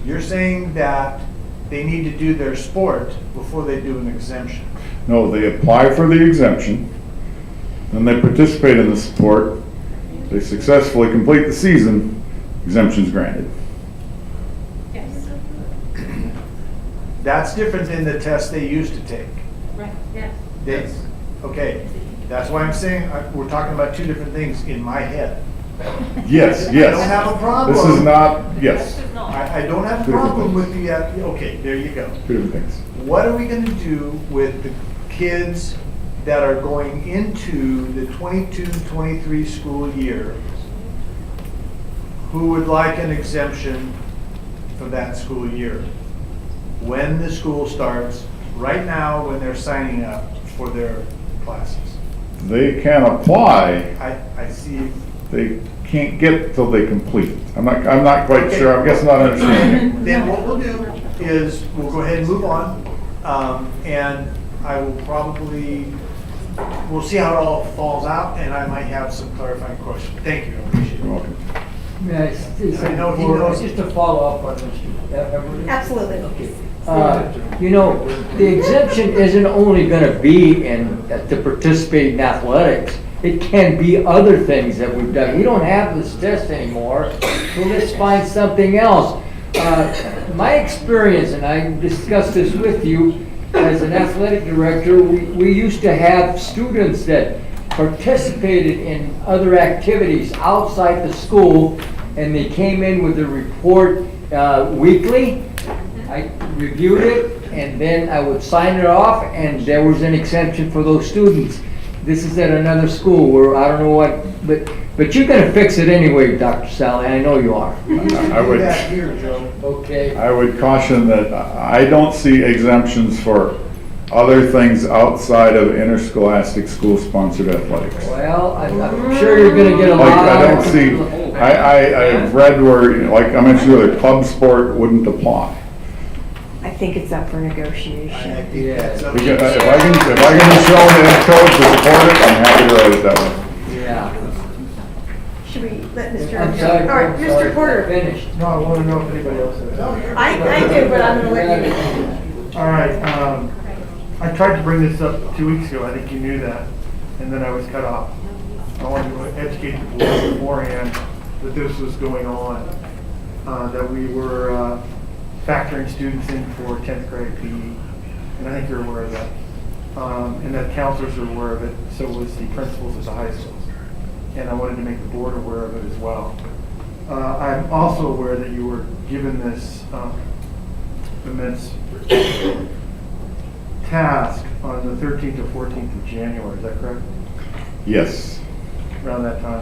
You're saying that they need to do their sport before they do an exemption? No, they apply for the exemption, then they participate in the sport, they successfully complete the season, exemption's granted. Yes. That's different than the test they used to take. Right, yes. Okay, that's why I'm saying, we're talking about two different things in my head. Yes, I yes. don't have a problem. This is not, yes, I don't have a problem with the, okay, there you go. two different things. What are we going to do with the kids that are going into the 22-23 school year who would like an exemption for that school year? When the school starts, right now when they're signing up for their classes? They can apply, I see. they can't get till they complete it. I'm not quite sure, I guess I'm not understanding. Then what we'll do is, we'll go ahead and move on, and I will probably, we'll see how it all falls out, and I might have some clarifying questions. Thank you, I appreciate it. You're welcome. May I say I know he something? knows. Just to follow up on this. Absolutely. You know, the exemption isn't only going to be to participate in athletics. It can be other things that we've done. We don't have this test anymore, so let's find something else. My experience, and I discussed this with you, as an athletic director, we used to have students that participated in other activities outside the school, and they came in with a report weekly. I reviewed it, and then I would sign it off, and there was an exemption for those students. This is at another school where I don't know what, but you're gonna fix it anyway, Dr. Sally, I know you are. I would, Here, Joe. Okay. I would caution that I don't see exemptions for other things outside of interscholastic school-sponsored athletics. Well, I'm sure you're gonna get a Like, lot. I don't see, I've read where, like I mentioned earlier, club sport wouldn't apply. I think it's up for negotiation. Yeah, If I can be shown the code to support it, I'm happy to write it that way. yeah. Should we let Mr. I'm sorry. All right, I'm sorry. Mr. Porter. Finished. No, I want to know if anybody else has. I do, but I'm gonna let you. All right, I tried to bring this up 2 weeks ago, I think you knew that, and then I was cut off. I wanted to educate the board beforehand that this was going on, that we were factoring students in for 10th grade PE, and I think you're aware of that. And that counselors are aware of it, so was the principals at the high schools. And I wanted to make the board aware of it as well. I'm also aware that you were given this immense task on the 13th or 14th of January, is that correct? Yes. Around that time.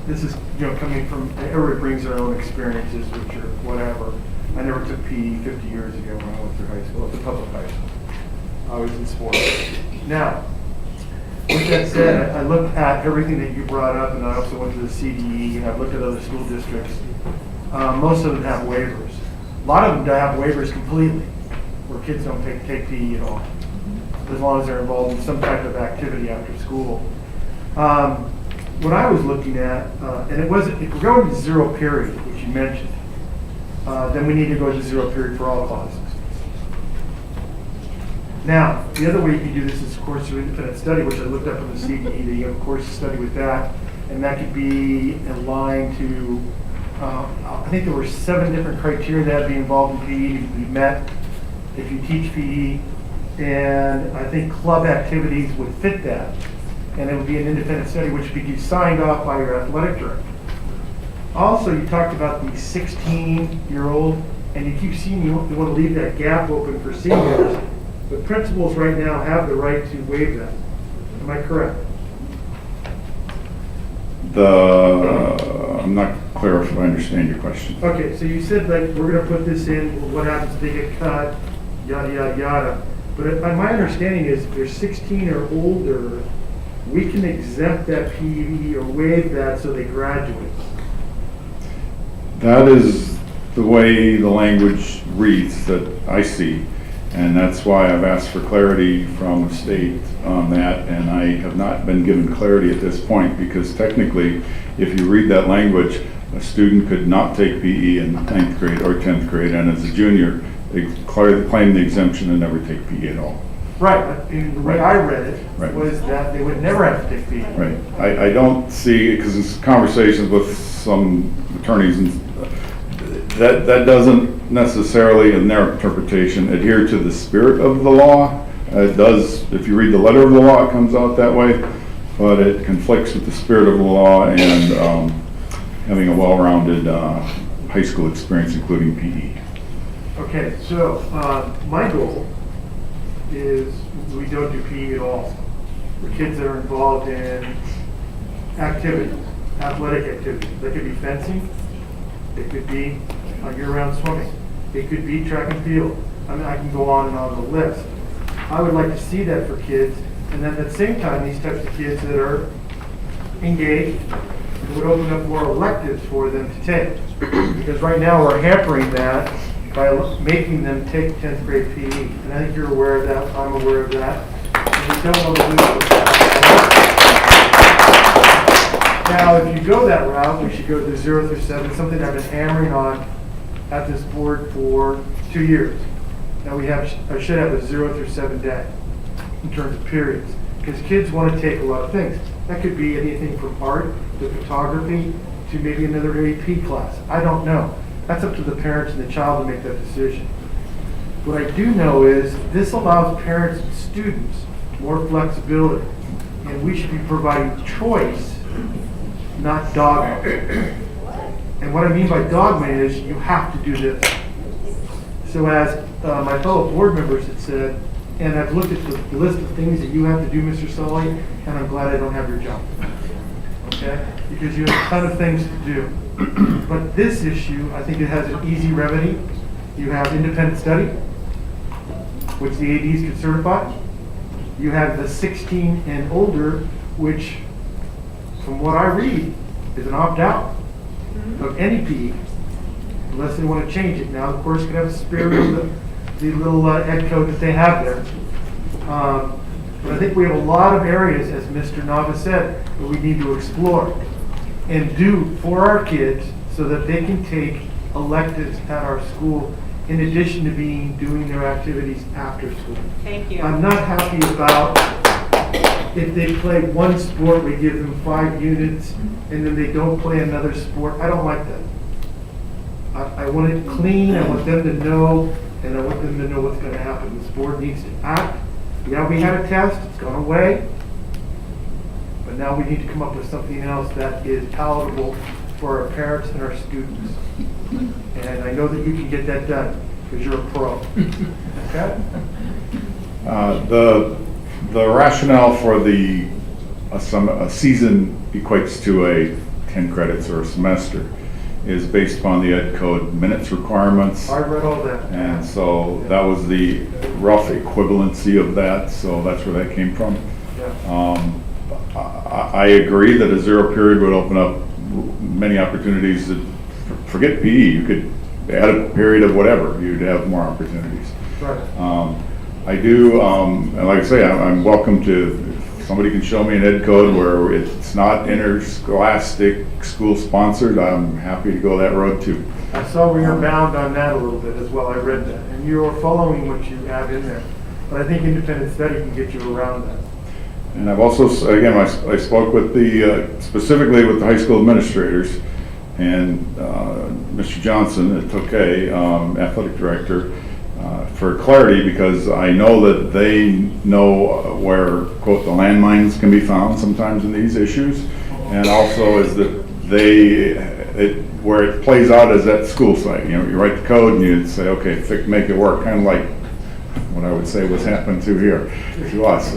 This is, coming from, everybody brings their own experiences, which are whatever. I never took PE 50 years ago when I went through high school, at the public high school. I was in sports. Now, with that said, I looked at everything that you brought up, and I also went to the CDE, and I've looked at other school districts. Most of them have waivers. A lot of them don't have waivers completely, where kids don't take PE at all, as long as they're involved in some type of activity after school. What I was looking at, and it wasn't, if we're going to zero period, which you mentioned, then we need to go to zero period for all classes. Now, the other way you can do this is, of course, through independent study, which I looked up in the CDE, that you have a course study with that, and that could be aligned to, I think there were 7 different criteria that had to be involved in PE to be met if you teach PE, and I think club activities would fit that. And it would be an independent study which would be signed off by your athletic director. Also, you talked about the 16-year-old, and you keep seeing you want to leave that gap open for seniors, but principals right now have the right to waive that. Am I correct? I'm not clear if I understand your question. Okay, so you said like we're going to put this in, well, what happens if they get cut, yada, yada, yada. But my understanding is if they're 16 or older, we can exempt that PE or waive that so they graduate. That is the way the language reads that I see, and that's why I've asked for clarity from the state on that, and I have not been given clarity at this point, because technically, if you read that language, a student could not take PE in 9th grade or 10th grade, and as a junior, they claim the exemption and never take PE at all. Right, and the way I read it was that they would never have to take PE. Right. I don't see, because it's conversations with some attorneys, and that doesn't necessarily, in their interpretation, adhere to the spirit of the law. It does, if you read the letter of the law, it comes out that way, but it conflicts with the spirit of the law and having a well-rounded high school experience, including PE. Okay, so my goal is we don't do PE at all. The kids that are involved in activities, athletic activities. That could be fencing, it could be year-round swimming, it could be track and field. I mean, I can go on and on the list. I would like to see that for kids, and then at the same time, these types of kids that are engaged, it would open up more electives for them to take. Because right now we're hampering that by making them take 10th grade PE. And I think you're aware of that, I'm aware of that. And we don't want to lose it. Now, if you go that route, we should go to 0 through 7, something I've been hammering on at this board for 2 years. Now I should have a 0 through 7 day in terms of periods. Because kids want to take a lot of things. That could be anything from art to photography to maybe another AP class. I don't know. That's up to the parents and the child to make that decision. What I do know is this allows parents and students more flexibility. And we should be providing choice, not dogma. And what I mean by dogma is you have to do this. So as my fellow board members had said, and I've looked at the list of things that you have to do, Mr. Sully, and I'm glad I don't have your job. Okay? Because you have a ton of things to do. But this issue, I think it has an easy remedy. You have independent study, which the ADs can certify. You have the 16 and older, which, from what I read, is an opt-out of any PE, unless they want to change it. Now, of course, you can have a spirit of the little ed code that they have there. But I think we have a lot of areas, as Mr. Nava said, that we need to explore and do for our kids so that they can take electives at our school in addition to doing their activities after school. Thank you. I'm not happy about if they play one sport, we give them 5 units, and then they don't play another sport. I don't like that. I want it clean, I want them to know, and I want them to know what's going to happen. This board needs to act. Yeah, we had a test, it's gone away, but now we need to come up with something else that is palatable for our parents and our students. And I know that you can get that done, because you're a pro. Okay? The rationale for a season equates to a 10 credits or a semester is based upon the ed code minutes requirements. I read all that. And so that was the rough equivalency of that, so that's where that came from. I agree that a 0 period would open up many opportunities that, forget PE, you could add a period of whatever, you'd have more opportunities. Right. I do, and like I say, I'm welcome to, if somebody can show me an ed code where it's not interscholastic school sponsored, I'm happy to go that road too. I saw where you're bound on that a little bit as well. I read that. And you're following what you have in there. But I think independent study can get you around that. And I've also, again, I spoke with specifically with the high school administrators and Mr. Johnson, at Tokay, athletic director, for clarity, because I know that they know where, quote, the landmines can be found sometimes in these issues. And also is that where it plays out is at school site. You know, you write the code and you say, okay, make it work, kind of like what I would say was happening to us.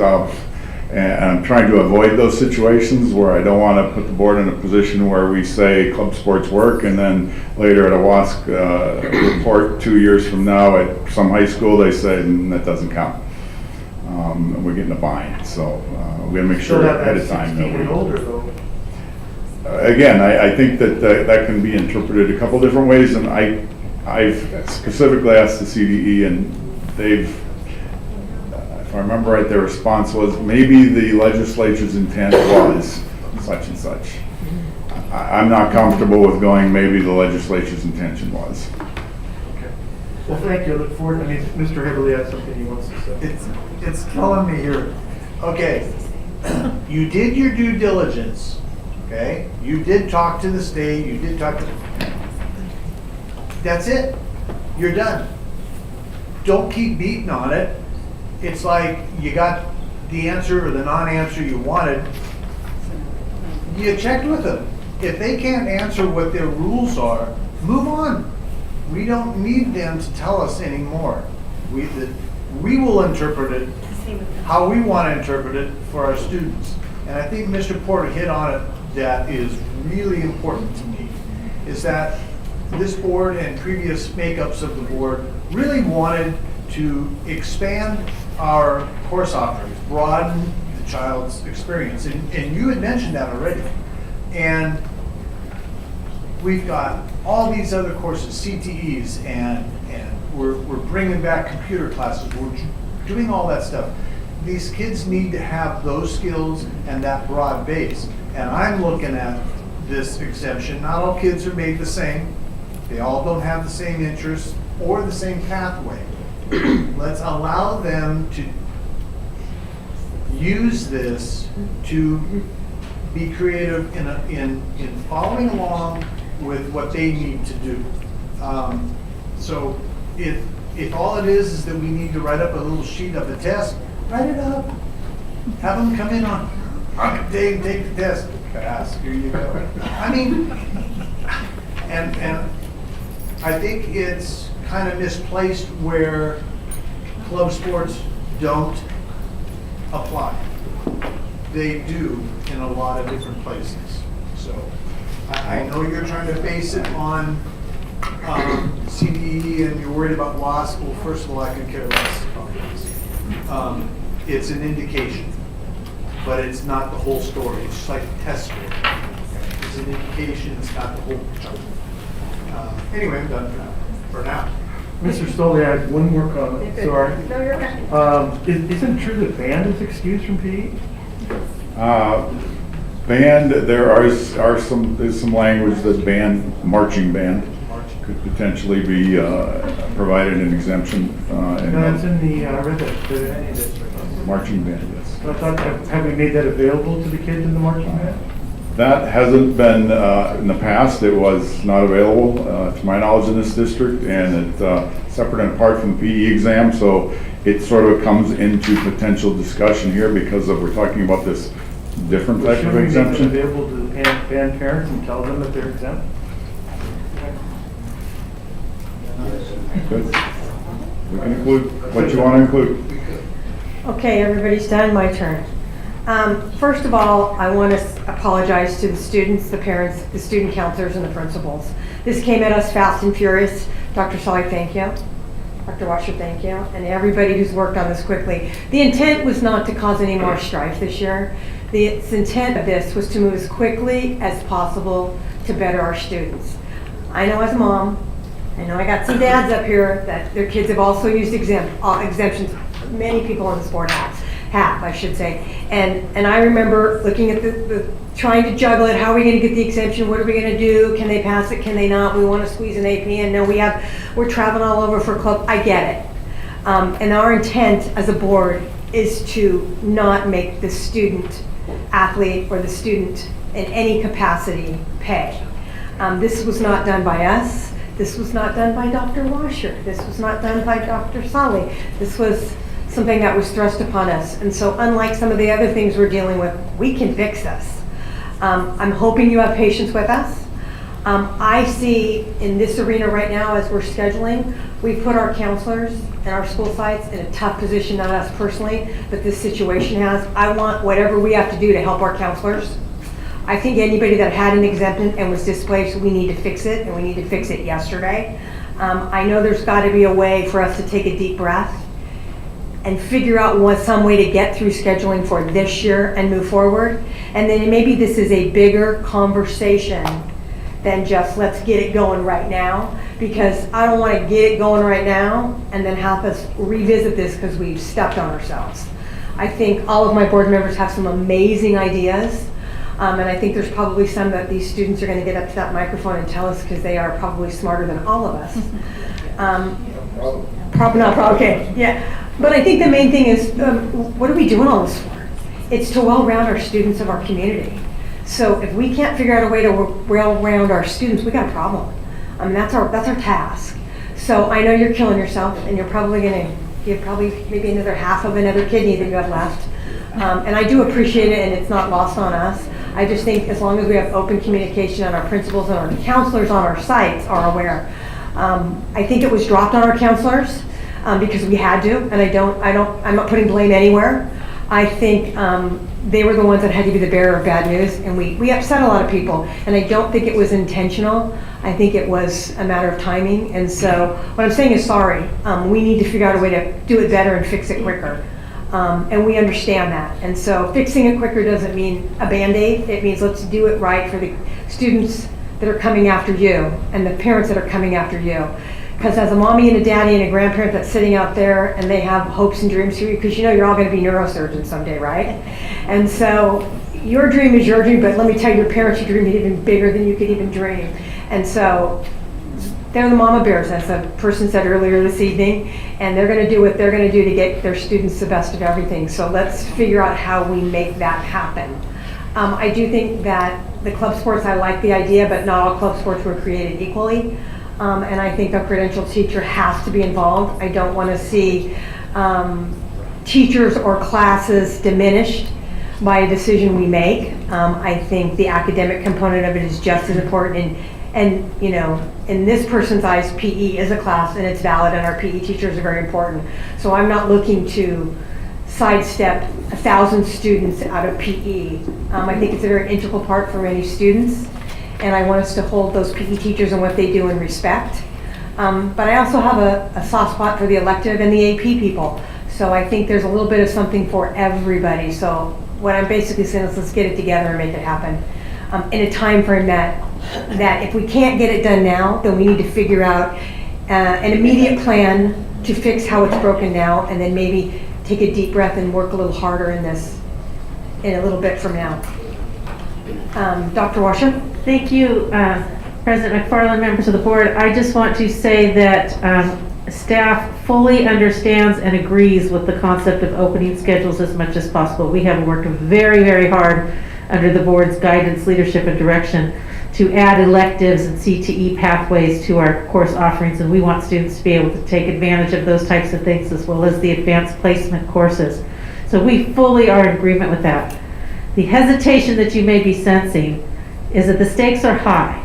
And I'm trying to avoid those situations where I don't want to put the board in a position where we say club sports work, and then later at a WASC report 2 years from now at some high school, they say that doesn't count. And we're getting a bind. So we got to make sure ahead of time that we... older, though. Again, I think that that can be interpreted a couple different ways, and I've specifically asked the CDE, and they've, if I remember right, their response was maybe the legislature's intent was such and such. I'm not comfortable with going maybe the legislature's intention was. Okay. Well, thank you. I look forward. I mean, Mr. Haverly has something he wants to say. It's killing me here. Okay, you did your due diligence. Okay, you did talk to the state. You did talk to. That's it. You're done. Don't keep beating on it. It's like you got the answer or the non-answer you wanted. You checked with them. If they can't answer what their rules are, move on. We don't need them to tell us anymore. We will interpret it how we want to interpret it for our students. And I think Mr. Porter hit on it. That is really important to me, is that this board and previous makeups of the board really wanted to expand our course offerings, broaden the child's experience. And you had mentioned that already. And we've got all these other courses, CTEs, and we're bringing back computer classes. We're doing all that stuff. These kids need to have those skills and that broad base. And I'm looking at this exemption. Not all kids are made the same. They all don't have the same interests or the same pathway. Let's allow them to use this to be creative in following along with what they need to do. So if all it is that we need to write up a little sheet of a test, write it up. Have them come in on Dave, take the test. Pass. Here you go. I mean, and I think it's kind of misplaced where club sports don't apply. They do in a lot of different places. So I know you're trying to base it on CDE and you're worried about loss. Well, first of all, I could care less about this. It's an indication, but it's not the whole story. It's just like a test score. It's an indication, it's not the whole chunk. Anyway, I'm done for now. Mr. Stoley, I have one more comment, sorry. No, you're okay. Isn't it true that band is excused from PE? Band, there's some language that marching band could potentially be provided an exemption. No, that's in the, I read that. Marching band, yes. I thought, have we made that available to the kids in the marching band? That hasn't been, in the past, it was not available, to my knowledge, in this district, and it's separate and apart from the PE exam, so it sort of comes into potential discussion here because we're talking about this different type of exemption. Should we make it available to the band parents and tell them that they're exempt? Good. We can include what you want to include. Okay, everybody's done, my turn. First of all, I want to apologize to the students, the parents, the student counselors, and the principals. This came at us fast and furious. Dr. Sully, thank you. Dr. Washer, thank you. And everybody who's worked on this quickly. The intent was not to cause any more strife this year. The intent of this was to move as quickly as possible to better our students. I know as a mom, I know I got some dads up here that their kids have also used exemptions. Many people on this board have, I should say. And I remember looking at the trying to juggle it. How are we going to get the exemption? What are we going to do? Can they pass it? Can they not? We want to squeeze an AP in. No, we're traveling all over for club. I get it. And our intent as a board is to not make the student athlete or the student in any capacity pay. This was not done by us. This was not done by Dr. Washer. This was not done by Dr. Sully. This was something that was thrust upon us. And so unlike some of the other things we're dealing with, we can fix this. I'm hoping you have patience with us. I see in this arena right now as we're scheduling, we've put our counselors and our school sites in a tough position, not us personally, but this situation has. I want whatever we have to do to help our counselors. I think anybody that had an exemption and was displaced, we need to fix it, and we need to fix it yesterday. I know there's got to be a way for us to take a deep breath and figure out some way to get through scheduling for this year and move forward. And then maybe this is a bigger conversation than just let's get it going right now, because I don't want to get it going right now and then have us revisit this because we've stepped on ourselves. I think all of my board members have some amazing ideas. And I think there's probably some that these students are going to get up to that microphone and tell us because they are probably smarter than all of us. Probably not, okay, yeah. But I think the main thing is, what are we doing all this for? It's to well-round our students of our community. So if we can't figure out a way to well-round our students, we got a problem. I mean, that's our task. So I know you're killing yourself, and you're probably going to give maybe another half of another kidney that you have left. And I do appreciate it, and it's not lost on us. I just think as long as we have open communication and our principals and our counselors on our sites are aware. I think it was dropped on our counselors because we had to, and I'm not putting blame anywhere. I think they were the ones that had to be the bearer of bad news, and we upset a lot of people, and I don't think it was intentional. I think it was a matter of timing, and so what I'm saying is sorry. We need to figure out a way to do it better and fix it quicker. And we understand that. And so fixing it quicker doesn't mean a Band-Aid. It means let's do it right for the students that are coming after you and the parents that are coming after you. Because as a mommy and a daddy and a grandparent that's sitting out there and they have hopes and dreams for you, because you know you're all going to be neurosurgeons someday, right? And so your dream is your dream, but let me tell you, your parents' dream is even bigger than you could even dream. And so they're the mama bears, as a person said earlier this evening, and they're going to do what they're going to do to get their students the best of everything. So let's figure out how we make that happen. I do think that the club sports, I like the idea, but not all club sports were created equally. And I think a credentialed teacher has to be involved. I don't want to see teachers or classes diminished by a decision we make. I think the academic component of it is just as important, And, you know, in this person's eyes, PE is a class and it's valid and our PE teachers are very important. So I'm not looking to sidestep 1,000 students out of PE. I think it's a very integral part for many students. And I want us to hold those PE teachers and what they do in respect. But I also have a soft spot for the elective and the AP people. So I think there's a little bit of something for everybody. So what I'm basically saying is let's get it together and make it happen in a time frame that if we can't get it done now, then we need to figure out an immediate plan to fix how it's broken now, and then maybe take a deep breath and work a little harder in this in a little bit from now. Dr. Washer? Thank you, President McFarland, members of the board. I just want to say that staff fully understands and agrees with the concept of opening schedules as much as possible. We have worked very, very hard under the board's guidance, leadership, and direction to add electives and CTE pathways to our course offerings, and we want students to be able to take advantage of those types of things as well as the advanced placement courses. So we fully are in agreement with that. The hesitation that you may be sensing is that the stakes are high.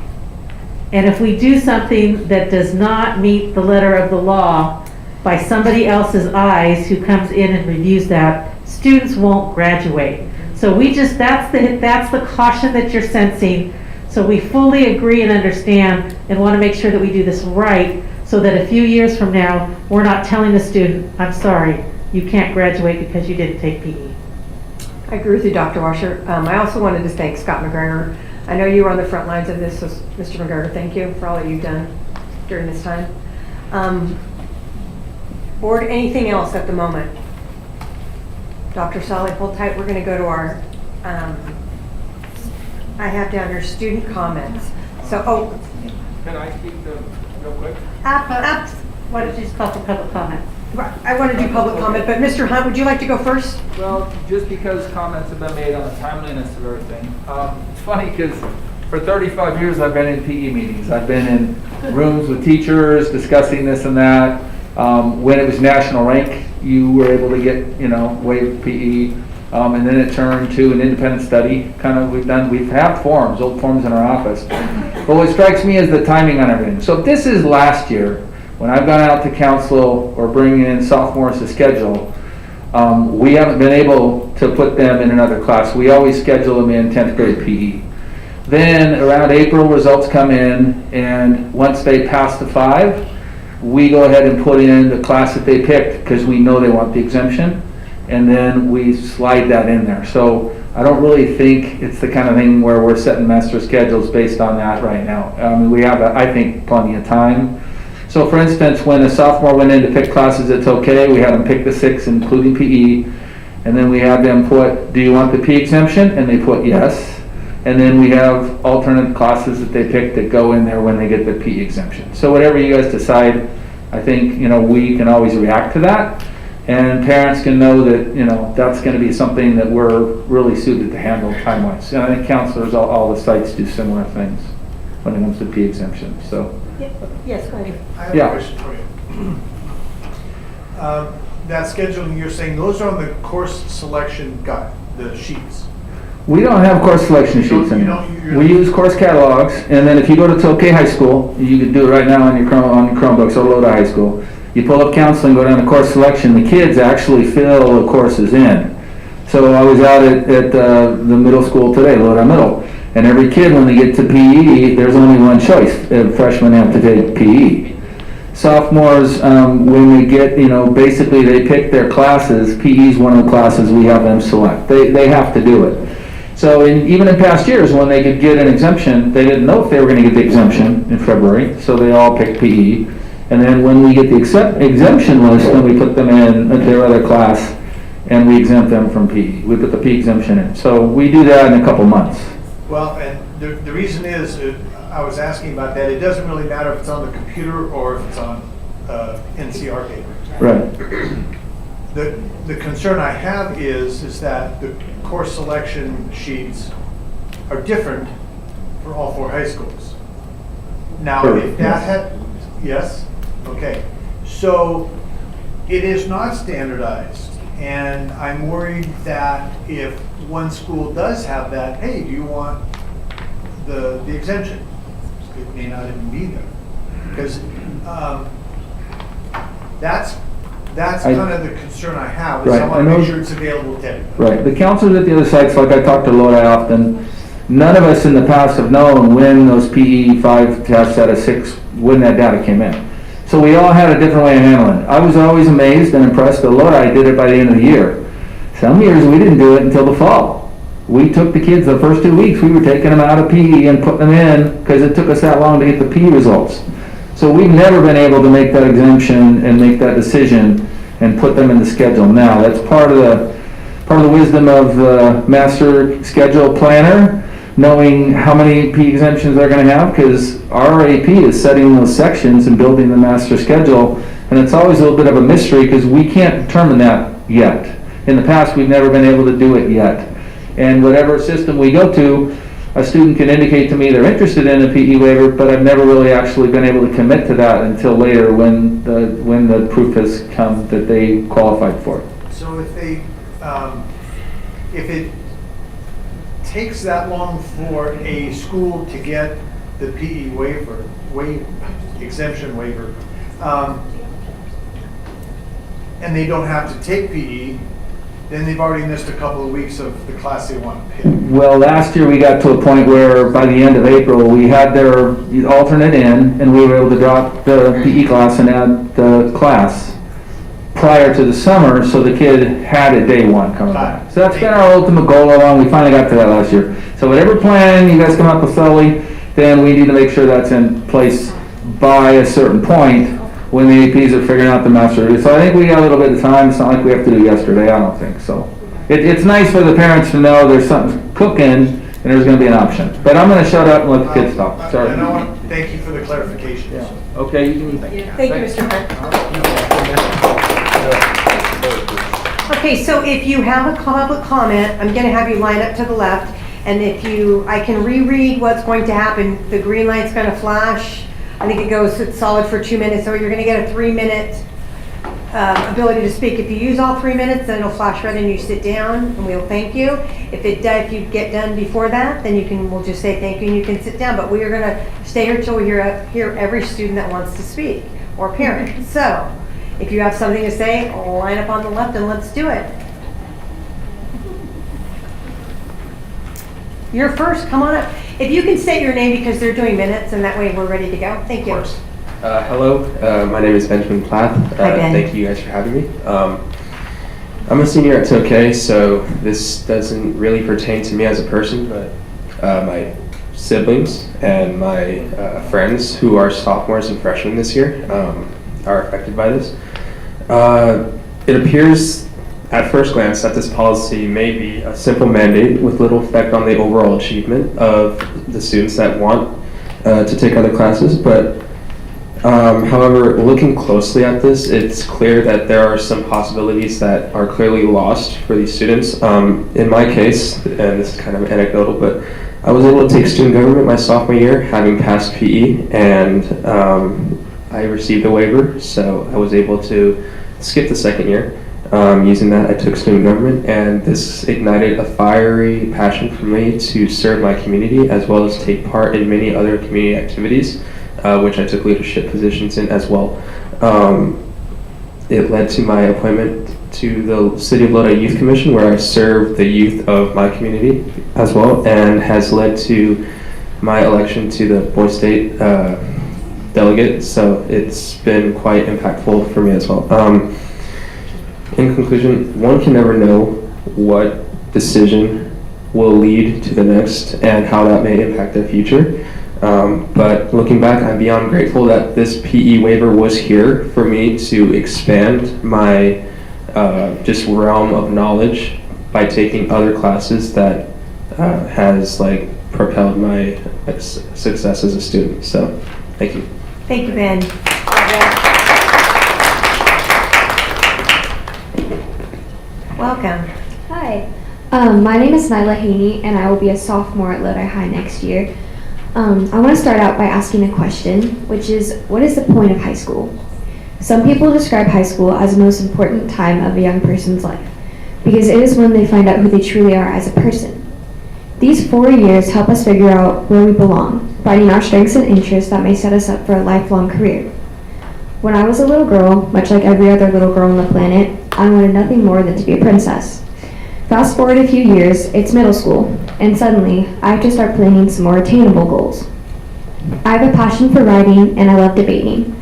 And if we do something that does not meet the letter of the law by somebody else's eyes who comes in and reviews that, students won't graduate. So that's the caution that you're sensing. So we fully agree and understand and want to make sure that we do this right so that a few years from now, we're not telling the student, I'm sorry, you can't graduate because you didn't take PE. I agree with you, Dr. Washer. I also wanted to thank Scott McGregor. I know you were on the front lines of this, so Mr. McGregor, thank you for all that you've done during this time. Board, anything else at the moment? Dr. Sally, hold tight. We're going to go to our, I have down your student comments. So, Can I speak real quick? Why don't you just call for public comment? I want to do public comment, but Mr. Hunt, would you like to go first? Well, just because comments have been made on the timeliness of everything. It's funny because for 35 years I've been in PE meetings. I've been in rooms with teachers discussing this and that. When it was national rank, you were able to get, waived PE. And then it turned to an independent study. We've had forums, old forums in our office. But what strikes me is the timing on everything. So if this is last year, when I've gone out to council or bringing in sophomores to schedule, we haven't been able to put them in another class. We always schedule them in 10th grade PE. Then around April, results come in, and once they pass the 5, we go ahead and put in the class that they picked because we know they want the exemption, and then we slide that in there. So I don't really think it's the kind of thing where we're setting master schedules based on that right now. We have, I think, plenty of time. So for instance, when a sophomore went in to pick classes, it's okay. We had them pick the 6, including PE. And then we have them put, do you want the PE exemption? And they put yes. And then we have alternate classes that they pick that go in there when they get the PE exemption. So whatever you guys decide, I think, we can always react to that. And parents can know that, that's going to be something that we're really suited to handle time-wise. And I think counselors, all the sites do similar things when it comes to PE exemption. So. Yes, go ahead. I have a question for you. That scheduling, you're saying those are on the course selection guide, the sheets. We don't have course selection sheets anymore. We use course catalogs, and then if you go to Tokay High School, you can do it right now on your Chromebooks, or Lodi High School. You pull up counseling, go down to course selection, the kids actually fill the courses in. So I was out at the middle school today, Lodi Middle. And every kid, when they get to PE, there's only one choice. Freshmen have to take PE. Sophomores, when they get, basically they pick their classes. PE is one of the classes we have them select. They have to do it. So even in past years, when they could get an exemption, they didn't know if they were going to get the exemption in February, so they all picked PE. And then when we get the exemption list, then we put them in their other class, and we exempt them from PE. We put the PE exemption in. So we do that in a couple months. Well, and the reason is, I was asking about that, it doesn't really matter if it's on the computer or if it's on NCR paper. Right. The concern I have is that the course selection sheets are different for all 4 high schools. Now, Sure. if that had, yes? Okay. So it is not standardized, and I'm worried that if one school does have that, hey, do you want the exemption? it may not even be there. Because that's kind of the concern I have, is Right, I I want to know- make sure it's available to everybody. Right, the counselors at the other sites, like I talk to Lodi often, none of us in the past have known when those PE 5 tests out of 6, when that data came in. So we all had a different way of handling it. I was always amazed and impressed that Lodi did it by the end of the year. Some years we didn't do it until the fall. We took the kids the first 2 weeks, we were taking them out of PE and putting them in because it took us that long to get the PE results. So we've never been able to make that exemption and make that decision and put them in the schedule now. That's part of the wisdom of the master schedule planner, knowing how many PE exemptions they're going to have, because our AP is setting those sections and building the master schedule, and it's always a little bit of a mystery because we can't determine that yet. In the past, we've never been able to do it yet. And whatever system we go to, a student can indicate to me they're interested in a PE waiver, but I've never really actually been able to commit to that until later when the proof has come that they qualified for it. So if it takes that long for a school to get the PE exemption waiver, and they don't have to take PE, then they've already missed a couple of weeks of the class they want to pick. Well, last year we got to a point where by the end of April, we had their alternate in, and we were able to drop the PE class and add the class prior to the summer, so the kid had it day one coming back. So that's been our ultimate goal all along. We finally got to that last year. So whatever plan you guys come up with solely, then we need to make sure that's in place by a certain point when the APs are figuring out the master. So I think we got a little bit of time. It's not like we have to do yesterday, I don't think. So it's nice for the parents to know there's something cooking and there's going to be an option. But I'm going to shut up and let the kids talk. Sorry. And I want to thank you for the clarification. Yeah. Okay. You can, Thank you, Mr. Hunt. Okay, so if you have a public comment, I'm going to have you line up to the left, and I can reread what's going to happen. The green light's going to flash. I think it's solid for 2 minutes, so you're going to get a 3-minute ability to speak. If you use all 3 minutes, then it'll flash red and you sit down, and we'll thank you. If you get done before that, then we'll just say thank you and you can sit down. But we are going to stay here till we hear every student that wants to speak, or parent. So if you have something to say, line up on the left and let's do it. You're first, come on up. If you can state your name because they're doing minutes, and that way we're ready to go. Thank you. Of course. Hello, my name is Benjamin Plath. Hi, Ben. Thank you guys for having me. I'm a senior at Tokay, so this doesn't really pertain to me as a person, but my siblings and my friends who are sophomores and freshmen this year are affected by this. It appears at first glance that this policy may be a simple mandate with little effect on the overall achievement of the students that want to take other classes, but however, looking closely at this, it's clear that there are some possibilities that are clearly lost for these students. In my case, and this is kind of anecdotal, but I was able to take student government my sophomore year, having passed PE, and I received a waiver, so I was able to skip the second year. Using that, I took student government, and this ignited a fiery passion for me to serve my community as well as take part in many other community activities, which I took leadership positions in as well. It led to my appointment to the City of Lodi Youth Commission, where I serve the youth of my community as well, and has led to my election to the Boy State delegate, so it's been quite impactful for me as well. In conclusion, one can never know what decision will lead to the next and how that may impact their future. But looking back, I'm beyond grateful that this PE waiver was here for me to expand my just realm of knowledge by taking other classes that has propelled my success as a student. So, thank you. Thank you, Ben. Welcome. Hi. My name is Nyla Haney, and I will be a sophomore at Lodi High next year. I want to start out by asking a question, which is, what is the point of high school? Some people describe high school as the most important time of a young person's life, because it is when they find out who they truly are as a person. These 4 years help us figure out where we belong, finding our strengths and interests that may set us up for a lifelong career. When I was a little girl, much like every other little girl on the planet, I wanted nothing more than to be a princess. Fast forward a few years, it's middle school, and suddenly I have to start planning some more attainable goals. I have a passion for writing and I love debating.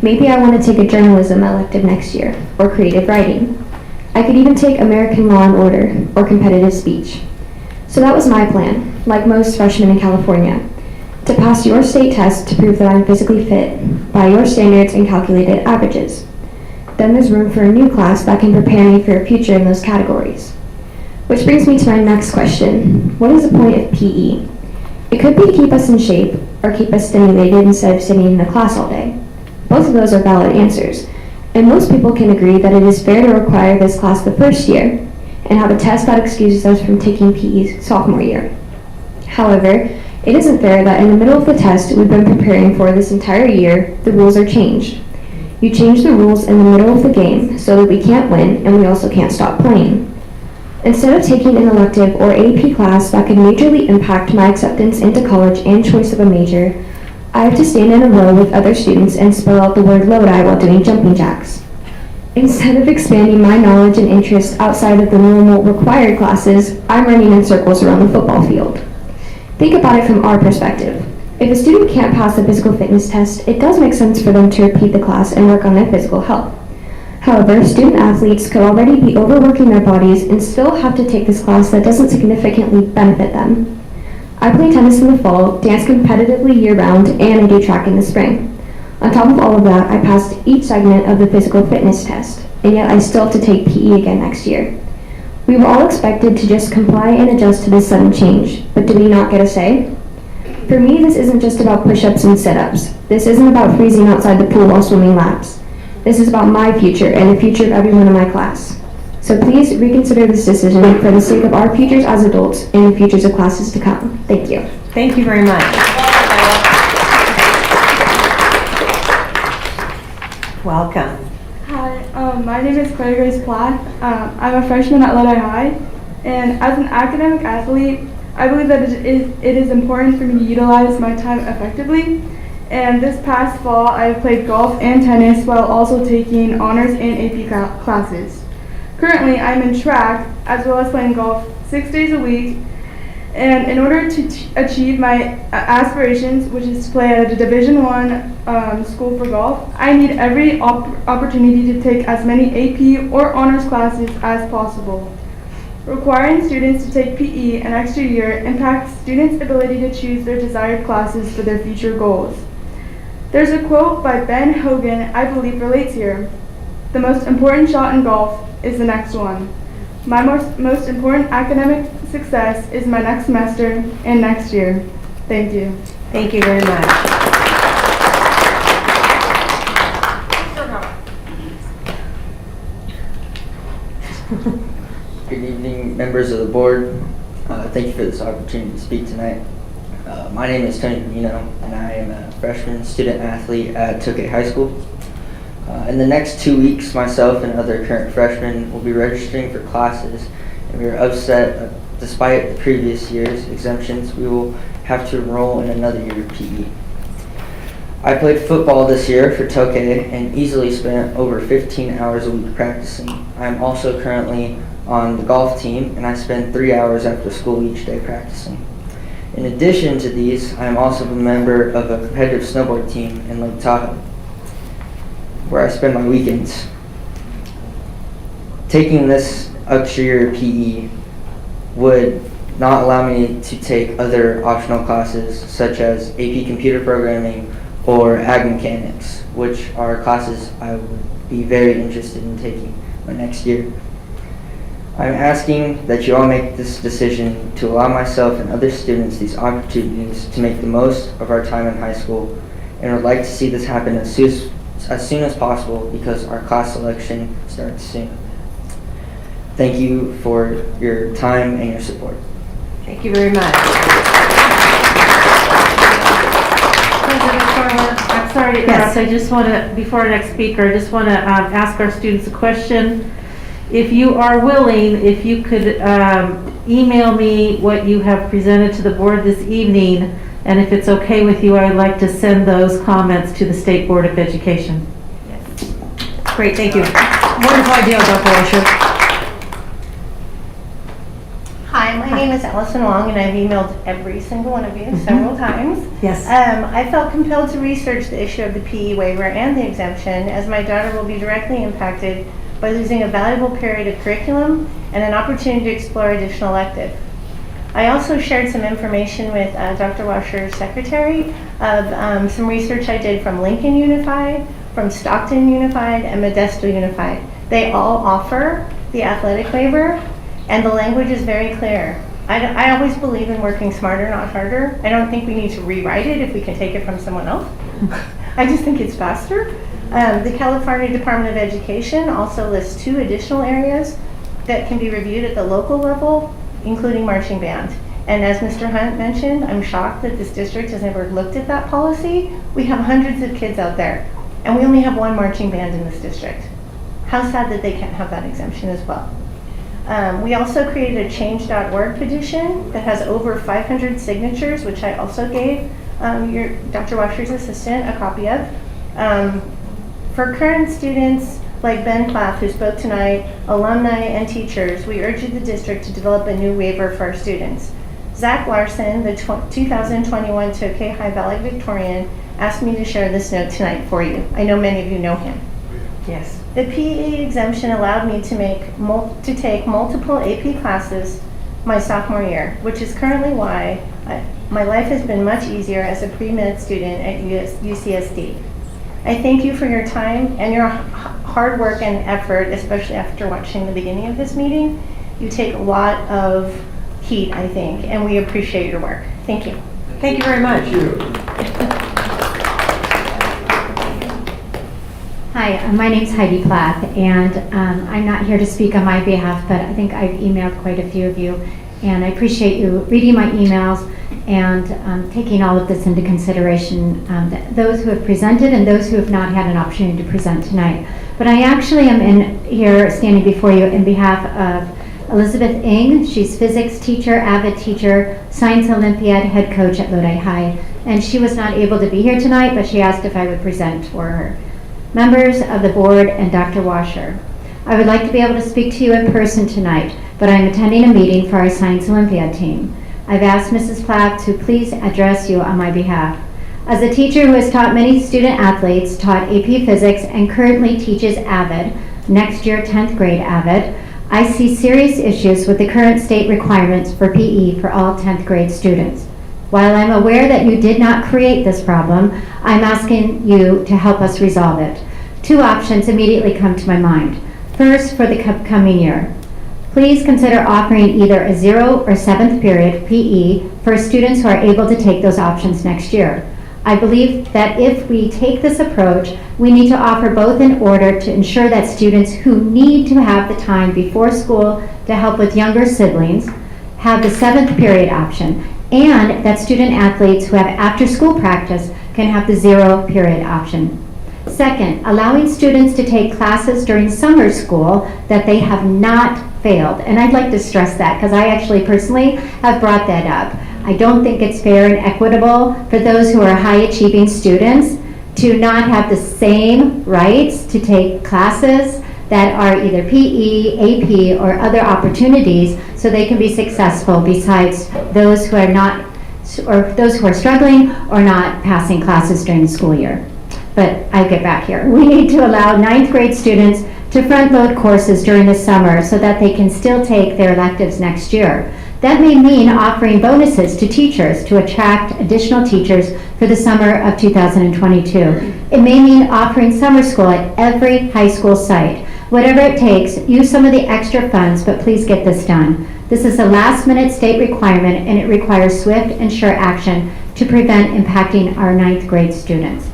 Maybe I want to take a journalism elective next year, or creative writing. I could even take American Law and Order, or competitive speech. So that was my plan, like most freshmen in California, to pass your state test to prove that I'm physically fit by your standards and calculated averages. Then there's room for a new class that can prepare me for a future in those categories. Which brings me to my next question. What is the point of PE? It could be to keep us in shape or keep us stimulated instead of sitting in a class all day. Both of those are valid answers, and most people can agree that it is fair to require this class the first year and have a test that excuses us from taking PE sophomore year. However, it isn't fair that in the middle of the test we've been preparing for this entire year, the rules are changed. You change the rules in the middle of the game so that we can't win and we also can't stop playing. Instead of taking an elective or AP class that could majorly impact my acceptance into college and choice of a major, I have to stand in a row with other students and spell out the word Lodi while doing jumping jacks. Instead of expanding my knowledge and interests outside of the normal required classes, I'm running in circles around the football field. Think about it from our perspective. If a student can't pass the physical fitness test, it does make sense for them to repeat the class and work on their physical health. However, student athletes could already be overworking their bodies and still have to take this class that doesn't significantly benefit them. I play tennis in the fall, dance competitively year-round, and I do track in the spring. On top of all of that, I passed each segment of the physical fitness test, and yet I still have to take PE again next year. We were all expected to just comply and adjust to this sudden change, but do we not get a say? For me, this isn't just about push-ups and sit-ups. This isn't about freezing outside the pool while swimming laps. This is about my future and the future of everyone in my class. So please reconsider this decision for the sake of our futures as adults and the futures of classes to come. Thank you. Thank you very much. Welcome. Hi, my name is Claire Grace Platt. I'm a freshman at Lodi High, and as an academic athlete, I believe that it is important for me to utilize my time effectively. And this past fall, I played golf and tennis while also taking honors and AP classes. Currently, I'm in track as well as playing golf 6 days a week. And in order to achieve my aspirations, which is to play at a Division I school for golf, I need every opportunity to take as many AP or honors classes as possible. Requiring students to take PE an extra year impacts students' ability to choose their desired classes for their future goals. There's a quote by Ben Hogan I believe relates here. The most important shot in golf is the next one. My most important academic success is my next semester and next year. Thank you. Thank you very much. Good evening, members of the board. Thank you for this opportunity to speak tonight. My name is Tony Pavino, and I am a freshman student athlete at Tokay High School. In the next 2 weeks, myself and other current freshmen will be registering for classes, and we are upset that despite the previous year's exemptions, we will have to enroll in another year of PE. I played football this year for Tokay and easily spent over 15 hours a week practicing. I am also currently on the golf team, and I spend 3 hours after school each day practicing. In addition to these, I am also a member of a competitive snowboard team in Lake Tahoe, where I spend my weekends. Taking this extra year of PE would not allow me to take other optional classes such as AP computer programming or ag mechanics, which are classes I would be very interested in taking my next year. I'm asking that you all make this decision to allow myself and other students these opportunities to make the most of our time in high school, and would like to see this happen as soon as possible because our class selection starts soon. Thank you for your time and your support. Thank you very much. I'm sorry to interrupt. Yes. I just want to, before our next speaker, I just want to ask our students a question. If you are willing, if you could email me what you have presented to the board this evening, and if it's okay with you, I would like to send those comments to the State Board of Education. Great, thank you. Wonderful idea, Dr. Washer. Hi, my name is Allison Long, and I've emailed every single one of you several times. Yes. I felt compelled to research the issue of the PE waiver and the exemption, as my daughter will be directly impacted by losing a valuable period of curriculum and an opportunity to explore additional elective. I also shared some information with Dr. Washer's secretary of some research I did from Lincoln Unified, from Stockton Unified, and Modesto Unified. They all offer the athletic waiver, and the language is very clear. I always believe in working smarter, not harder. I don't think we need to rewrite it if we can take it from someone else. I just think it's faster. The California Department of Education also lists 2 additional areas that can be reviewed at the local level, including marching band. And as Mr. Hunt mentioned, I'm shocked that this district has never looked at that policy. We have hundreds of kids out there, and we only have 1 marching band in this district. How sad that they can't have that exemption as well. We also created a change.org petition that has over 500 signatures, which I also gave Dr. Washer's assistant a copy of. For current students like Ben Plath, who spoke tonight, alumni and teachers, we urge the district to develop a new waiver for our students. Zach Larson, the 2021 Tokay High valedictorian, asked me to share this note tonight for you. I know many of you know him. Yes. The PE exemption allowed me to take multiple AP classes my sophomore year, which is currently why my life has been much easier as a pre-med student at UCSD. I thank you for your time and your hard work and effort, especially after watching the beginning of this meeting. You take a lot of heat, I think, and we appreciate your work. Thank you. Thank you very much. Hi, my name's Heidi Plath, and I'm not here to speak on my behalf, but I think I've emailed quite a few of you, and I appreciate you reading my emails and taking all of this into consideration, those who have presented and those who have not had an opportunity to present tonight. But I actually am here standing before you in behalf of Elizabeth Ng. She's physics teacher, avid teacher, science Olympiad head coach at Lodi High, and she was not able to be here tonight, but she asked if I would present for her. Members of the board and Dr. Washer, I would like to be able to speak to you in person tonight, but I'm attending a meeting for our Science Olympiad team. I've asked Mrs. Plath to please address you on my behalf. As a teacher who has taught many student athletes, taught AP Physics, and currently teaches AVID, next year 10th grade AVID, I see serious issues with the current state requirements for PE for all 10th grade students. While I'm aware that you did not create this problem, I'm asking you to help us resolve it. 2 options immediately come to my mind. First, for the coming year, please consider offering either a 0 or 7th period PE for students who are able to take those options next year. I believe that if we take this approach, we need to offer both in order to ensure that students who need to have the time before school to help with younger siblings have the 7th period option, and that student athletes who have after-school practice can have the 0 period option. Second, allowing students to take classes during summer school that they have not failed. And I'd like to stress that because I actually personally have brought that up. I don't think it's fair and equitable for those who are high-achieving students to not have the same rights to take classes that are either PE, AP, or other opportunities so they can be successful besides those who are not, or those who are struggling or not passing classes during the school year. But I'll get back here. We need to allow 9th grade students to front load courses during the summer so that they can still take their electives next year. That may mean offering bonuses to teachers to attract additional teachers for the summer of 2022. It may mean offering summer school at every high school site. Whatever it takes, use some of the extra funds, but please get this done. This is a last-minute state requirement, and it requires swift and sure action to prevent impacting our 9th grade students.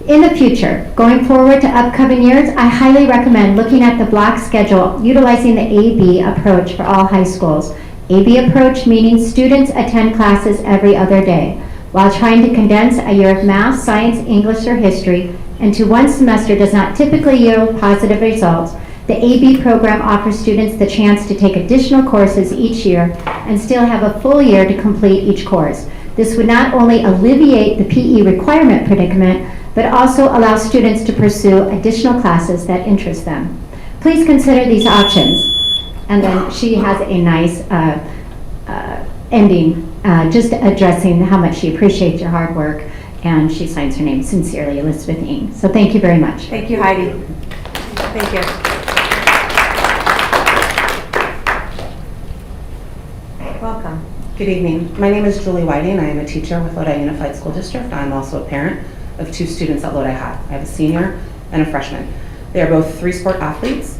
In the future, going forward to upcoming years, I highly recommend looking at the block schedule utilizing the AB approach for all high schools. AB approach meaning students attend classes every other day. While trying to condense a year of math, science, English, or history into one semester does not typically yield positive results, The AB program offers students the chance to take additional courses each year and still have a full year to complete each course. This would not only alleviate the PE requirement predicament, but also allow students to pursue additional classes that interest them. Please consider these options. And then she has a nice ending, just addressing how much she appreciates your hard work, and she signs her name, sincerely, Elizabeth Ng. So thank you very much. Thank you, Heidi. Thank you. Welcome. Good evening. My name is Julie Whiting. I am a teacher with Lodi Unified School District. I'm also a parent of 2 students at Lodi High. I have a senior and a freshman. They are both 3-sport athletes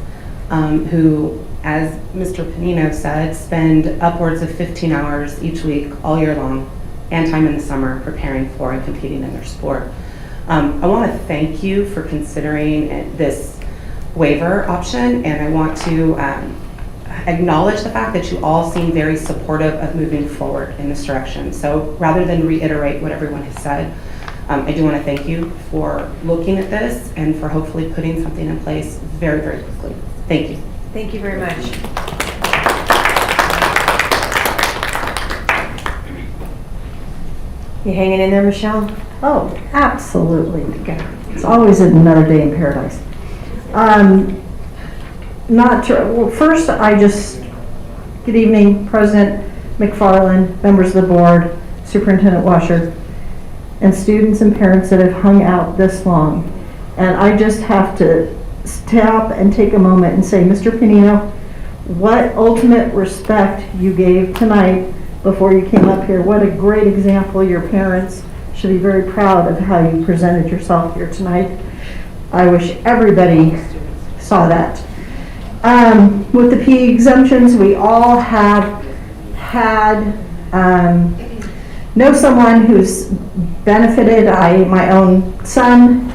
who, as Mr. Panino said, spend upwards of 15 hours each week, all year long, and time in the summer preparing for and competing in their sport. I want to thank you for considering this waiver option, and I want to acknowledge the fact that you all seem very supportive of moving forward in this direction. So rather than reiterate what everyone has said, I do want to thank you for looking at this and for hopefully putting something in place very, very quickly. Thank you. Thank you very much. You hanging in there, Michelle? Oh, absolutely. It's always another day in paradise. Well, first, good evening, President McFarland, members of the board, Superintendent Washer, and students and parents that have hung out this long. And I just have to stop and take a moment and say, Mr. Panino, what ultimate respect you gave tonight before you came up here. What a great example. Your parents should be very proud of how you presented yourself here tonight. I wish everybody saw that. With the PE exemptions, we all have had, know someone who's benefited. My own son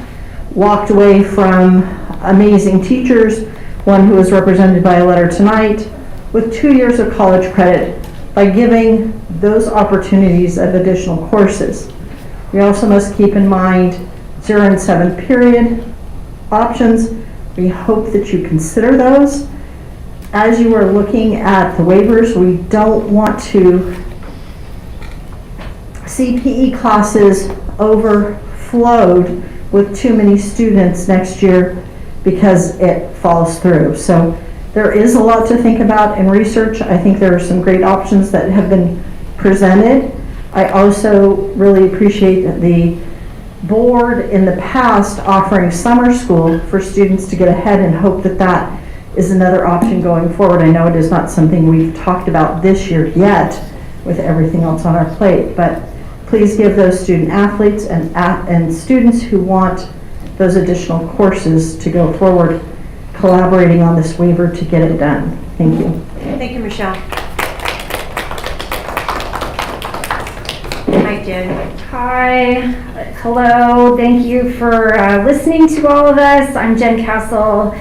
walked away from amazing teachers, one who was represented by a letter tonight, with 2 years of college credit by giving those opportunities of additional courses. We also must keep in mind 0 and 7 period options. We hope that you consider those. As you are looking at the waivers, we don't want to see PE classes overflowed with too many students next year because it falls through. So there is a lot to think about in research. I think there are some great options that have been presented. I also really appreciate the board in the past offering summer school for students to get ahead, and hope that that is another option going forward. I know it is not something we've talked about this year yet with everything else on our plate, but please give those student athletes and students who want those additional courses to go forward, collaborating on this waiver to get it done. Thank you. Thank you, Michelle. Hi, Jen. Hi, hello, thank you for listening to all of us. I'm Jen Castle,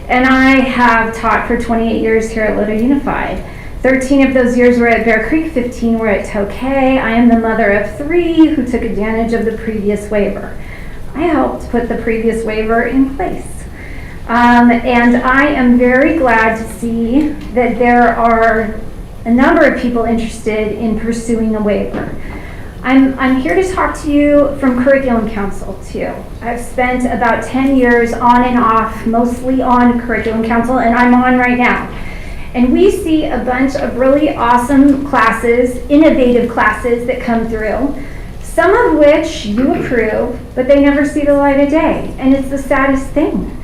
and I have taught for 28 years here at Lodi Unified. 13 of those years were at Bear Creek, 15 were at Tokay. I am the mother of 3 who took advantage of the previous waiver. I helped put the previous waiver in place. And I am very glad to see that there are a number of people interested in pursuing a waiver. I'm here to talk to you from Curriculum Council too. I've spent about 10 years on and off, mostly on Curriculum Council, and I'm on right now. And we see a bunch of really awesome classes, innovative classes that come through, some of which you approve, but they never see the light of day, and it's the saddest thing.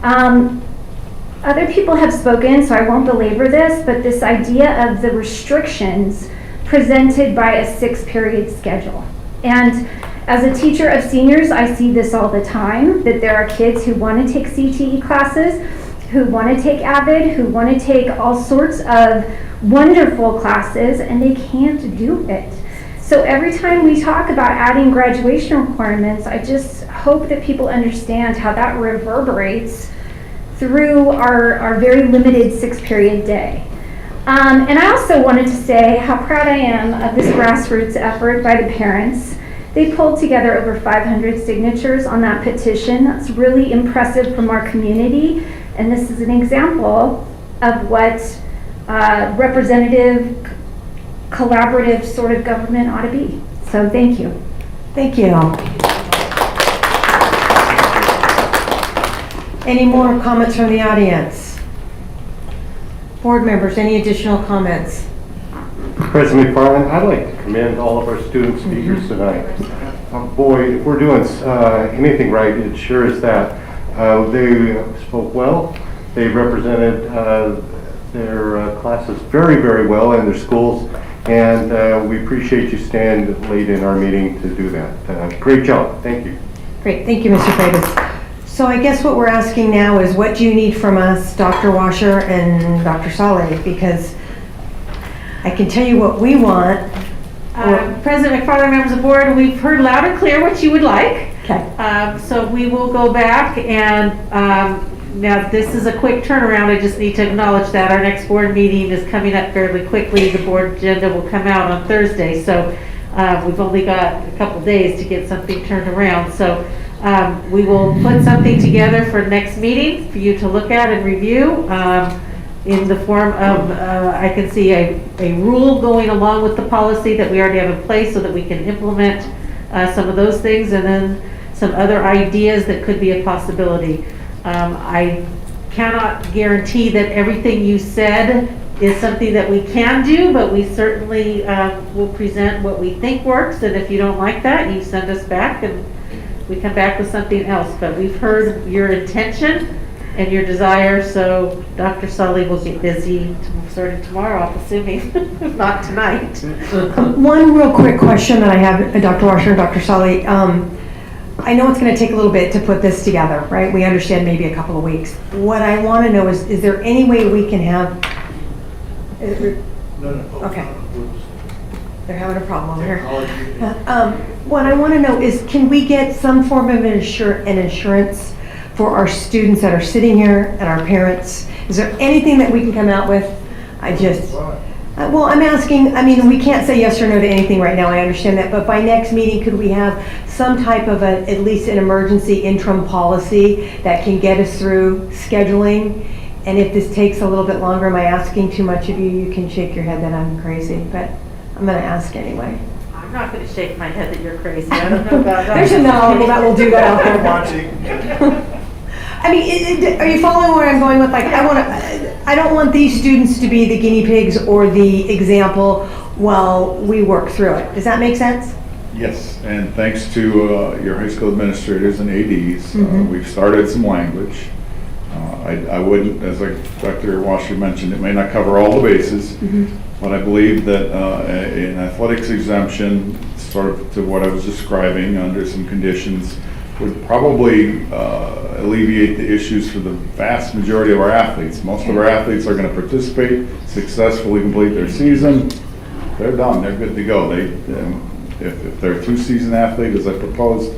Other people have spoken, so I won't belabor this, but this idea of the restrictions presented by a 6-period schedule. And as a teacher of seniors, I see this all the time, that there are kids who want to take CTE classes, who want to take AVID, who want to take all sorts of wonderful classes, and they can't do it. So every time we talk about adding graduation requirements, I just hope that people understand how that reverberates through our very limited 6-period day. And I also wanted to say how proud I am of this grassroots effort by the parents. They pulled together over 500 signatures on that petition. That's really impressive from our community And this is an example of what representative, collaborative sort of government ought to be. So thank you. Thank you. Any more comments from the audience? Board members, any additional comments? President McFarland, I'd like to commend all of our student speakers tonight. Boy, if we're doing anything right, it sure is that. They spoke well. They represented their classes very, very well in their schools, and we appreciate you staying late in our meeting to do that. Great job. Thank you. Great, thank you, Mr. Freitas. So I guess what we're asking now is, what do you need from us, Dr. Washer and Dr. Saleh? Because I can tell you what we want. President McFarland, members of the board, we've heard loud and clear what you would like. Okay. So we will go back and now this is a quick turnaround. I just need to acknowledge that our next board meeting is coming up fairly quickly. The board agenda will come out on Thursday. So we've only got a couple days to get something turned around. So we will put something together for next meeting for you to look at and review in the form of, I can see a rule going along with the policy that we already have in place so that we can implement some of those things, and then some other ideas that could be a possibility. I cannot guarantee that everything you said is something that we can do, but we certainly will present what we think works, and if you don't like that, you send us back and we come back with something else. But we've heard your intention and your desire, so Dr. Sully will get busy starting tomorrow, I'm assuming, if not tonight. One real quick question that I have, Dr. Washer and Dr. Sully. I know it's going to take a little bit to put this together, right? We understand maybe a couple of weeks. What I want to know is there any way we can have... No. Okay. They're having a problem over here. What I want to know is, can we get some form of an insurance for our students that are sitting here and our parents? Is there anything that we can come out with? Well, I'm asking, I mean, we can't say yes or no to anything right now, I understand that, but by next meeting, could we have some type of at least an emergency interim policy that can get us through scheduling? And if this takes a little bit longer, am I asking too much of you? You can shake your head that I'm crazy, but I'm gonna ask anyway. I'm not going to shake my head that you're crazy. I don't know about that. There's enough people that will do that out there. I mean, are you following where I'm going with, like, I don't want these students to be the guinea pigs or the example while we work through it. Does that make sense? Yes, and thanks to your high school administrators and ADs, we've started some language. I wouldn't, as Dr. Washer mentioned, it may not cover all the bases, but I believe that an athletics exemption, sort of to what I was describing under some conditions, would probably alleviate the issues for the vast majority of our athletes. Most of our athletes are going to participate, successfully complete their season. They're done. They're good to go. If they're a two-season athlete, as I proposed,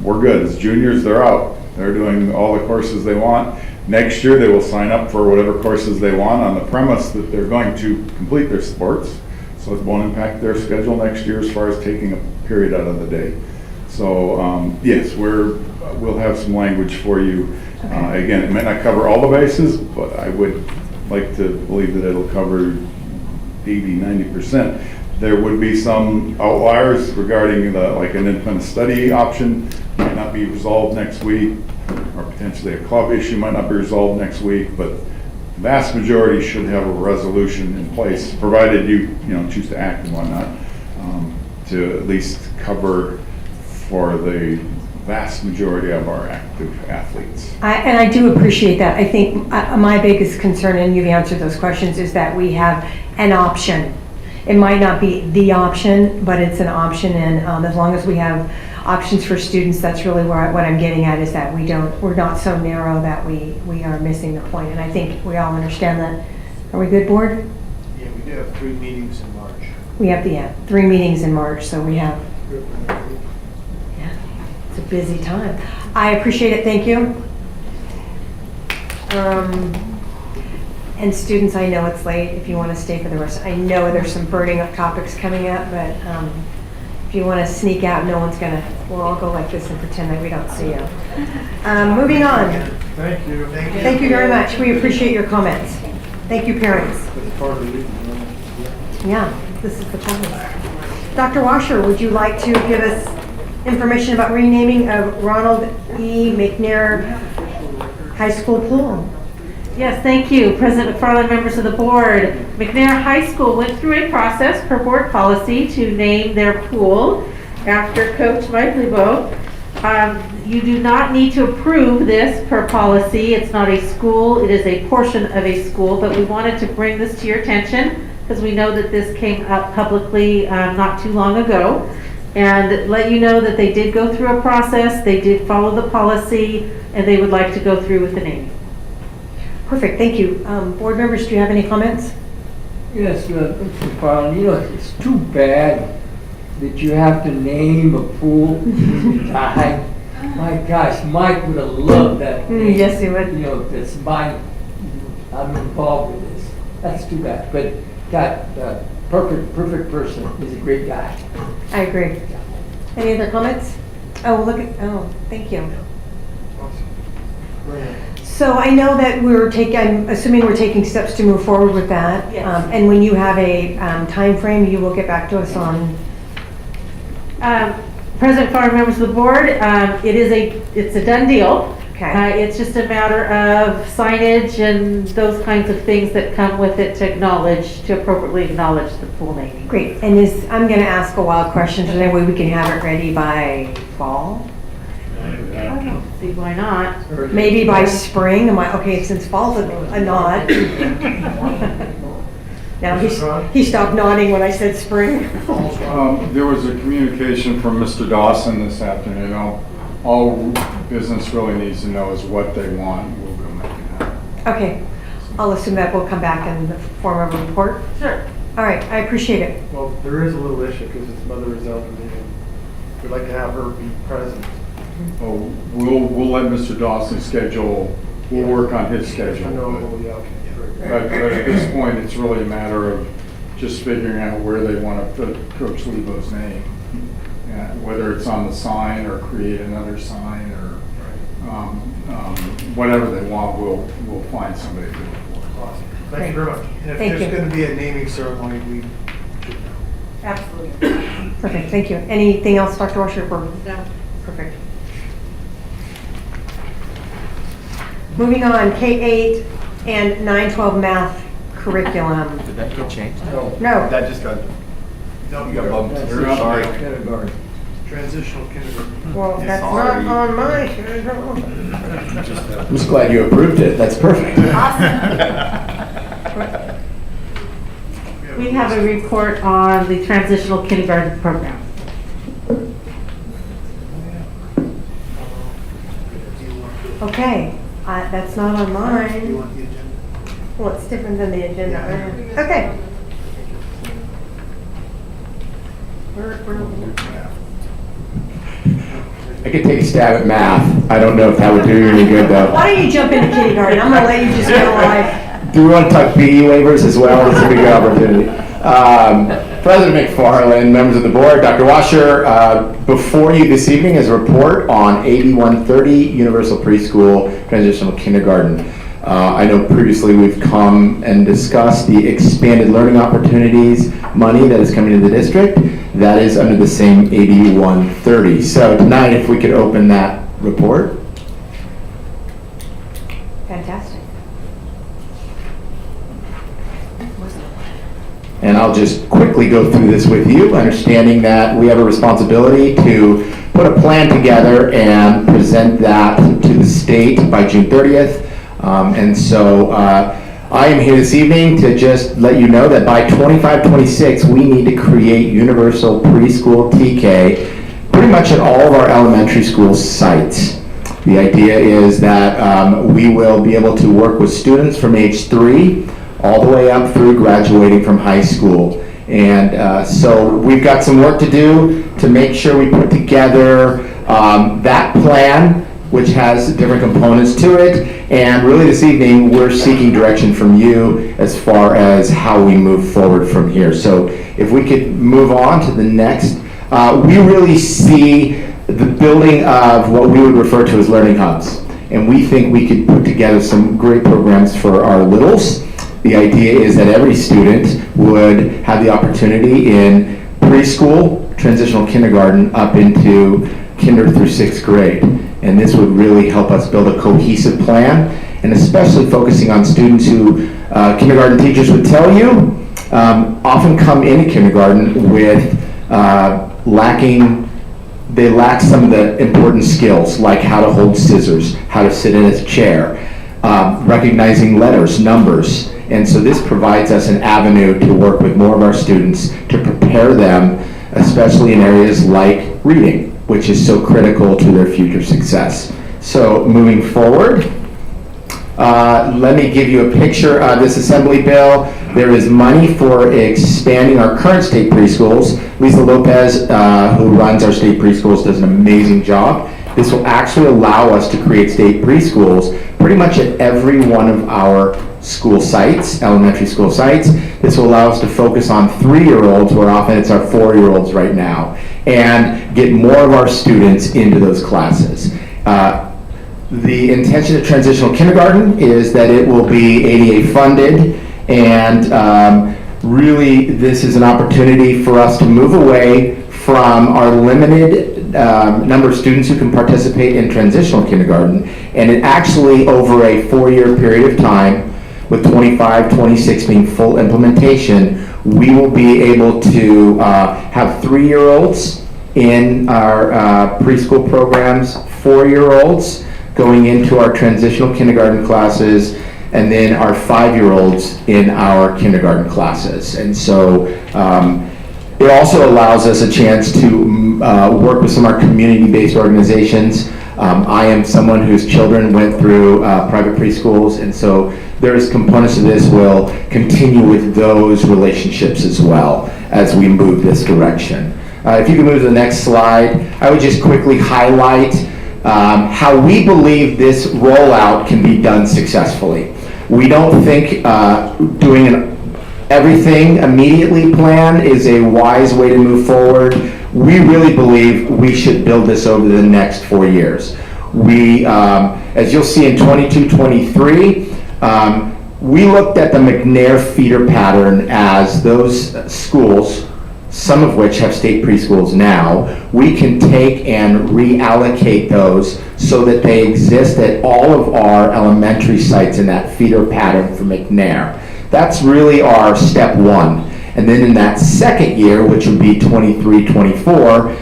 we're good. As juniors, they're out. They're doing all the courses they want. Next year, they will sign up for whatever courses they want on the premise that they're going to complete their sports. So it won't impact their schedule next year as far as taking a period out of the day. So yes, we'll have some language for you. Okay. Again, it may not cover all the bases, but I would like to believe that it'll cover 80–90%. There would be some outliers regarding like an independent study option might not be resolved next week, or potentially a club issue might not be resolved next week, but the vast majority should have a resolution in place, provided you choose to act and whatnot, to at least cover for the vast majority of our active athletes. And I do appreciate that. I think my biggest concern, and you've answered those questions, is that we have an option. It might not be the option, but it's an option, and as long as we have options for students, that's really what I'm getting at, is that we're not so narrow that we are missing the point. And I think we all understand that. Are we good, board? Yeah, we do have 3 meetings in March. We have 3 meetings in March, so we have. It's a busy time. I appreciate it. Thank you. And students, I know it's late. If you want to stay for the rest, I know there's some burning up topics coming up, but If you want to sneak out, no one's gonna, we'll all go like this and pretend like we don't see you. Moving on. Thank you. Thank you very much. We appreciate your comments. Thank you, parents. Yeah, this is the problem. Dr. Washer, would you like to give us information about renaming of Ronald E. McNair High School pool? Yes, thank you. President McFarland, members of the board. McNair High School went through a process per board policy to name their pool after Coach Mike Lebo. You do not need to approve this per policy. It's not a school, it is a portion of a school, but we wanted to bring this to your attention because we know that this came up publicly not too long ago. And let you know that they did go through a process, they did follow the policy, and they would like to go through with the naming. Perfect, thank you. Board members, do you have any comments? Yes, Mr. Fallon, you know, it's too bad that you have to name a pool. My gosh, Mike would have loved that name. Yes, he would. You know, it's mine, I'm involved with this. That's too bad, but God, perfect person. He's a great guy. I agree. Any other comments? Oh, look at, oh, thank you. So I know that I'm assuming we're taking steps to move forward with that. Yes. And when you have a time frame, you will get back to us on. President Farr, members of the board, it's a done deal. Okay. It's just a matter of signage and those kinds of things that come with it to appropriately acknowledge the pool naming. Great. And I'm going to ask a wild question, so that way we can have it ready by fall? I don't see why not. Maybe by spring? I'm like, okay, since fall's a nod. Now he stopped nodding when I said spring. There was a communication from Mr. Dawson this afternoon. All business really needs to know is what they want. We'll go make it happen. Okay. I'll assume that will come back in the form of a report. Sure. All right, I appreciate it. Well, there is a little issue because his mother is elderly and we'd like to have her be present. Oh, we'll let Mr. Dawson schedule, we'll work on his schedule. I know, yeah, okay. But at this point, it's really a matter of just figuring out where they want to put Coach Lebo's name. Whether it's on the sign or create another sign or whatever they want, we'll find somebody to do it for. Awesome. Thank you very much. And if Thank there's you. going to be a naming ceremony, we should know. Absolutely. Perfect, thank you. Anything else, Dr. Washer? No. Perfect. Moving on, K-8 and 9-12 math curriculum. Did that get changed? No. That just got, No, you got bumped. You're up. Sorry. Kindergarten. Transitional kindergarten. Well, that's Sorry. not on my. I'm just glad you approved it. That's perfect. We have a report on the transitional kindergarten program. Okay, that's not on You mine. want the agenda? Well, it's different than the agenda. Okay. I could take a stab at math. I don't know if that would do you any good though. Why don't you jump into kindergarten? I'm gonna let you just go live. Do we want to talk PE waivers as well? It's a big opportunity. President McFarland, members of the board, Dr. Washer, before you this evening is a report on AB 130, Universal Preschool Transitional Kindergarten. I know previously we've come and discussed the expanded learning opportunities money that is coming to the district. That is under the same AB 130. So tonight, if we could open that report. Fantastic. And I'll just quickly go through this with you, understanding that we have a responsibility to put a plan together and present that to the state by June 30th. And so I am here this evening to just let you know that by 25-26, we need to create universal preschool TK pretty much at all of our elementary school sites. The idea is that we will be able to work with students from age 3 all the way up through graduating from high school. And so we've got some work to do to make sure we put together that plan, which has different components to it. And really this evening, we're seeking direction from you as far as how we move forward from here. So if we could move on to the next We really see the building of what we would refer to as learning hubs. And we think we could put together some great programs for our littles. The idea is that every student would have the opportunity in preschool, transitional kindergarten, up into kinder through 6th grade. And this would really help us build a cohesive plan, and especially focusing on students who kindergarten teachers would tell you often come into kindergarten with they lack some of the important skills, like how to hold scissors, how to sit in a chair, recognizing letters, numbers. And so this provides us an avenue to work with more of our students to prepare them, especially in areas like reading, which is so critical to their future success. So moving forward, let me give you a picture of this assembly bill. There is money for expanding our current state preschools. Lisa Lopez, who runs our state preschools, does an amazing job. This will actually allow us to create state preschools pretty much at every one of our school sites, elementary school sites. This will allow us to focus on 3-year-olds, where often it's our 4-year-olds right now, and get more of our students into those classes. The intention of transitional kindergarten is that it will be ADA funded, and really this is an opportunity for us to move away from our limited number of students who can participate in transitional kindergarten, and it actually, over a 4-year period of time, with 25, 26 being full implementation, we will be able to have 3-year-olds in our preschool programs, 4-year-olds going into our transitional kindergarten classes, and then our 5-year-olds in our kindergarten classes. And so it also allows us a chance to work with some of our community-based organizations. I am someone whose children went through private preschools, and so there's components of this will continue with those relationships as well as we move this direction. If you can move to the next slide, I would just quickly highlight how we believe this rollout can be done successfully. We don't think doing everything immediately plan is a wise way to move forward. We really believe we should build this over the next 4 years. We, as you'll see in 22-23, we looked at the McNair feeder pattern as those schools, some of which have state preschools now, we can take and reallocate those so that they exist at all of our elementary sites in that feeder pattern for McNair. That's really our step one. And then in that second year, which would be 23-24,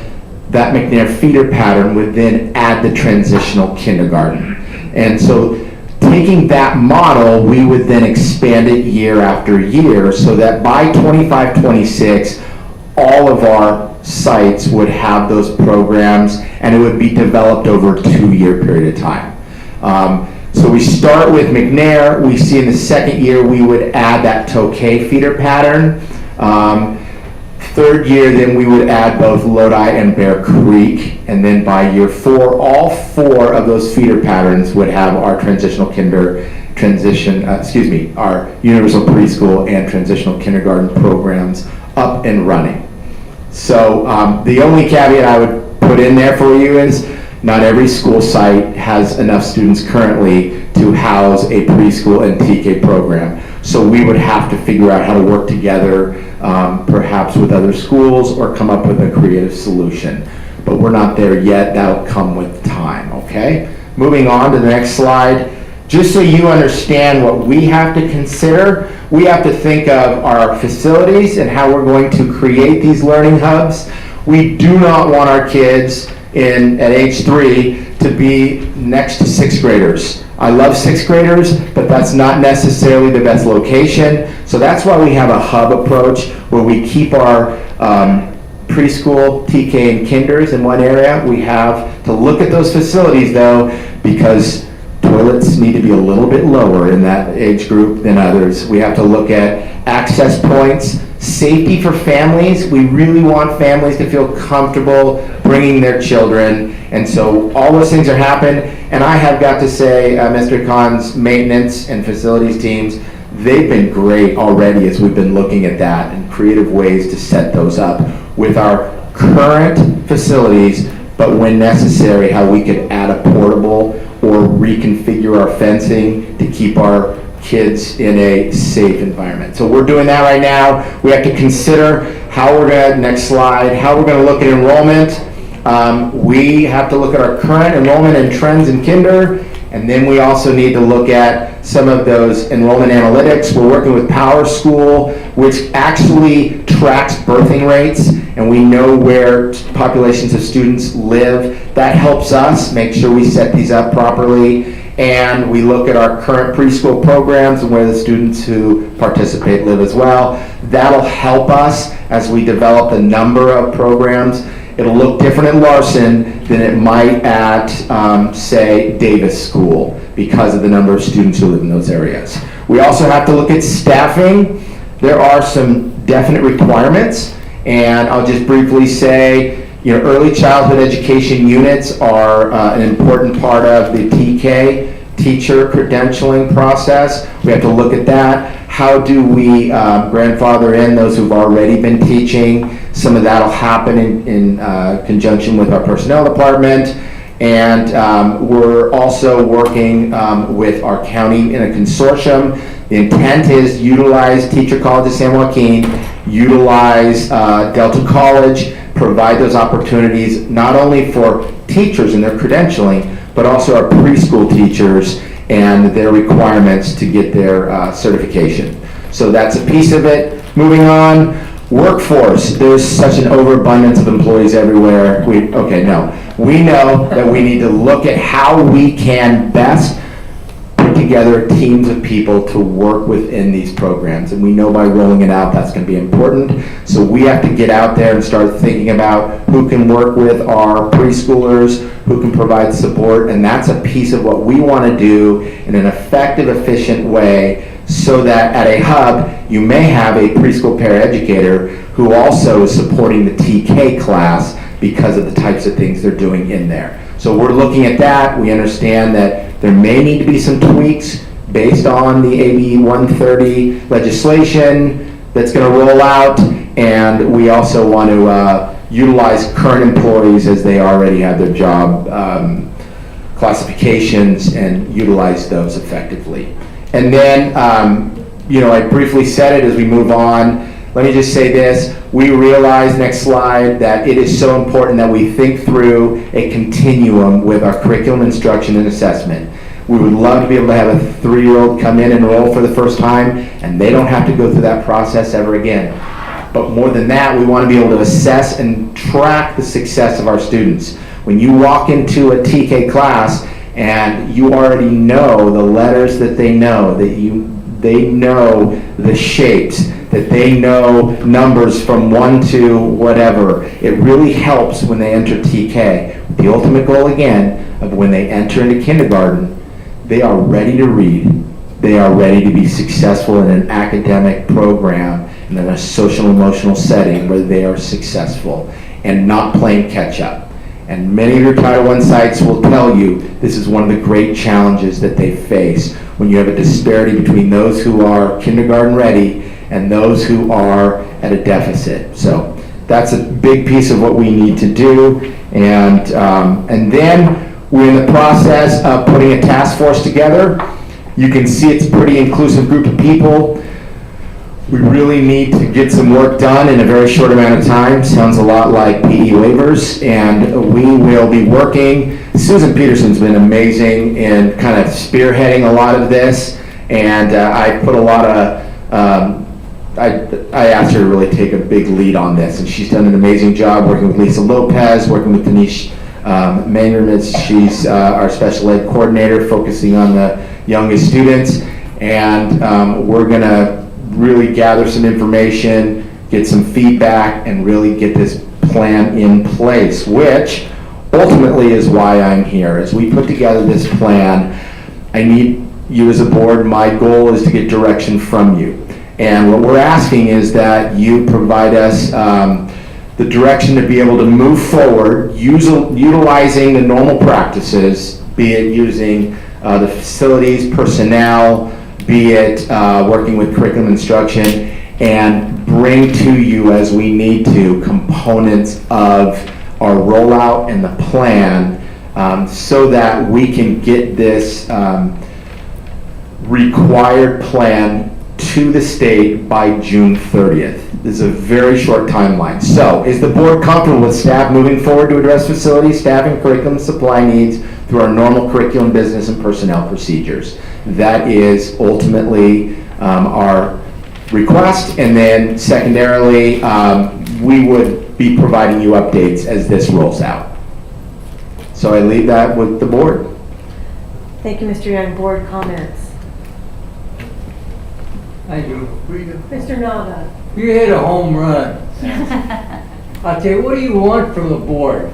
that McNair feeder pattern would then add the transitional kindergarten. And so taking that model, we would then expand it year after year so that by 25-26, all of our sites would have those programs, and it would be developed over a 2-year period of time. So we start with McNair. We see in the second year we would add that Tokay feeder pattern. Third year, then we would add both Lodi and Bear Creek, and then by year 4, all 4 of those feeder patterns would have our transitional our universal preschool and transitional kindergarten programs up and running. So the only caveat I would put in there for you is not every school site has enough students currently to house a preschool and TK program. So we would have to figure out how to work together, perhaps with other schools, or come up with a creative solution. But we're not there yet. That'll come with time, okay? Moving on to the next slide. Just so you understand what we have to consider, we have to think of our facilities and how we're going to create these learning hubs. We do not want our kids at age 3 to be next to 6th graders. I love 6th graders, but that's not necessarily the best location. So that's why we have a hub approach where we keep our preschool, TK, and kinders in one area. We have to look at those facilities though, because toilets need to be a little bit lower in that age group than others. We have to look at access points, safety for families. We really want families to feel comfortable bringing their children. And so all those things are happening. And I have got to say, Mr. Khan's maintenance and facilities teams, they've been great already as we've been looking at that and creative ways to set those up with our current facilities, but when necessary, how we could add a portable or reconfigure our fencing to keep our kids in a safe environment. So we're doing that right now. We have to consider how we're gonna, next slide, how we're gonna look at enrollment. We have to look at our current enrollment and trends in kinder, and then we also need to look at some of those enrollment analytics. We're working with Power School, which actually tracks birthing rates, and we know where populations of students live. That helps us make sure we set these up properly. And we look at our current preschool programs and where the students who participate live as well. That'll help us as we develop a number of programs. It'll look different at Larson than it might at, say, Davis School because of the number of students who live in those areas. We also have to look at staffing. There are some definite requirements, and I'll just briefly say, early childhood education units are an important part of the TK, teacher credentialing process. We have to look at that. How do we grandfather in those who've already been teaching? Some of that will happen in conjunction with our personnel department. And we're also working with our county in a consortium. The intent is utilize Teacher College of San Joaquin, utilize Delta College, provide those opportunities not only for teachers and their credentialing, but also our preschool teachers and their requirements to get their certification. So that's a piece of it. Moving on, workforce. There's such an overabundance of employees everywhere. We know that we need to look at how we can best put together teams of people to work within these programs. And we know by rolling it out, that's going to be important. So we have to get out there and start thinking about who can work with our preschoolers, who can provide support. And that's a piece of what we want to do in an effective, efficient way, so that at a hub, you may have a preschool paraeducator who also is supporting the TK class because of the types of things they're doing in there. So we're looking at that. We understand that there may need to be some tweaks based on the AB 130 legislation that's going to roll out, and we also want to utilize current employees as they already have their job classifications and utilize those effectively. And then, I briefly said it as we move on. Let me just say this. We realize, next slide, that it is so important that we think through a continuum with our curriculum instruction and assessment. We would love to be able to have a 3-year-old come in and enroll for the first time, and they don't have to go through that process ever again. But more than that, we want to be able to assess and track the success of our students. When you walk into a TK class and you already know the letters that they know, they know the shapes, that they know numbers from 1 to whatever, it really helps when they enter TK. The ultimate goal, again, of when they enter into kindergarten, they are ready to read. They are ready to be successful in an academic program and in a social emotional setting where they are successful and not playing catch up. And many of your Title I sites will tell you this is one of the great challenges that they face when you have a disparity between those who are kindergarten ready and those who are at a deficit. So that's a big piece of what we need to do. And then we're in the process of putting a task force together. You can see it's a pretty inclusive group of people. We really need to get some work done in a very short amount of time. Sounds a lot like PE waivers, and we will be working. Susan Peterson's been amazing in kind of spearheading a lot of this, and I put a lot of, I asked her to really take a big lead on this, and she's done an amazing job working with Lisa Lopez, working with Denise Mangermitz. She's our special ed coordinator, focusing on the youngest students, and we're gonna really gather some information, get some feedback, and really get this plan in place, which ultimately is why I'm here. As we put together this plan, I need you as a board. My goal is to get direction from you. And what we're asking is that you provide us the direction to be able to move forward, utilizing the normal practices, be it using the facilities, personnel, be it working with curriculum instruction, and bring to you as we need to components of our rollout and the plan so that we can get this required plan to the state by June 30th. This is a very short timeline. So, is the board comfortable with staff moving forward to address facility, staffing, curriculum, supply needs through our normal curriculum, business, and personnel procedures? That is ultimately our request, and then secondarily, we would be providing you updates as this rolls out. So I leave that with the board. Thank you, Mr. Young. Board comments. I do. Mr. Nava. You hit a home run. I'll tell you, what do you want from the board?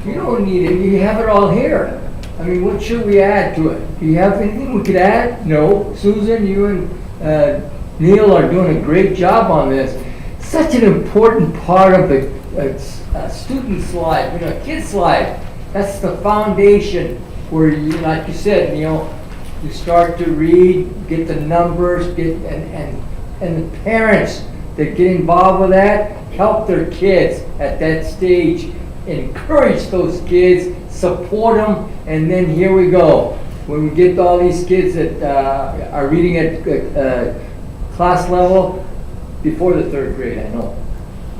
You don't need it, you have it all here. I mean, what should we add to it? Do you have anything we could add? No. Susan, you and Neil are doing a great job on this. Such an important part of the student's life, you know, kid's life. That's the foundation where you, like you said, you know, you start to read, get the numbers, and the parents that get involved with that help their kids at that stage, encourage those kids, support them, and then here we go. When we get all these kids that are reading at class level before the 3rd grade, I know.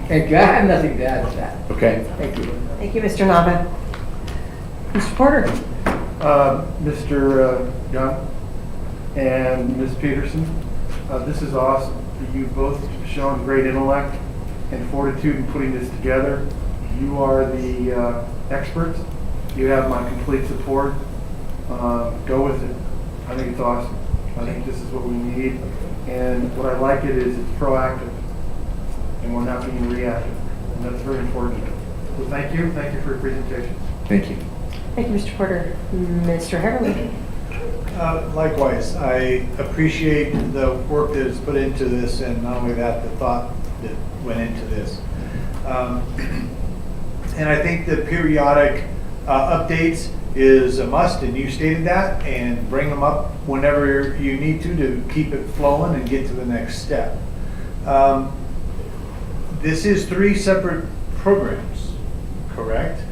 Thank you. I have nothing to add to that. Okay. Thank you. Thank you, Mr. Nava. Mr. Porter. Mr. Young and Ms. Peterson, this is awesome. You've both shown great intellect and fortitude in putting this together. You are the experts. You have my complete support. Go with it. I think it's awesome. I think this is what we need. And what I like it is it's proactive and we're not being reactive. And that's very important. So thank you. Thank you for your presentation. Thank you. Thank you, Mr. Porter. Mr. Heatherly. Likewise, I appreciate the work that is put into this, and not only that, the thought that went into this. And I think the periodic updates is a must, and you stated that, and bring them up whenever you need to keep it flowing and get to the next step. This is 3 separate programs, correct?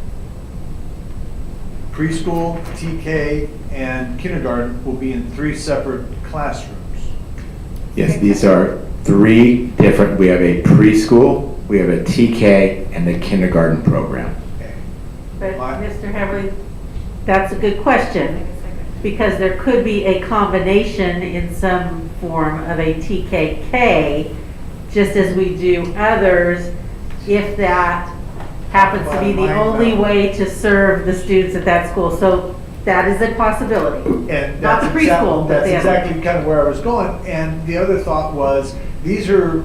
Preschool, TK, and kindergarten will be in 3 separate classrooms. Yes, these are 3 different, we have a preschool, we have a TK, and the kindergarten program. But Mr. Heatherly, that's a good question, because there could be a combination in some form of a TKK, just as we do others, if that happens to be the only way to serve the students at that school. So that is a possibility. And not the preschool, but that's the exactly kind of where I was going. And the other thought was, these are,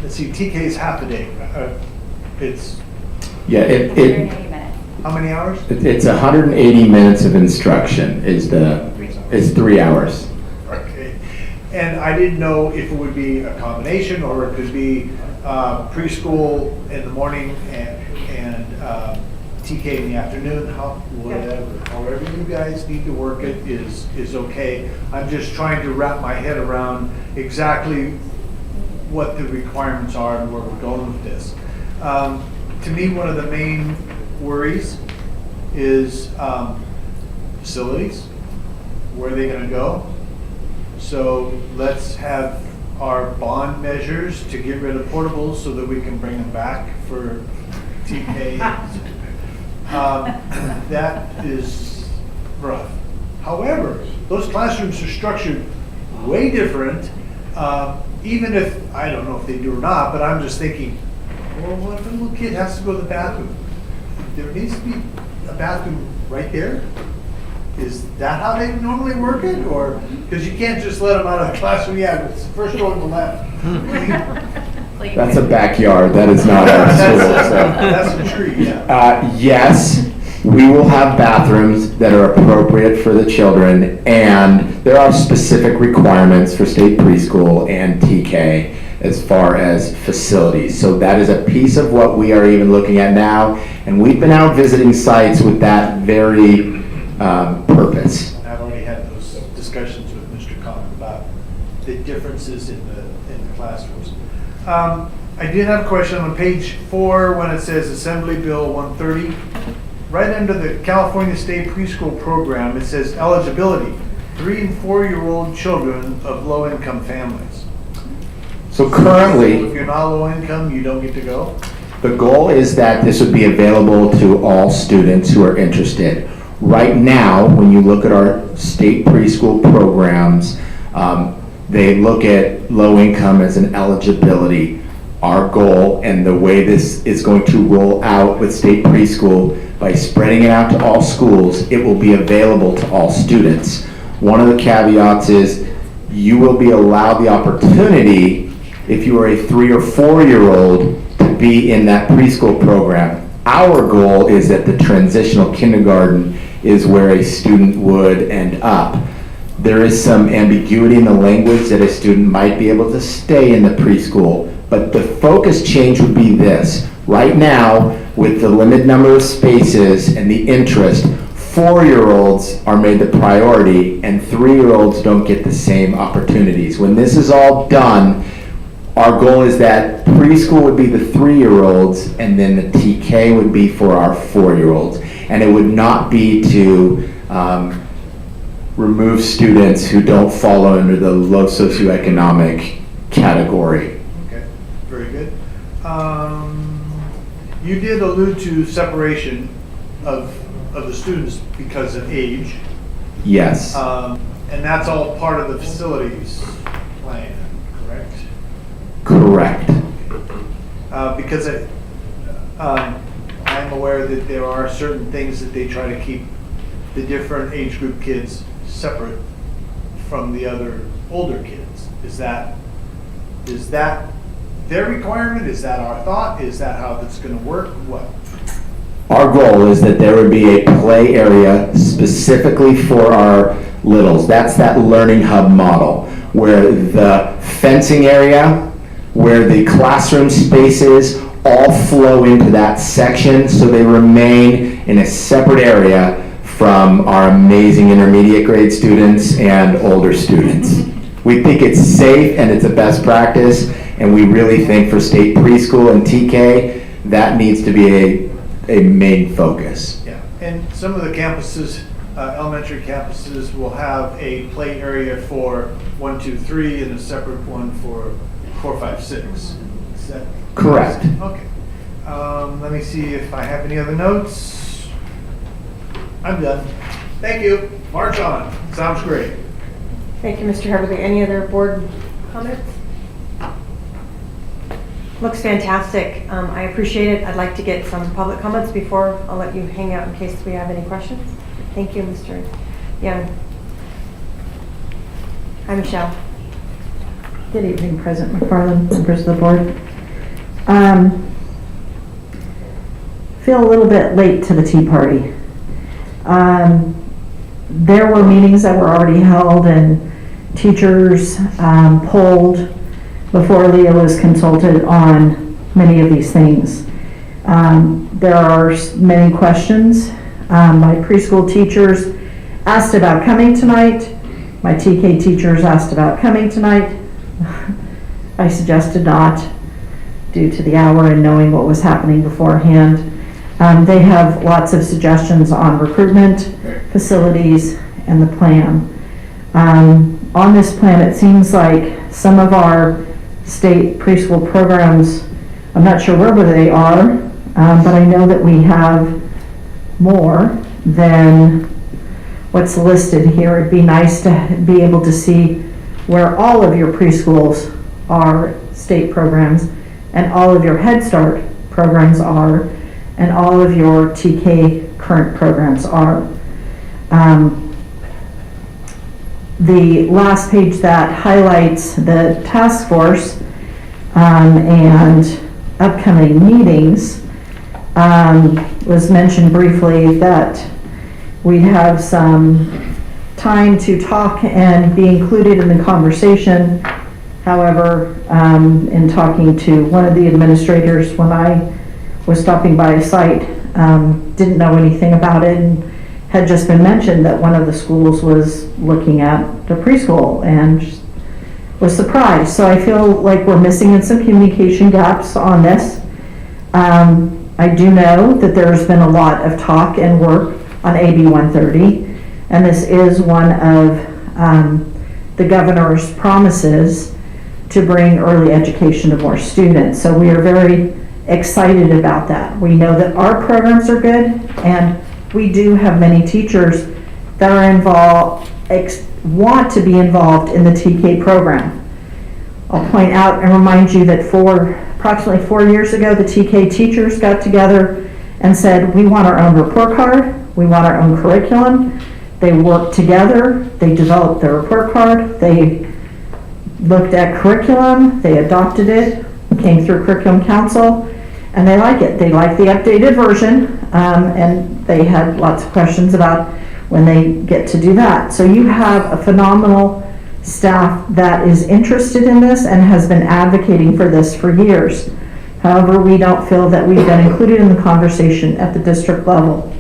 let's see, TK is half a day. It's Yeah, how many hours? it's 180 minutes of instruction is 3 hours. Okay. And I didn't know if it would be a combination or it could be preschool in the morning and TK in the afternoon, however you guys need to work it is okay. I'm just trying to wrap my head around exactly what the requirements are and where we're going with this. To me, one of the main worries is facilities. Where are they going to go? So let's have our bond measures to get rid of portables so that we can bring them back for TK. That is rough. However, those classrooms are structured way different. Even if, I don't know if they do or not, but I'm just thinking, well, what if a little kid has to go to the bathroom? There needs to be a bathroom right there. Is that how they normally work it? Or, because you can't just let them out of the classroom, yeah, it's the first door on the left. That's a backyard, that is not our school. That's a tree, yeah. Yes, we will have bathrooms that are appropriate for the children, and there are specific requirements for state preschool and TK as far as facilities. So that is a piece of what we are even looking at now, and we've been out visiting sites with that very purpose. I've already had those discussions with Mr. Conn about the differences in the classrooms. I did have a question on page 4 when it says Assembly Bill 130. Right under the California State Preschool Program, it says eligibility, 3 and 4-year-old children of low-income families. So currently, So if you're not low income, you don't get to go? the goal is that this would be available to all students who are interested. Right now, when you look at our state preschool programs, they look at low income as an eligibility. Our goal and the way this is going to roll out with state preschool, by spreading it out to all schools, it will be available to all students. One of the caveats is you will be allowed the opportunity, if you are a 3 or 4-year-old, to be in that preschool program. Our goal is that the transitional kindergarten is where a student would end up. There is some ambiguity in the language that a student might be able to stay in the preschool, but the focus change would be this. Right now, with the limited number of spaces and the interest, 4-year-olds are made the priority and 3-year-olds don't get the same opportunities. When this is all done, our goal is that preschool would be the 3-year-olds and then the TK would be for our 4-year-olds. And it would not be to remove students who don't fall under the low socioeconomic category. Okay, very good. You did allude to separation of the students because of age. Yes. And that's all part of the facilities plan, correct? Correct. Because I'm aware that there are certain things that they try to keep the different age group kids separate from the other older kids. Is that their requirement? Is that our thought? Is that how that's going to work? What? Our goal is that there would be a play area specifically for our littles. That's that learning hub model, where the fencing area, where the classroom spaces all flow into that section, so they remain in a separate area from our amazing intermediate grade students and older students. We think it's safe and it's a best practice, and we really think for state preschool and TK, that needs to be a main focus. Yeah, and some of the campuses, elementary campuses, will have a play area for 1, 2, 3 and a separate one for 4, 5, 6. Is that correct? Okay. Let me see if I have any other notes. I'm done. Thank you. March on. Sounds great. Thank you, Mr. Heberly. Any other board comments? Looks fantastic. I appreciate it. I'd like to get some public comments before I'll let you hang out in case we have any questions. Thank you, Mr. Young. Hi, Michelle. Good evening, President McFarland, members of the board. Feel a little bit late to the tea party. There were meetings that were already held and teachers polled before Leah was consulted on many of these things. There are many questions. My preschool teachers asked about coming tonight. My TK teachers asked about coming tonight. I suggested not, due to the hour and knowing what was happening beforehand. They have lots of suggestions on recruitment, facilities, and the plan. On this plan, it seems like some of our state preschool programs, I'm not sure where they are, but I know that we have more than what's listed here. It'd be nice to be able to see where all of your preschools are state programs and all of your Head Start programs are and all of your TK current programs are. The last page that highlights the task force and upcoming meetings was mentioned briefly that we'd have some time to talk and be included in the conversation. However, in talking to one of the administrators when I was stopping by a site, didn't know anything about it, and had just been mentioned that one of the schools was looking at the preschool, and was surprised. So I feel like we're missing in some communication gaps on this. I do know that there's been a lot of talk and work on AB 130, and this is one of the governor's promises to bring early education to more students. So we are very excited about that. We know that our programs are good, and we do have many teachers that are involved, want to be involved in the TK program. I'll point out and remind you that approximately 4 years ago, the TK teachers got together and said, we want our own report card, we want our own curriculum. They worked together, they developed their report card, they looked at curriculum, they adopted it, came through curriculum council, and they like it. They like the updated version, and they had lots of questions about when they get to do that. So you have a phenomenal staff that is interested in this and has been advocating for this for years. However, we don't feel that we've been included in the conversation at the district level.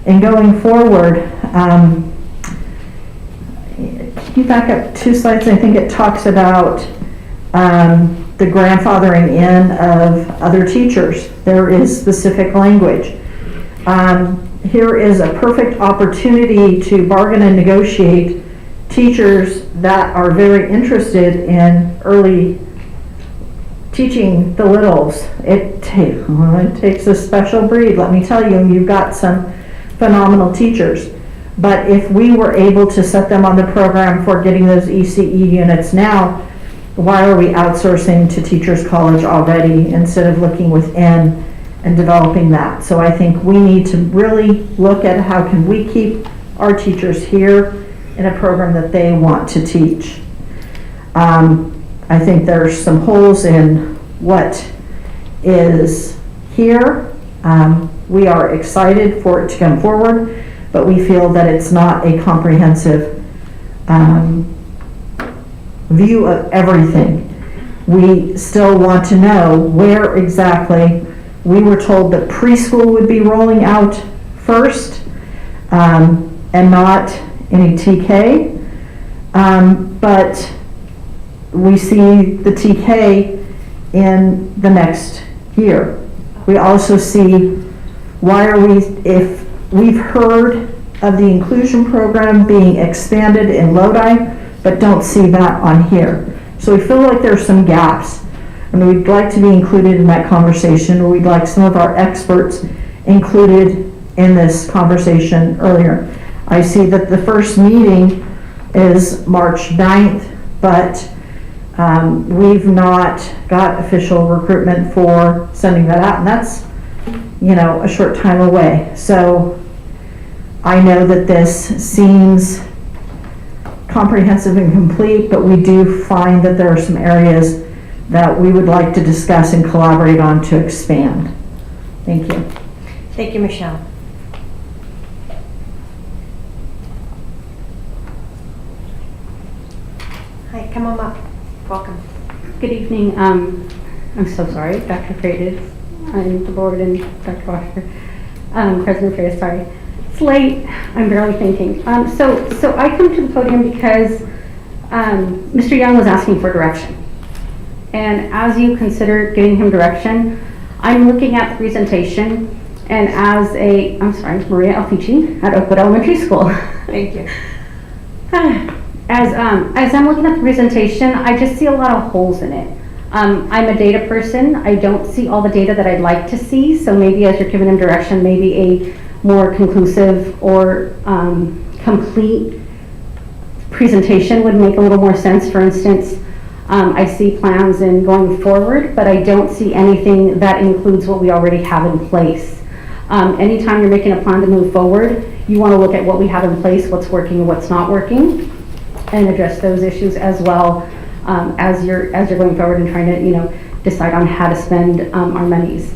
And going forward, can you back up 2 slides? I think it talks about the grandfathering in of other teachers. There is specific language. Here is a perfect opportunity to bargain and negotiate teachers that are very interested in early teaching the littles. It takes a special breed, let me tell you. You've got some phenomenal teachers. But if we were able to set them on the program for getting those ECE units now, why are we outsourcing to Teachers College already instead of looking within and developing that? So I think we need to really look at how can we keep our teachers here in a program that they want to teach. I think there's some holes in what is here. We are excited for it to come forward, but we feel that it's not a comprehensive view of everything. We still want to know where exactly. We were told that preschool would be rolling out first, and not any TK, but we see the TK in the next year. We also see, why are we, if we've heard of the inclusion program being expanded in Lodi, but don't see that on here. So we feel like there's some gaps, and we'd like to be included in that conversation, or we'd like some of our experts included in this conversation earlier. I see that the first meeting is March 9th, but we've not got official recruitment for sending that out, and that's, a short time away. So I know that this seems comprehensive and complete, but we do find that there are some areas that we would like to discuss and collaborate on to expand. Thank you. Thank you, Michelle. Hi, come on up. Welcome. Good evening. I'm so sorry, Dr. Freitas, and the board, and Dr. Washer, President Freitas, sorry. It's late, I'm barely thinking. So I come to the podium because Mr. Young was asking for direction. And as you consider giving him direction, I'm looking at the presentation, and as Maria Alfici at Oakwood Elementary School. Thank you. As I'm looking at the presentation, I just see a lot of holes in it. I'm a data person. I don't see all the data that I'd like to see, so maybe as you're giving him direction, maybe a more conclusive or complete presentation would make a little more sense. For instance, I see plans in going forward, but I don't see anything that includes what we already have in place. Anytime you're making a plan to move forward, you want to look at what we have in place, what's working and what's not working, and address those issues as well as you're going forward and trying to decide on how to spend our monies.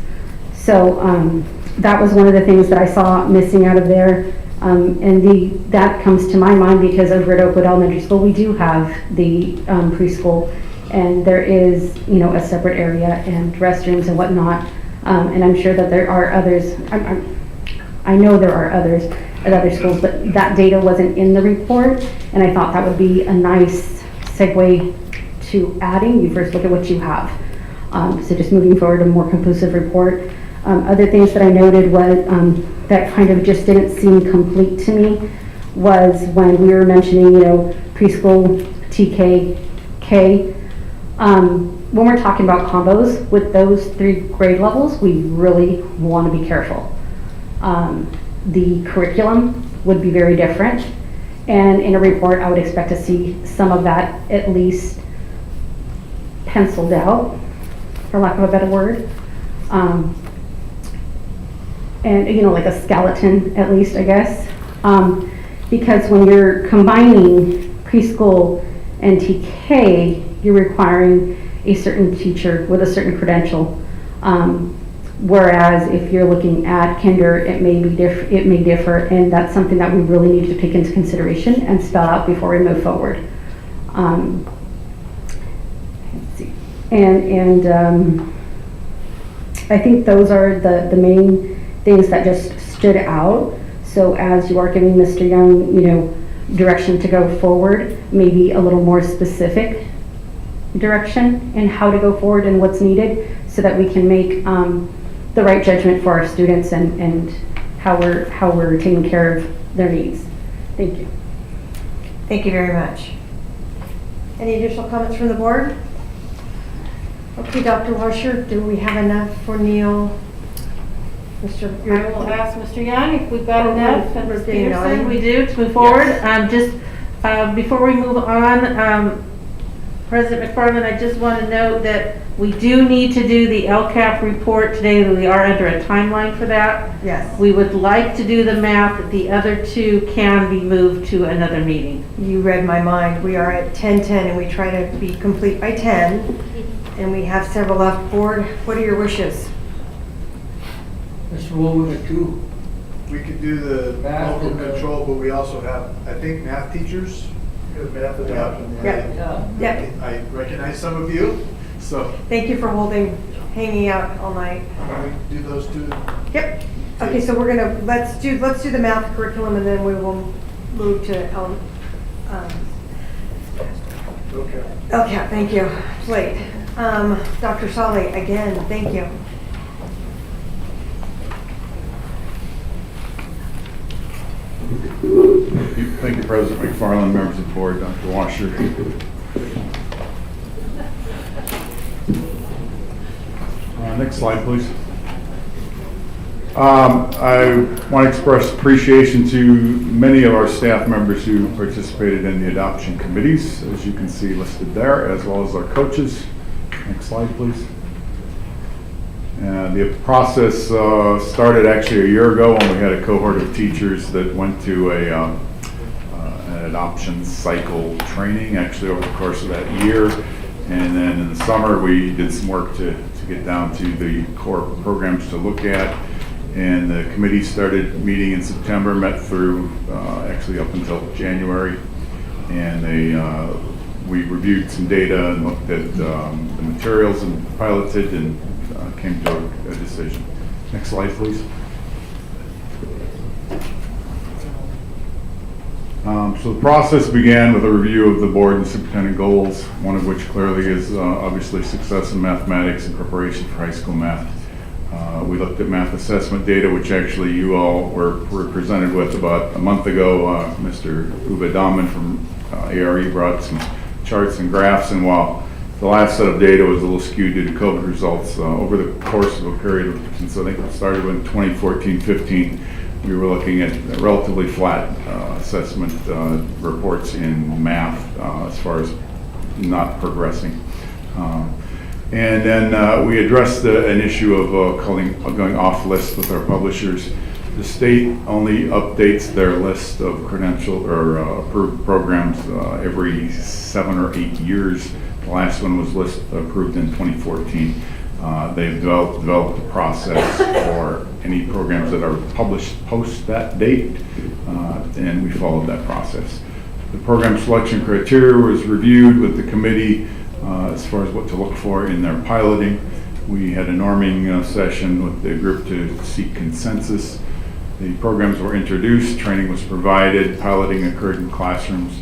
So that was one of the things that I saw missing out of there, and that comes to my mind because over at Oakwood Elementary School we do have the preschool, and there is a separate area and restrooms and whatnot, and I'm sure that there are others. I know there are others at other schools, but that data wasn't in the report, and I thought that would be a nice segue to adding, you first look at what you have. So just moving forward, a more conclusive report. Other things that I noted was, that kind of just didn't seem complete to me was when we were mentioning, preschool, TK, K. When we're talking about combos with those 3 grade levels, we really want to be careful. The curriculum would be very different, and in a report I would expect to see some of that at least penciled out, for lack of a better word. And like a skeleton at least, I guess. Because when you're combining preschool and TK, you're requiring a certain teacher with a certain credential. Whereas if you're looking at kinder, it may differ, and that's something that we really need to take into consideration and spell out before we move forward. Let's see. And I think those are the main things that just stood out. So as you are giving Mr. Young, direction to go forward, maybe a little more specific direction in how to go forward and what's needed, so that we can make the right judgment for our students and how we're taking care of their needs. Thank you. Thank you very much. Any additional comments from the board? Okay, Dr. Washer, do we have enough for Neil? I will ask Mr. Young if we've got enough, and Ms. getting Peterson, on. we do, to move forward. Before we move on, President McFarland, I just want to note that we do need to do the LCAP report today. We are under a timeline for that. Yes. We would like to do the math. The other 2 can be moved to another meeting. You read my mind. We are at 10:10 and we try to be complete by 10. And we have several left. Board, what are your wishes? Let's roll with it too. We could do the Math local and the- control, but we also have, I think, math teachers. Math adoption. Yep. I recognize some of you, so Thank you for hanging out all night. we do those 2. Yep. Okay, so let's do the math curriculum and then we will move to LCAP. Thank you. Late. Dr. Solly, again, thank you. Thank you, President McFarland, members of the board, Dr. Washer. Next slide, please. I want to express appreciation to many of our staff members who participated in the adoption committees, as you can see listed there, as well as our coaches. Next slide, please. The process started actually a year ago when we had a cohort of teachers that went to an adoption cycle training, actually over the course of that year. And then in the summer, we did some work to get down to the core programs to look at. And the committee started meeting in September, met through actually up until January. And we reviewed some data and looked at the materials and piloted and came to a decision. Next slide, please. So the process began with a review of the board and superintendent goals, one of which clearly is obviously success in mathematics and preparation for high school math. We looked at math assessment data, which actually you all were presented with about a month ago. Mr. Uwe Dahman from ARE brought some charts and graphs, and while the last set of data was a little skewed due to COVID results, over the course of a period since I think it started in 2014-15, we were looking at relatively flat assessment reports in math as far as not progressing. And then we addressed an issue of going off list with our publishers. The state only updates their list of credential or approved programs every 7 or 8 years. The last one was approved in 2014. They've developed a process for any programs that are published post that date, and we followed that process. The program selection criteria was reviewed with the committee as far as what to look for in their piloting. We had a norming session with the group to seek consensus. The programs were introduced, training was provided, piloting occurred in classrooms,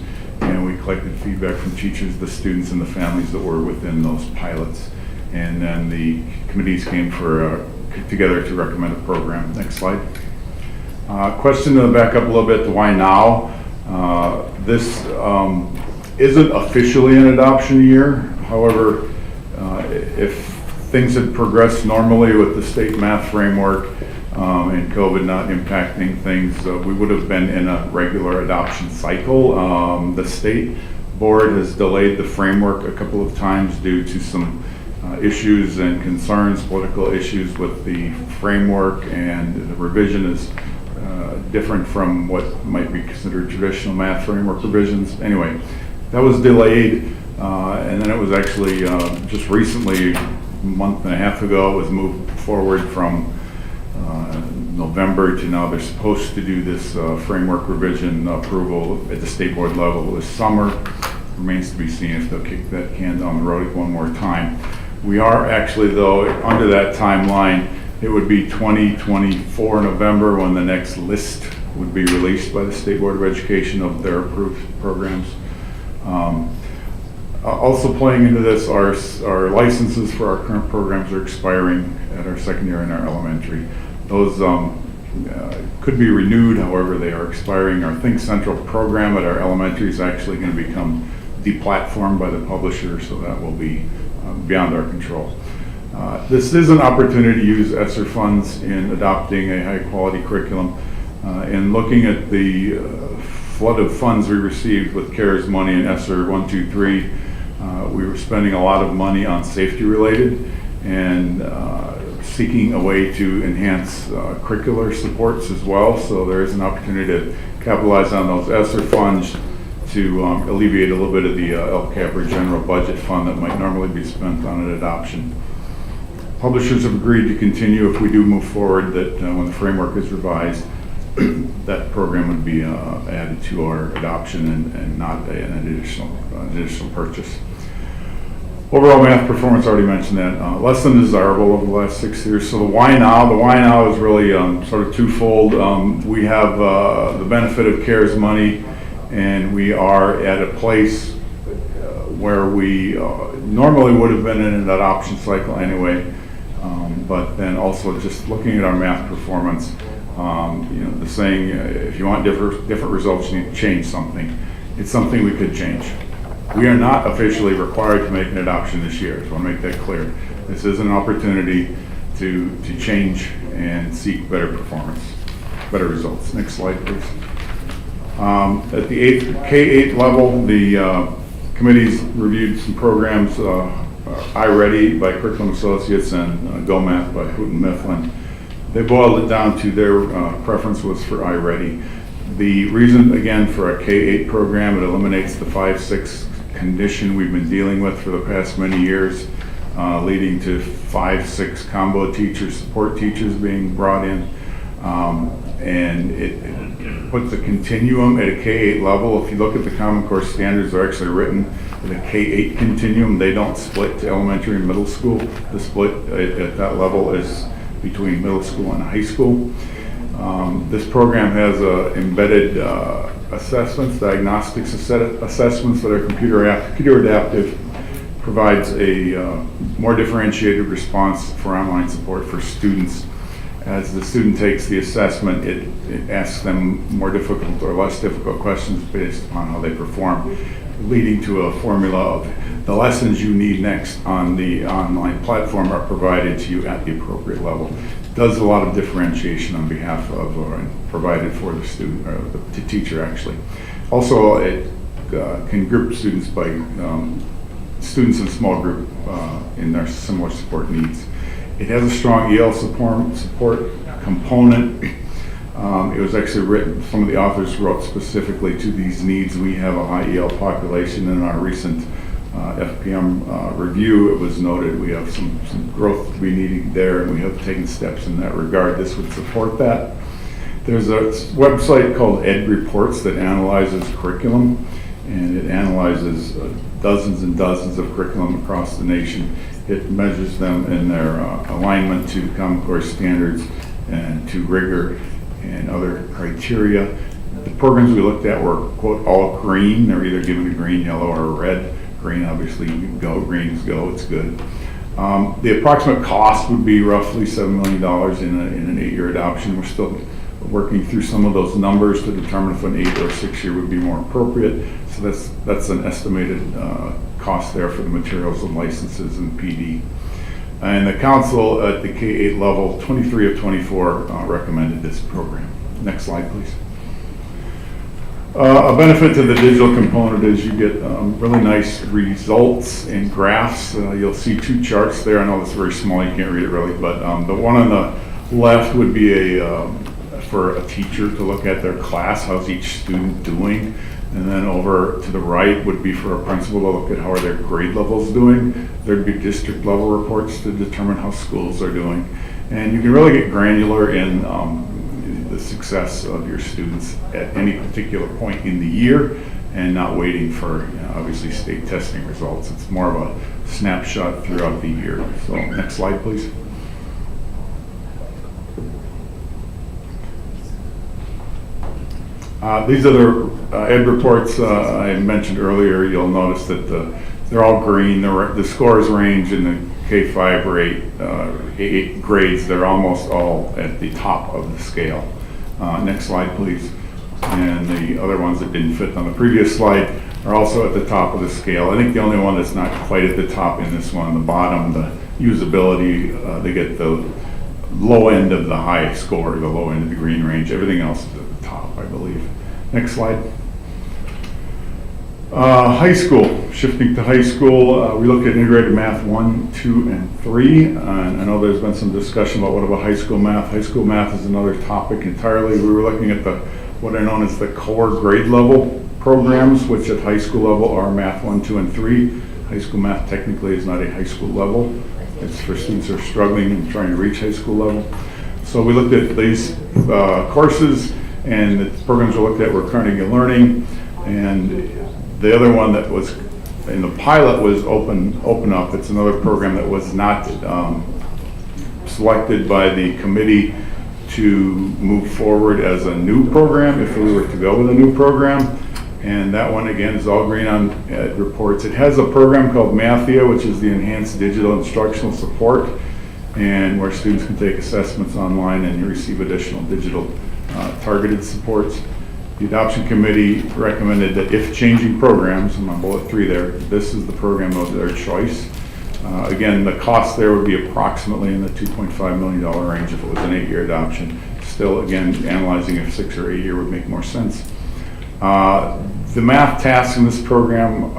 and we collected feedback from teachers, the students, and the families that were within those pilots. And then the committees came together to recommend a program. Next slide. Question to back up a little bit to why now. This isn't officially an adoption year. However, if things had progressed normally with the state math framework and COVID not impacting things, we would have been in a regular adoption cycle. The state board has delayed the framework a couple of times due to some issues and concerns, political issues with the framework, and the revision is different from what might be considered traditional math framework revisions. Anyway, that was delayed, and then it was actually just recently, a month and a half ago, it was moved forward from November to now. They're supposed to do this framework revision approval at the state board level this summer. Remains to be seen if they'll kick that can down the road one more time. We are actually, though, under that timeline. It would be 2024 November when the next list would be released by the State Board of Education of their approved programs. Also playing into this, our licenses for our current programs are expiring at our secondary and our elementary. Those could be renewed, however, they are expiring. Our Think Central program at our elementary is actually going to become deplatformed by the publisher, so that will be beyond our control. This is an opportunity to use ESSER funds in adopting a high-quality curriculum. And looking at the flood of funds we received with CARES money and ESSER 1, 2, 3, we were spending a lot of money on safety-related and seeking a way to enhance curricular supports as well. So there is an opportunity to capitalize on those ESSER funds to alleviate a little bit of the LCAP or general budget fund that might normally be spent on an adoption. Publishers have agreed to continue if we do move forward, that when the framework is revised, that program would be added to our adoption and not an additional purchase. Overall math performance, already mentioned that. Less than desirable over the last 6 years. So the why now? The why now is really sort of twofold. We have the benefit of CARES money, and we are at a place where we normally would have been in an adoption cycle anyway. But then also just looking at our math performance, the saying, if you want different results, you need to change something. It's something we could change. We are not officially required to make an adoption this year, so I want to make that clear. This is an opportunity to change and seek better performance, better results. Next slide, please. At the K-8 level, the committees reviewed some programs, iReady by Curriculum Associates and Go Math by Houghton Mifflin. They boiled it down to their preference was for iReady. The reason, again, for a K-8 program, it eliminates the 5-6 condition we've been dealing with for the past many years, leading to 5-6 combo teachers, support teachers being brought in. And it puts a continuum at a K-8 level. If you look at the Common Core standards, they're actually written in a K-8 continuum. They don't split to elementary and middle school. The split at that level is between middle school and high school. This program has embedded assessments, diagnostics assessments that are computer adaptive, provides a more differentiated response for online support for students. As the student takes the assessment, it asks them more difficult or less difficult questions based upon how they perform, leading to a formula of the lessons you need next on the online platform are provided to you at the appropriate level. It does a lot of differentiation on behalf of or provided for the student, or the teacher actually. Also, it can group students by students in small group in their similar support needs. It has a strong EL support component. It was actually written, some of the authors wrote specifically to these needs. We have a high EL population. In our recent FPM review, it was noted we have some growth to be needed there, and we have taken steps in that regard. This would support that. There's a website called Ed Reports that analyzes curriculum, and it analyzes dozens and dozens of curriculum across the nation. It measures them in their alignment to the Common Core standards and to rigor and other criteria. The programs we looked at were, quote, all green. They're either given a green, yellow, or a red. Green, obviously, go. Green is go. It's good. The approximate cost would be roughly $7 million in an 8-year adoption. We're still working through some of those numbers to determine if an 8 or 6 year would be more appropriate. So that's an estimated cost there for the materials and licenses and PD. And the council at the K-8 level, 23 of 24 recommended this program. Next slide, please. A benefit to the digital component is you get really nice results and graphs. You'll see 2 charts there. I know it's very small, you can't read it really, but the one on the left would be for a teacher to look at their class, how's each student doing. And then over to the right would be for a principal to look at how are their grade levels doing. There'd be district level reports to determine how schools are doing. And you can really get granular in the success of your students at any particular point in the year and not waiting for, obviously, state testing results. It's more of a snapshot throughout the year. So next slide, please. These are the ed reports I mentioned earlier. You'll notice that they're all green. The scores range in the K-5 or 8 grades. They're almost all at the top of the scale. Next slide, please. And the other ones that didn't fit on the previous slide are also at the top of the scale. I think the only one that's not quite at the top in this one, the bottom, the usability, they get the low end of the high score, the low end of the green range. Everything else is at the top, I believe. Next slide. High school. Shifting to high school, we look at integrated math 1, 2, and 3. And I know there's been some discussion about what about high school math. High school math is another topic entirely. We were looking at what are known as the core grade level programs, which at high school level are math 1, 2, and 3. High school math technically is not a high school level. It's for students who are struggling and trying to reach high school level. So we looked at these courses, and the programs we looked at were Carnegie Learning, and the other one that was in the pilot was Open Up. It's another program that was not selected by the committee to move forward as a new program if we were to go with a new program. And that one, again, is all green on reports. It has a program called Mathia, which is the Enhanced Digital Instructional Support, and where students can take assessments online and receive additional digital targeted supports. The adoption committee recommended that if changing programs, I'm on bullet 3 there, this is the program of their choice. Again, the cost there would be approximately in the $2.5 million range if it was an 8-year adoption. Still, again, analyzing if 6 or 8 year would make more sense. The math tasks in this program,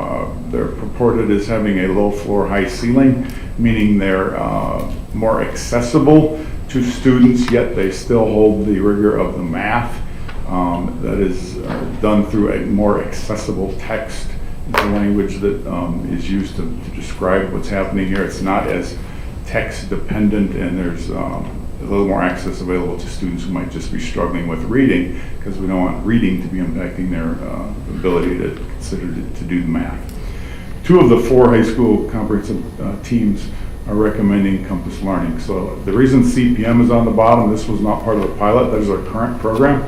they're purported as having a low floor, high ceiling, meaning they're more accessible to students, yet they still hold the rigor of the math. That is done through a more accessible text. It's a language that is used to describe what's happening here. It's not as text dependent, and there's a little more access available to students who might just be struggling with reading, because we don't want reading to be impacting their ability to consider to do the math. 2 of the 4 high school comprehensive teams are recommending Compass Learning. So the reason CPM is on the bottom, this was not part of the pilot, that is our current program,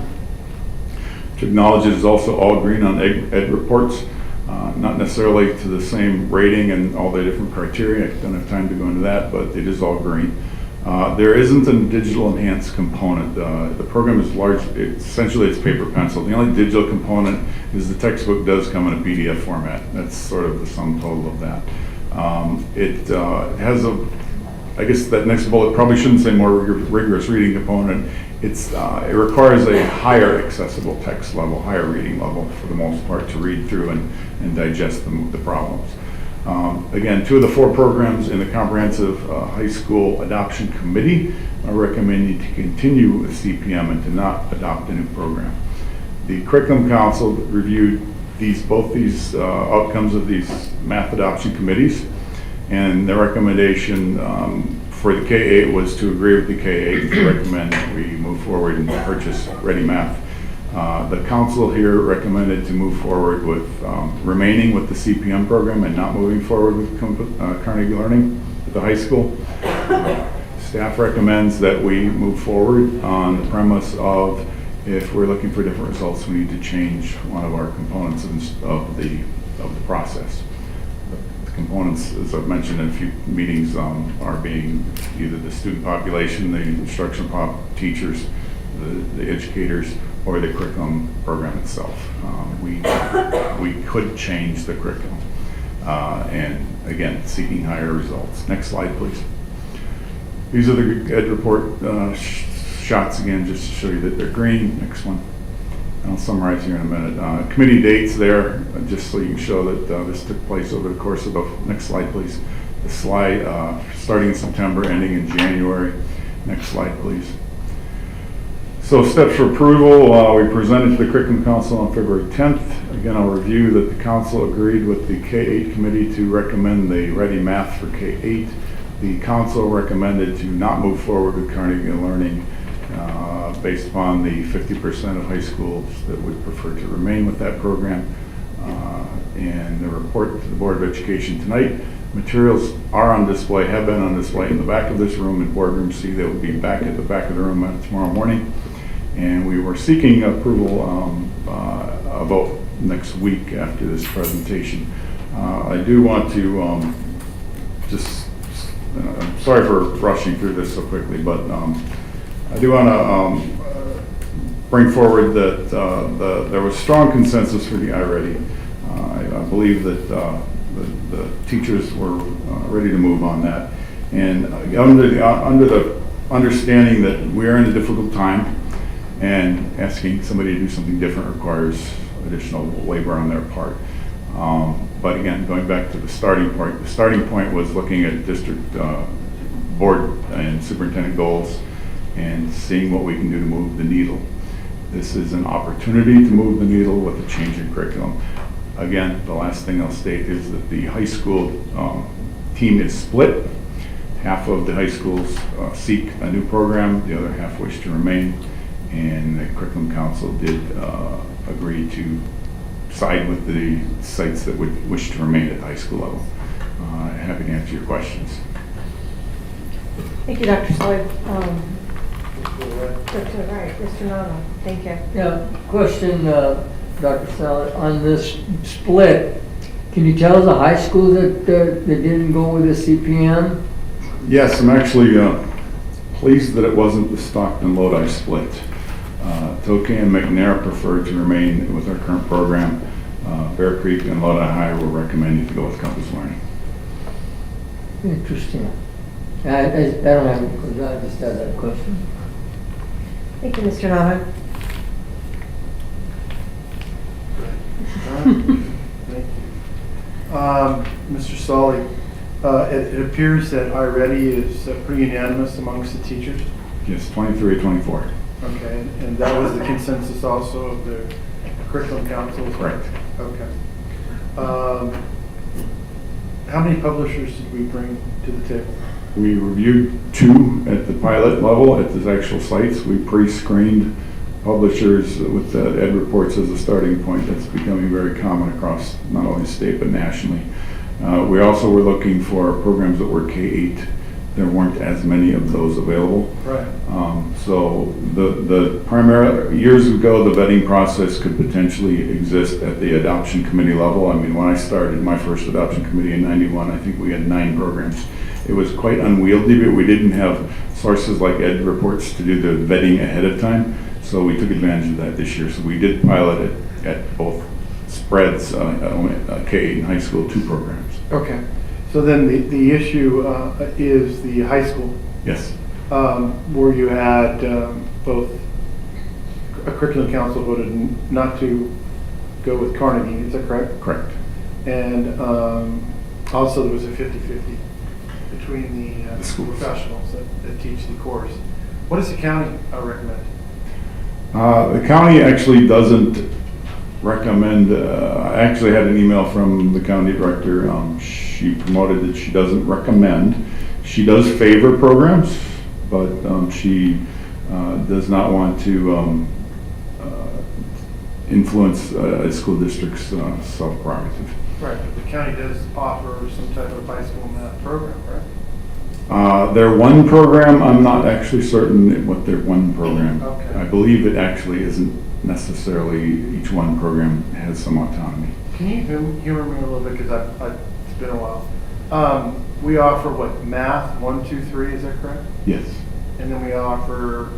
which acknowledges is also all green on ed reports, not necessarily to the same rating and all the different criteria. I don't have time to go into that, but it is all green. There isn't a digital enhanced component. The program is large, essentially it's paper pencil. The only digital component is the textbook does come in a PDF format. That's sort of the sum total of that. It has I guess that next bullet probably shouldn't say more rigorous reading component. It requires a higher accessible text level, higher reading level for the most part to read through and digest the problems. Again, 2 of the 4 programs in the Comprehensive High School Adoption Committee are recommending to continue with CPM and to not adopt a new program. The Curriculum Council reviewed both these outcomes of these math adoption committees, and their recommendation for the K-8 was to agree with the K-8 to recommend that we move forward and purchase Ready Math. The council here recommended to move forward with remaining with the CPM program and not moving forward with Carnegie Learning at the high school. Staff recommends that we move forward on the premise of If we're looking for different results, we need to change one of our components of the process. The components, as I've mentioned in a few meetings, are being either the student population, the instructional teachers, the educators, or the curriculum program itself. We could change the curriculum. And again, seeking higher results. Next slide, please. These are the Ed report shots again, just to show you that they're green. Next one. I'll summarize here in a minute. Committee dates there, just so you can show that this took place over the course of the, next slide please. The slide starting in September, ending in January. Next slide please. So steps for approval, we presented to the Curriculum Council on February 10th. Again, I'll review that the council agreed with the K-8 committee to recommend the Ready Math for K-8. The council recommended to not move forward with Carnegie Learning based upon the 50% of high schools that would prefer to remain with that program. And the report to the Board of Education tonight. Materials are on display, have been on display in the back of this room in boardroom C. They will be back at the back of the room tomorrow morning. And we were seeking approval, a vote next week after this presentation. I do want to I'm sorry for rushing through this so quickly, but I do want to bring forward that there was strong consensus for the iReady. I believe that the teachers were ready to move on that. And under the understanding that we are in a difficult time, and asking somebody to do something different requires additional labor on their part. But again, going back to the starting point was looking at district board and superintendent goals and seeing what we can do to move the needle. This is an opportunity to move the needle with a change in curriculum. Again, the last thing I'll state is that the high school team is split. Half of the high schools seek a new program, the other half wish to remain. And the Curriculum Council did agree to side with the sites that would wish to remain at the high school level. Happy to answer your questions. Thank you, Dr. Sloyd. Mr. Nono, thank you. Yeah, question, Dr. Salad, on this split, can you tell the high school that didn't go with the CPM? Yes, I'm actually pleased that it wasn't the Stockton Lodi split. Tokay and McNair preferred to remain with our current program. Bear Creek and Lodi High were recommending to go with Compass Learning. Interesting. I don't have any questions. I just had that question. Thank you, Mr. Nava. Thank you. Mr. Solly, it appears that iReady is pretty unanimous amongst the teachers. Yes, 23-24. Okay, and that was the consensus also of the Curriculum Council? Correct. Okay. How many publishers did we bring to the table? We reviewed 2 at the pilot level at the actual sites. We pre-screened publishers with the Ed reports as a starting point. That's becoming very common across not only the state but nationally. We also were looking for programs that were K-8. There weren't as many of those available. Right. So the primary, years ago, the vetting process could potentially exist at the adoption committee level. I mean, when I started my first adoption committee in '91, I think we had 9 programs. It was quite unwieldy, but we didn't have sources like Ed reports to do the vetting ahead of time. So we took advantage of that this year. So we did pilot it at both spreads, K-8 and high school, 2 programs. Okay. So then the issue is the high school. Yes. Where you had both a Curriculum Council voted not to go with Carnegie, is that correct? Correct. And also there was a 50-50 between the school professionals that teach the course. What does the county recommend? The county actually doesn't recommend, I actually had an email from the county director. She promoted that she doesn't recommend. She does favor programs, but she does not want to influence a school district's self-prerogative. Right, but the county does offer some type of high school math program, right? Their one program, I'm not actually certain what their one program. Okay. I believe it actually isn't necessarily, each one program has some autonomy. Can you humor me a little bit, because it's been a while. We offer what, math, 1, 2, 3, is that correct? Yes. And then we offer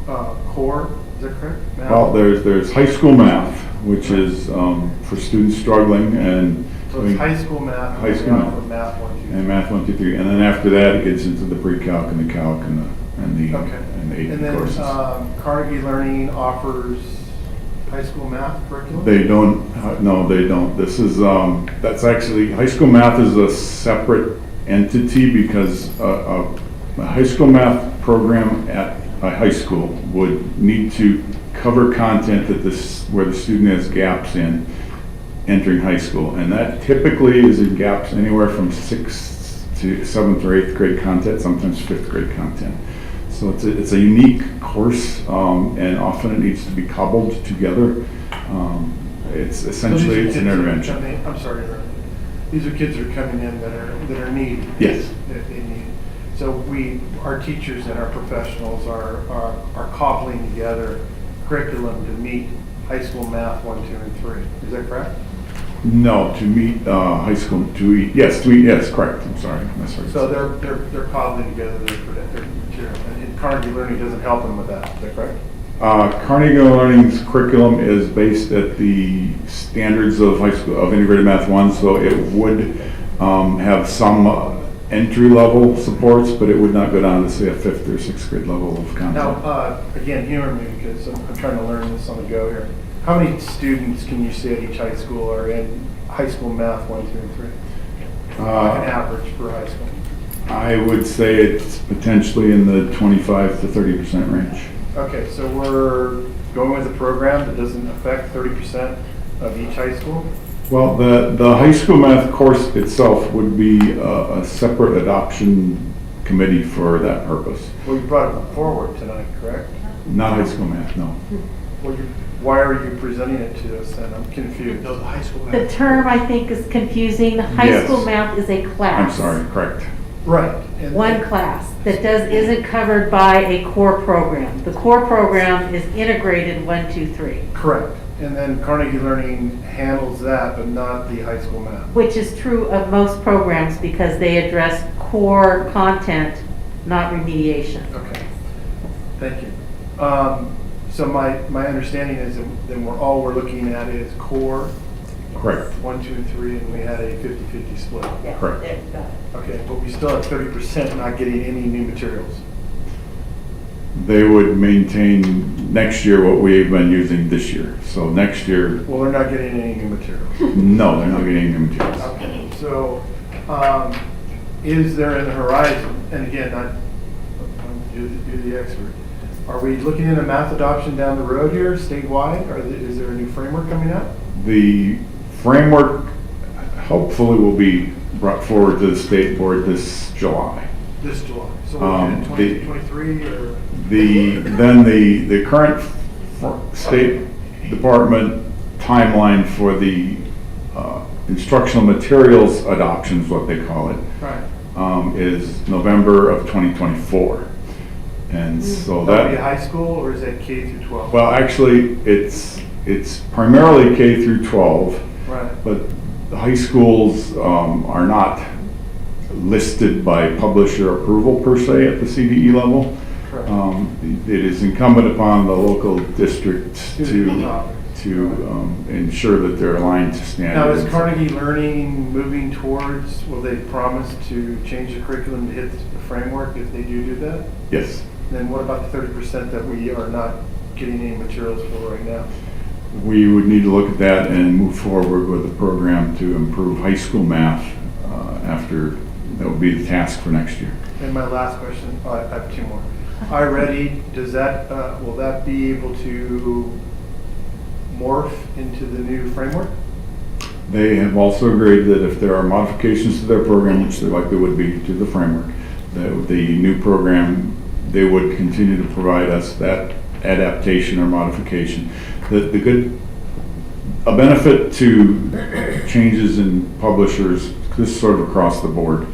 core, is that correct? Math? Well, there's high school math, which is for students struggling, and So it's high school math, high and school we math. offer math 1, 2, 3. And math 1, 2, 3, and then after that it gets into the pre-calc and the calc and the Okay. and the AP And then courses. Carnegie Learning offers high school math curriculum? They don't. No, they don't. This is that's actually, high school math is a separate entity, because a high school math program at a high school would need to cover content that where the student has gaps in entering high school, and that typically is in gaps anywhere from 6th to 7th or 8th grade content, sometimes 5th grade content. So it's a unique course, and often it needs to be cobbled together. It's essentially, it's an intervention. I'm sorry, these are kids that are coming in that are needy. Yes. That they need. So our teachers and our professionals are cobbling together curriculum to meet high school math 1, 2, and 3. Is that correct? No, to meet high school, yes, correct. I'm sorry. So they're cobbling together their material, and Carnegie Learning doesn't help them with that. Is that correct? Carnegie Learning's curriculum is based at the standards of high school, of integrated math 1, so it would have some entry-level supports, but it would not go down to, say, a 5th or 6th grade level of content. Now, again, humor me, because I'm trying to learn this on the go here. How many students can you say at each high school are in high school math 1, 2, and 3? Like an average for high school? I would say it's potentially in the 25 to 30% range. Okay, so we're going with a program that doesn't affect 30% of each high school? Well, the high school math course itself would be a separate adoption committee for that purpose. Well, you brought it forward tonight, correct? Not high school math, no. Well, why are you presenting it to us then? I'm confused. No, the high school math. The term, I think, is confusing. High Yes. school math is a I'm class. sorry, correct. Right. And One class that isn't covered by a core program. The core program is integrated 1, 2, 3. Correct. And then Carnegie Learning handles that, but not the high school math. Which is true of most programs because they address core content, not remediation. Okay. Thank you. So my understanding is that all we're looking at is core. Correct. 1, 2, and 3, and we had a 50-50 split. Correct. There, got it. Okay, but we still have 30% not getting any new materials. They would maintain next year what we've been using this year. So next year, Well, they're not getting any new materials. no, they're not getting any new materials. Okay, so is there in the horizon, and again, you're the expert, are we looking at a math adoption down the road here, statewide? Is there a new framework coming out? The framework hopefully will be brought forward to the state board this July. This July. So we're looking at 2023 or? The current State Department timeline for the instructional materials adoptions, what they call it, Right. is November of 2024. And so That'll be that, high school, or is that K through 12? well, actually, it's primarily K through 12, Right. but the high schools are not listed by publisher approval per se at the CDE level. Correct. It is incumbent upon the local district Student to ensure that they're aligned to Now, is standards. Carnegie Learning moving towards, will they promise to change the curriculum to hit the framework if they do that? Yes. Then what about the 30% that we are not getting any materials for right now? We would need to look at that and move forward with a program to improve high school math after, that would be the task for next year. And my last question, I have two more. iReady, will that be able to morph into the new framework? They have also agreed that if there are modifications to their program, which there likely would be to the framework, that the new program, they would continue to provide us that adaptation or modification. A benefit to changes in publishers, this is sort of across the board,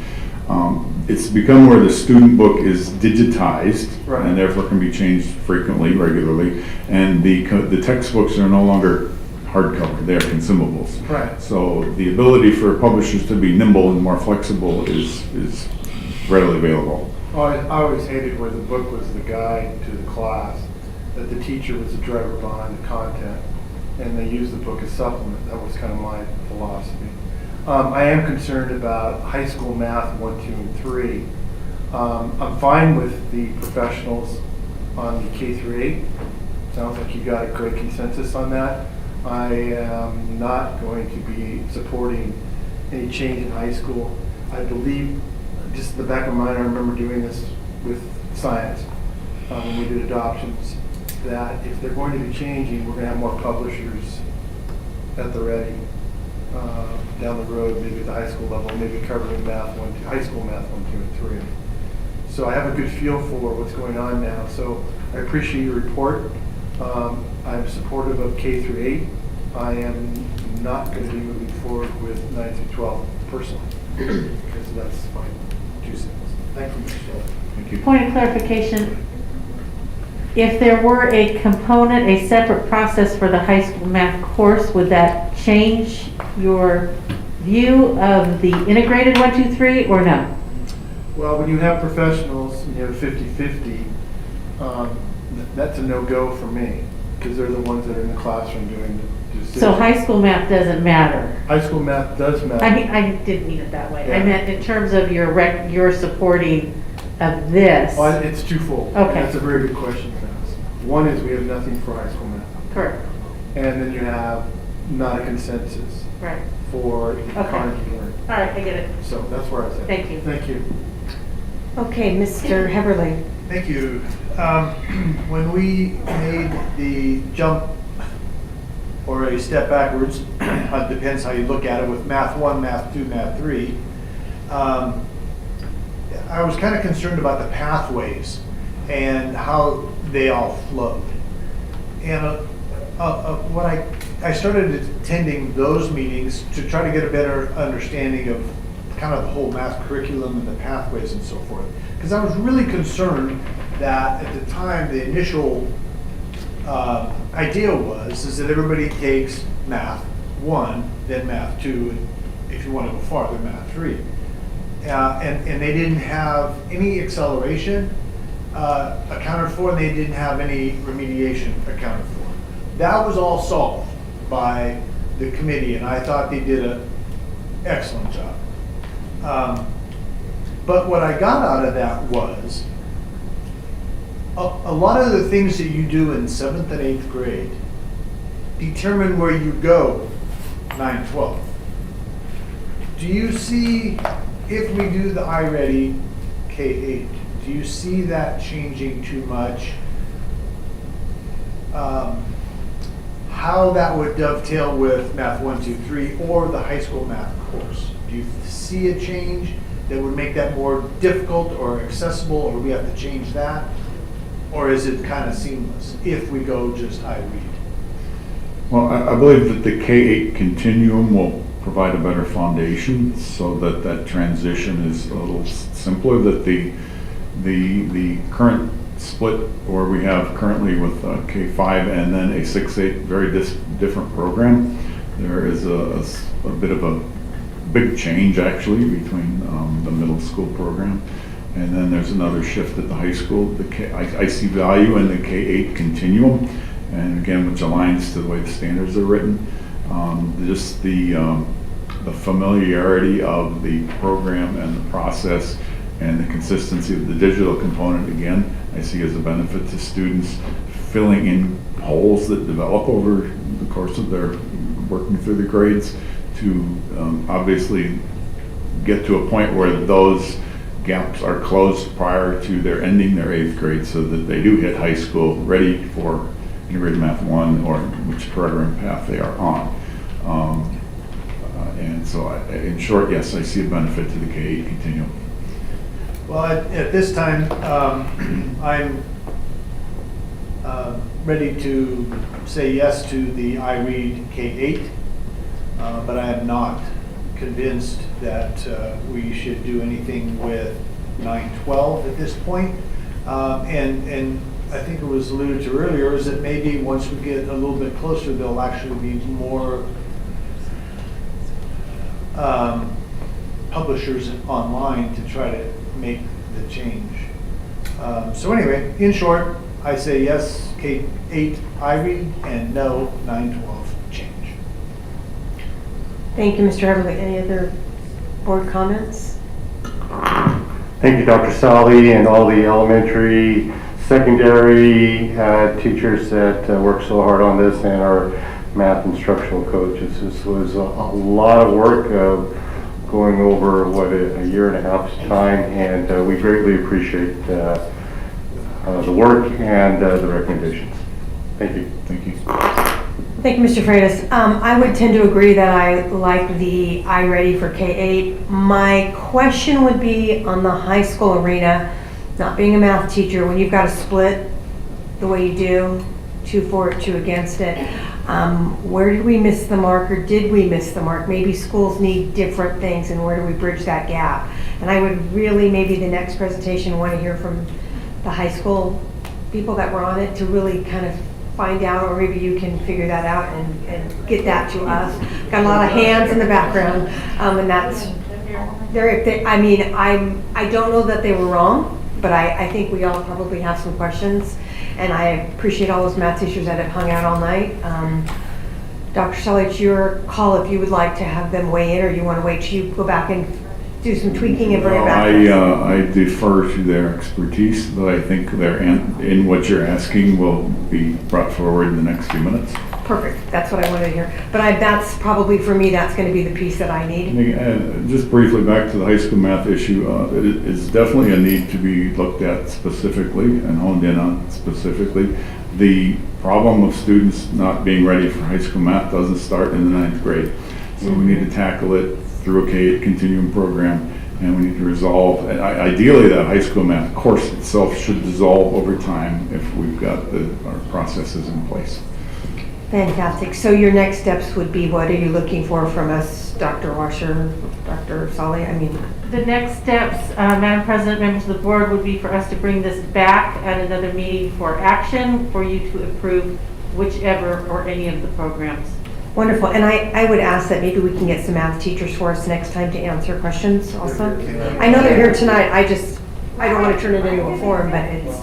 It's become where the student book is digitized Right. and therefore can be changed frequently, regularly. And the textbooks are no longer hardcover, they're consumables. Right. So the ability for publishers to be nimble and more flexible is readily available. Well, I always hated where the book was the guide to the class, that the teacher was the driver behind the content, and they used the book as supplement. That was kind of my philosophy. I am concerned about high school math 1, 2, and 3. I'm fine with the professionals on the K through 8. Sounds like you got a great consensus on that. I am not going to be supporting any change in high school. I believe, just in the back of my mind, I remember doing this with science when we did adoptions, that if they're going to be changing, we're going to have more publishers at the ready down the road, maybe at the high school level, maybe covering math 1, 2, high school math 1, 2, and 3. So I have a good feel for what's going on now. So I appreciate your report. I'm supportive of K through 8. I am not going to be moving forward with 9 through 12 personally, because that's my 2 cents. Thank you, Michelle. Thank you. Point of clarification, if there were a component, a separate process for the high school math course, would that change your view of the integrated 1, 2, 3, or no? Well, when you have professionals and you have 50-50, that's a no-go for me, because they're the ones that are in the classroom doing the decisions. So high school math doesn't matter? High school math does matter. I didn't mean it that way. Yeah. I meant in terms of your supporting of this. Well, it's twofold. Okay. That's a very good question to ask. One is we have nothing for high school math. Correct. And then you have not a consensus Right. for Carnegie learning. All right, I get it. So that's where I was at. Thank you. Thank you. Okay, Mr. Heberly. Thank you. When we made the jump or a step backwards, it depends how you look at it, with Math 1, Math 2, Math 3, I was kind of concerned about the pathways and how they all flowed. And when I started attending those meetings to try to get a better understanding of kind of the whole math curriculum and the pathways and so forth. Because I was really concerned that at the time, the initial idea is that everybody takes Math 1, then Math 2, and if you want to go farther, Math 3. And they didn't have any acceleration accounted for, and they didn't have any remediation accounted for. That was all solved by the committee, and I thought they did an excellent job. But what I got out of that was a lot of the things that you do in 7th and 8th grade determine where you go 9, 12. Do you see, if we do the iReady K-8, do you see that changing too much? How that would dovetail with Math 1, 2, 3 or the high school math course? Do you see a change that would make that more difficult or accessible, or we have to change that? Or is it kind of seamless if we go just iRead? Well, I believe that the K-8 continuum will provide a better foundation so that that transition is a little simpler, that the current split, or we have currently with K-5 and then a 6-8 very different program, there is a bit of a big change actually between the middle school program. And then there's another shift at the high school. I see value in the K-8 continuum, and again, which aligns to the way the standards are written. Just the familiarity of the program and the process and the consistency of the digital component, again, I see as a benefit to students filling in holes that develop over the course of their working through the grades to obviously get to a point where those gaps are closed prior to their ending their 8th grade, so that they do hit high school ready for integrated math 1 or which program path they are on. And so in short, yes, I see a benefit to the K-8 continuum. Well, at this time, I'm ready to say yes to the iRead K-8, but I am not convinced that we should do anything with 9-12 at this point. And I think it was alluded to earlier, is that maybe once we get a little bit closer, there'll actually be more publishers online to try to make the change. So anyway, in short, I say yes, K-8 I read, and no, 9-12 change. Thank you, Mr. Everly. Any other board comments? Thank you, Dr. Sally, and all the elementary, secondary teachers that worked so hard on this, and our math instructional coaches. This was a lot of work going over, a year and a half's time, and we greatly appreciate the work and the recommendations. Thank you. Thank you. Thank you, Mr. Freitas. I would tend to agree that I like the iReady for K-8. My question would be on the high school arena, not being a math teacher, when you've got to split the way you do, 2 for it, 2 against it, where did we miss the mark, or did we miss the mark? Maybe schools need different things, and where do we bridge that gap? And I would really, maybe the next presentation, want to hear from the high school people that were on it to really kind of find out, or maybe you can figure that out and get that to us. Got a lot of hands in the background, and that's, I mean, I don't know that they were wrong, but I think we all probably have some questions, and I appreciate all those math teachers that have hung out all night. Dr. Shelley, it's your call if you would like to have them weigh in, or you want to wait till you go back and do some tweaking and bring it back to us. I defer to their expertise, but I think in what you're asking will be brought forward in the next few minutes. Perfect, that's what I wanted to hear. But that's probably, for me, that's going to be the piece that I need. And just briefly back to the high school math issue, it is definitely a need to be looked at specifically and honed in on specifically. The problem of students not being ready for high school math doesn't start in the 9th grade. So we need to tackle it through a K-8 continuum program, and we need to resolve, ideally that high school math course itself should dissolve over time if we've got our processes in place. Fantastic. So your next steps would be, what are you looking for from us, Dr. Washer, Dr. Solly? I mean, The next steps, Madam President, members of the board, would be for us to bring this back at another meeting for action, for you to approve whichever or any of the programs. wonderful. And I would ask that maybe we can get some math teachers for us next time to answer questions also. I know they're here tonight. I don't want to turn it into a forum, but it's,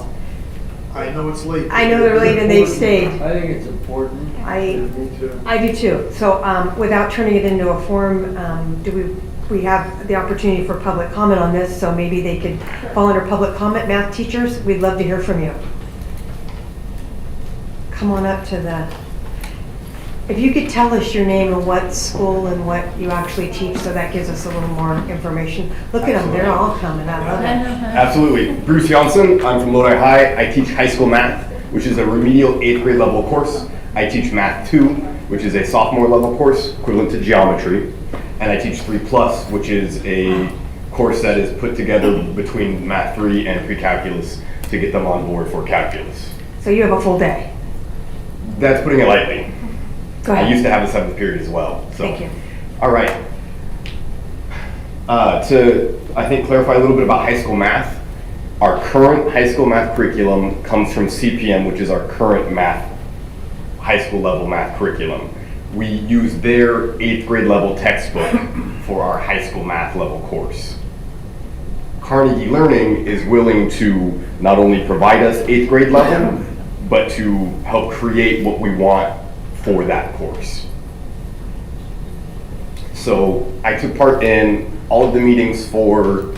I know it's late. I know they're late and they've stayed. I think it's important. I do too. So without turning it into a forum, do we have the opportunity for public comment on this? So maybe they could fall under public comment, math teachers. We'd love to hear from you. Come on up to the, if you could tell us your name and what school and what you actually teach, so that gives us a little more information. Look at them, they're all coming. I love it. Absolutely. Bruce Johnson, I'm from Lodi High. I teach high school math, which is a remedial 8th grade level course. I teach Math 2, which is a sophomore level course equivalent to geometry. And I teach 3+, which is a course that is put together between Math 3 and pre-calculus to get them on board for calculus. So you have a full day? That's putting it lightly. Go ahead. I used to have a 7th period as well. So. Thank you. All right. To, I think, clarify a little bit about high school math, our current high school math curriculum comes from CPM, which is our current high school level math curriculum. We use their 8th grade level textbook for our high school math level course. Carnegie Learning is willing to not only provide us 8th grade level, but to help create what we want for that course. So I took part in all of the meetings for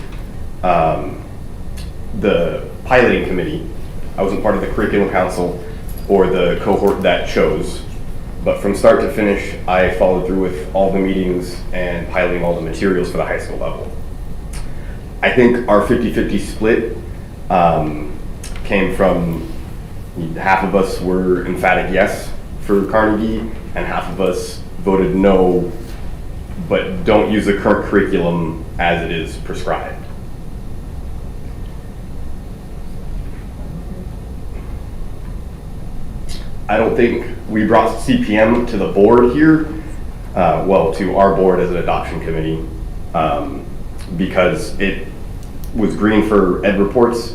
the piloting committee. I wasn't part of the curriculum council or the cohort that chose, but from start to finish, I followed through with all the meetings and piloting all the materials for the high school level. I think our 50-50 split came from half of us were emphatic yes for Carnegie, and half of us voted no, but don't use the current curriculum as it is prescribed. I don't think we brought CPM to the board here, well, to our board as an adoption committee, because it was green for ed reports,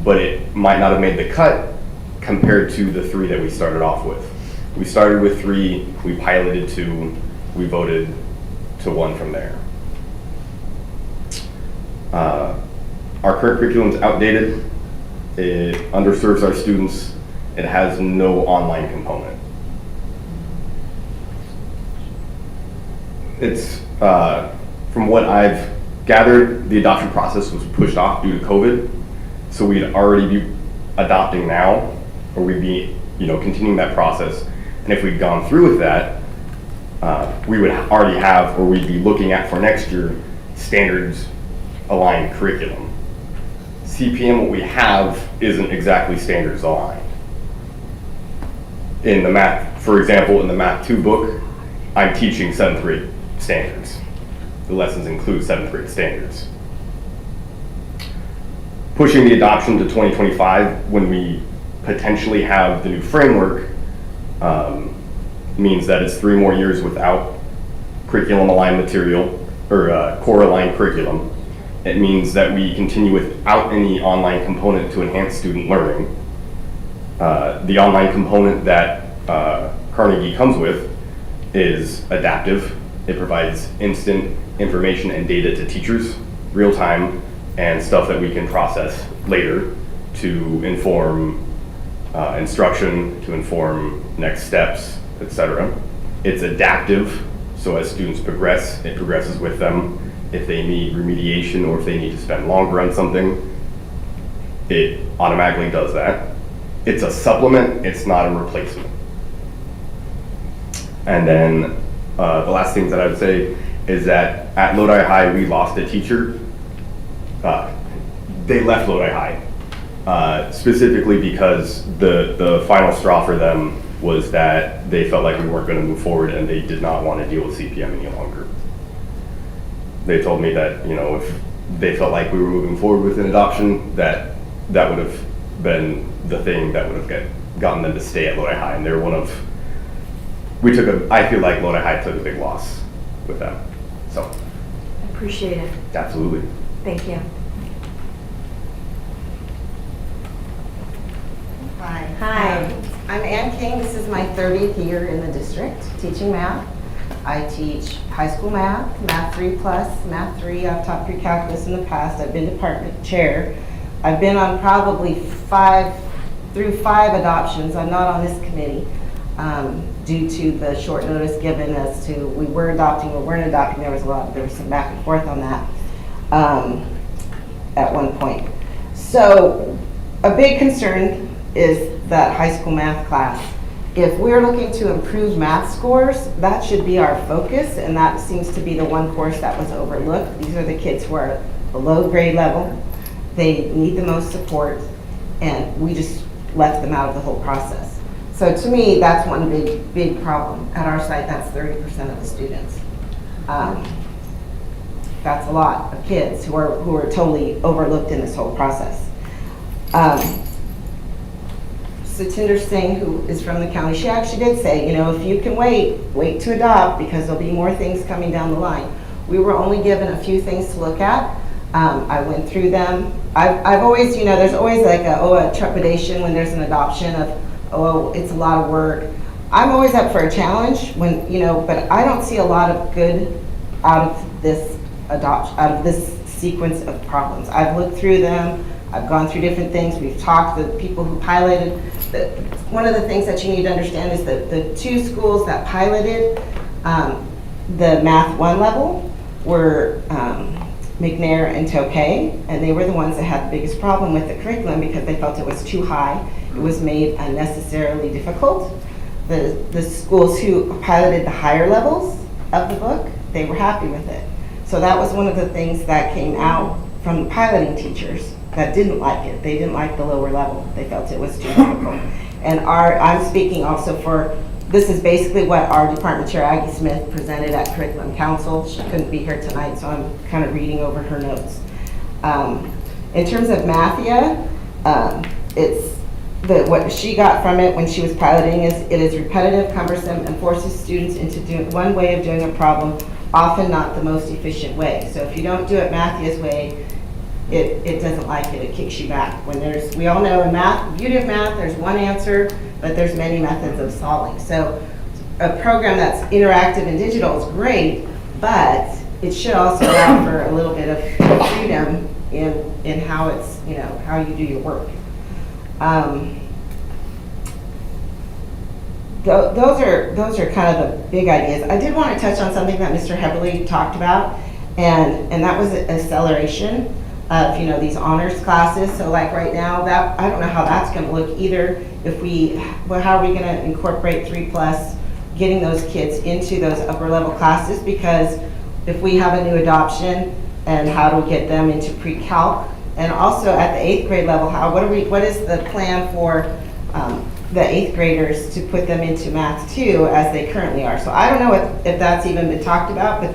but it might not have made the cut compared to the 3 that we started off with. We started with 3, we piloted 2, we voted to 1 from there. Our current curriculum is outdated. It underserves our students. It has no online component. It's, from what I've gathered, the adoption process was pushed off due to COVID. So we'd already be adopting now, or we'd be, continuing that process. And if we'd gone through with that, we would already have, or we'd be looking at for next year, standards aligned curriculum. CPM, what we have isn't exactly standards aligned. In the math, for example, in the Math 2 book, I'm teaching 7th grade standards. The lessons include 7th grade standards. Pushing the adoption to 2025 when we potentially have the new framework means that it's 3 more years without curriculum aligned material or core aligned curriculum. It means that we continue without any online component to enhance student learning. The online component that Carnegie comes with is adaptive. It provides instant information and data to teachers, real time, and stuff that we can process later to inform instruction, to inform next steps, etc. It's adaptive, so as students progress, it progresses with them. If they need remediation or if they need to spend longer on something, it automatically does that. It's a supplement, it's not a replacement. And then the last thing that I would say is that at Lodi High, we lost a teacher. They left Lodi High, specifically because the final straw for them was that they felt like we weren't going to move forward and they did not want to deal with CPM any longer. They told me that, if they felt like we were moving forward with an adoption, that would have been the thing that would have gotten them to stay at Lodi High. And they're I feel like Lodi High took a big loss with them. So. Appreciate it. Absolutely. Thank you. Hi. Hi. I'm Ann King. This is my 30th year in the district teaching math. I teach high school math, Math 3 plus, Math 3. I've taught pre-calculus in the past. I've been department chair. I've been on probably 5 adoptions. I'm not on this committee due to the short notice given as to we were adopting or weren't adopting. There was some back and forth on that at one point. So a big concern is that high school math class. If we're looking to improve math scores, that should be our focus, and that seems to be the one course that was overlooked. These are the kids who are below grade level. They need the most support, and we just left them out of the whole process. So to me, that's one big problem. At our site, that's 30% of the students. That's a lot of kids who are totally overlooked in this whole process. Satinder Singh, who is from the county, she actually did say, if you can wait to adopt because there'll be more things coming down the line. We were only given a few things to look at. I went through them. I've always, there's always like a trepidation when there's an adoption of, it's a lot of work. I'm always up for a challenge but I don't see a lot of good out of this sequence of problems. I've looked through them. I've gone through different things. We've talked to the people who piloted. One of the things that you need to understand is that the 2 schools that piloted the Math 1 level were McNair and Tokay, and they were the ones that had the biggest problem with the curriculum because they felt it was too high. It was made unnecessarily difficult. The schools who piloted the higher levels of the book, they were happy with it. So that was one of the things that came out from the piloting teachers that didn't like it. They didn't like the lower level. They felt it was too difficult. And I'm speaking also for, this is basically what our department chair, Aggie Smith, presented at Curriculum Council. She couldn't be here tonight, so I'm kind of reading over her notes. In terms of Mathia, what she got from it when she was piloting is it is repetitive, cumbersome, and forces students into doing one way of doing a problem, often not the most efficient way. So if you don't do it Mathia's way, it doesn't like it, it kicks you back. When we all know in math, the beauty of math, there's one answer, but there's many methods of solving. So a program that's interactive and digital is great, but it should also allow for a little bit of freedom in how it's, how you do your work. Those are kind of the big ideas. I did want to touch on something that Mr. Heberly talked about, and that was acceleration of these honors classes. So like right now, that I don't know how that's going to look either. How are we going to incorporate 3+, getting those kids into those upper level classes? Because if we have a new adoption, and how do we get them into pre-calc, and also at the 8th grade level, what is the plan for the 8th graders to put them into math 2 as they currently are? So I don't know if that's even been talked about, but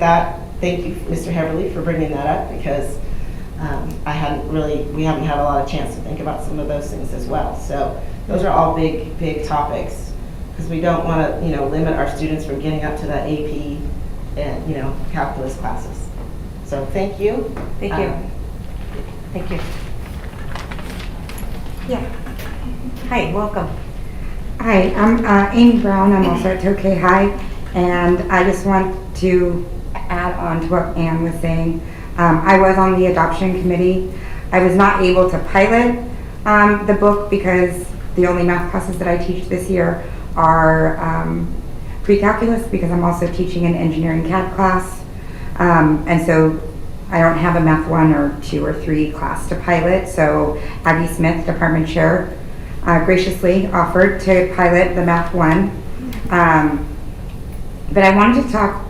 thank you, Mr. Heberly, for bringing that up, because we haven't had a lot of chance to think about some of those things as well. So those are all big topics, because we don't want to, limit our students from getting up to that AP and, calculus classes. So thank you. Thank you. Thank you. Yeah. Hi, welcome. Hi, I'm Amy Brown. I'm also at Tokay High, and I just want to add on to what Ann was saying. I was on the adoption committee. I was not able to pilot the book because the only math classes that I teach this year are pre-calculus, because I'm also teaching an engineering CAD class. And so I don't have a math 1 or 2 or 3 class to pilot. So Aggie Smith, department chair, graciously offered to pilot the math 1. But I wanted to talk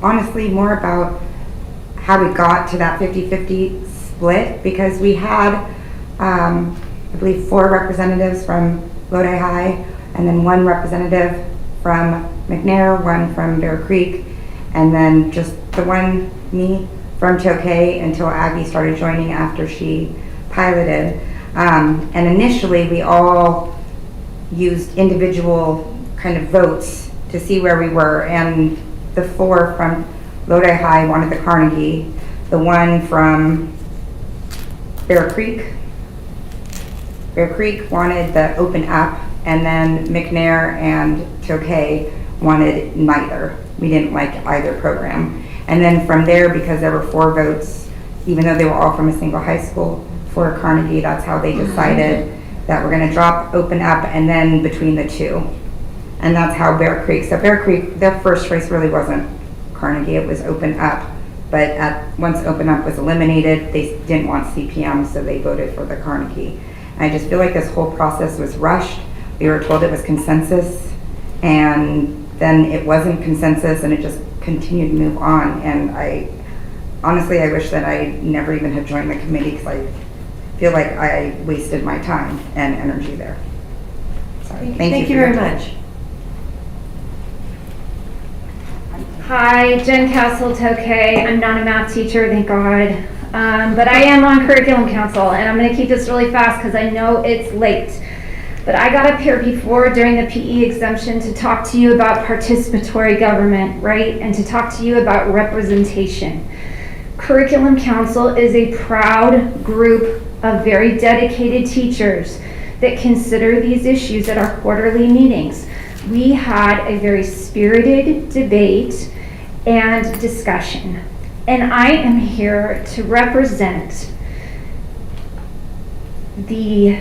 honestly more about how we got to that 50-50 split, because we had, I believe, 4 representatives from Lodi High, and then 1 representative from McNair, 1 from Bear Creek, and then just the one, me, from Tokay, until Aggie started joining after she piloted. And initially, we all used individual kind of votes to see where we were, and the 4 from Lodi High wanted the Carnegie, the 1 from Bear Creek wanted the Open Up, and then McNair and Tokay wanted neither. We didn't like either program. And then from there, because there were 4 votes, even though they were all from a single high school, for Carnegie, that's how they decided that we're gonna drop Open Up and then between the 2. And that's how Bear Creek, so Bear Creek, their first choice really wasn't Carnegie, it was Open Up. But once Open Up was eliminated, they didn't want CPM, so they voted for the Carnegie. And I just feel like this whole process was rushed. We were told it was consensus, and then it wasn't consensus, and it just continued to move on. And honestly, I wish that I never even had joined the committee, because I feel like I wasted my time and energy there. Sorry. Thank you very much. Hi, Jen Castle, Tokay. I'm not a math teacher, thank God. But I am on curriculum council, and I'm gonna keep this really fast because I know it's late. But I got up here before during the PE exemption to talk to you about participatory government, right? And to talk to you about representation. Curriculum council is a proud group of very dedicated teachers that consider these issues at our quarterly meetings. We had a very spirited debate and discussion. And I am here to represent the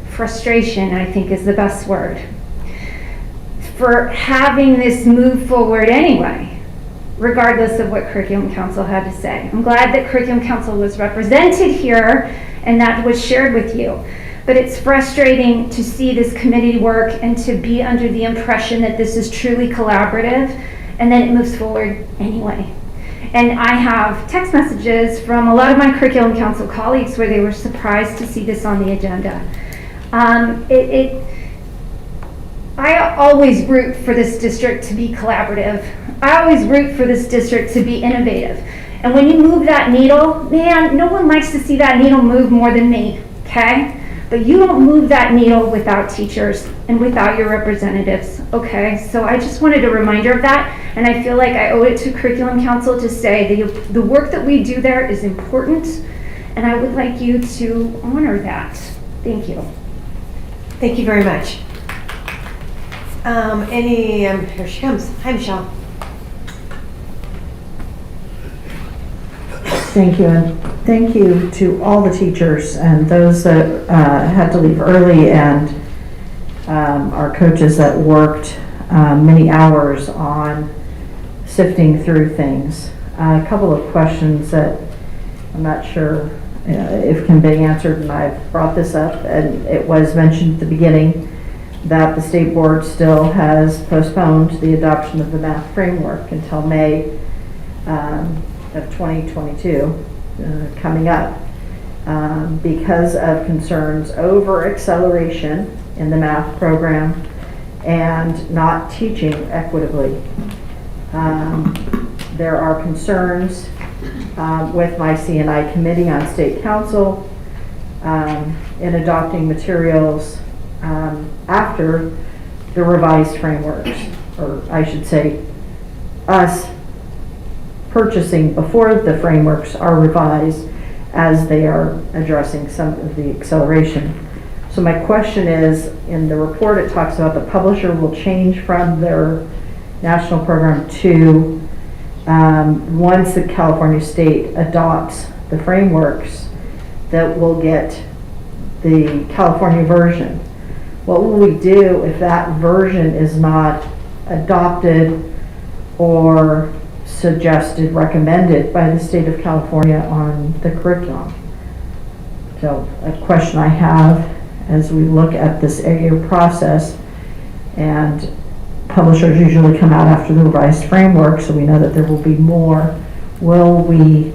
frustration, I think is the best word, for having this move forward anyway, regardless of what Curriculum Council had to say. I'm glad that Curriculum Council was represented here and that was shared with you. But it's frustrating to see this committee work and to be under the impression that this is truly collaborative, and then it moves forward anyway. And I have text messages from a lot of my Curriculum Council colleagues where they were surprised to see this on the agenda. I always root for this district to be collaborative. I always root for this district to be innovative. And when you move that needle, man, no one likes to see that needle move more than me, okay? But you don't move that needle without teachers and without your representatives, okay? So I just wanted a reminder of that, and I feel like I owe it to Curriculum Council to say the work that we do there is important, and I would like you to honor that. Thank you. Thank you very much. Here she comes. Hi, Michelle. Thank you, and thank you to all the teachers and those that had to leave early, and our coaches that worked many hours on sifting through things. A couple of questions that I'm not sure if can be answered, and I've brought this up, and it was mentioned at the beginning that the state board still has postponed the adoption of the math framework until May of 2022 coming up because of concerns over acceleration in the math program and not teaching equitably. There are concerns with my C&I committee on state council in adopting materials after the revised frameworks, or I should say us purchasing before the frameworks are revised as they are addressing some of the acceleration. So my question is, in the report it talks about the publisher will change from their national program to once the California state adopts the frameworks that we'll get the California version. What will we do if that version is not adopted or suggested, recommended by the state of California on the curriculum? So a question I have as we look at this AU process, and publishers usually come out after the revised framework, so we know that there will be more. Will we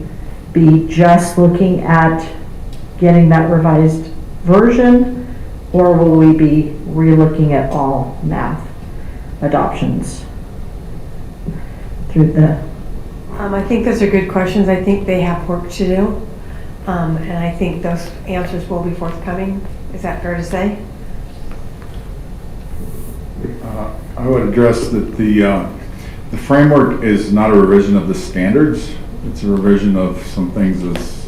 be just looking at getting that revised version, or will we be re-looking at all math adoptions through the... I think those are good questions. I think they have work to do. And I think those answers will be forthcoming. Is that fair to say? I would address that the framework is not a revision of the standards. It's a revision of some things as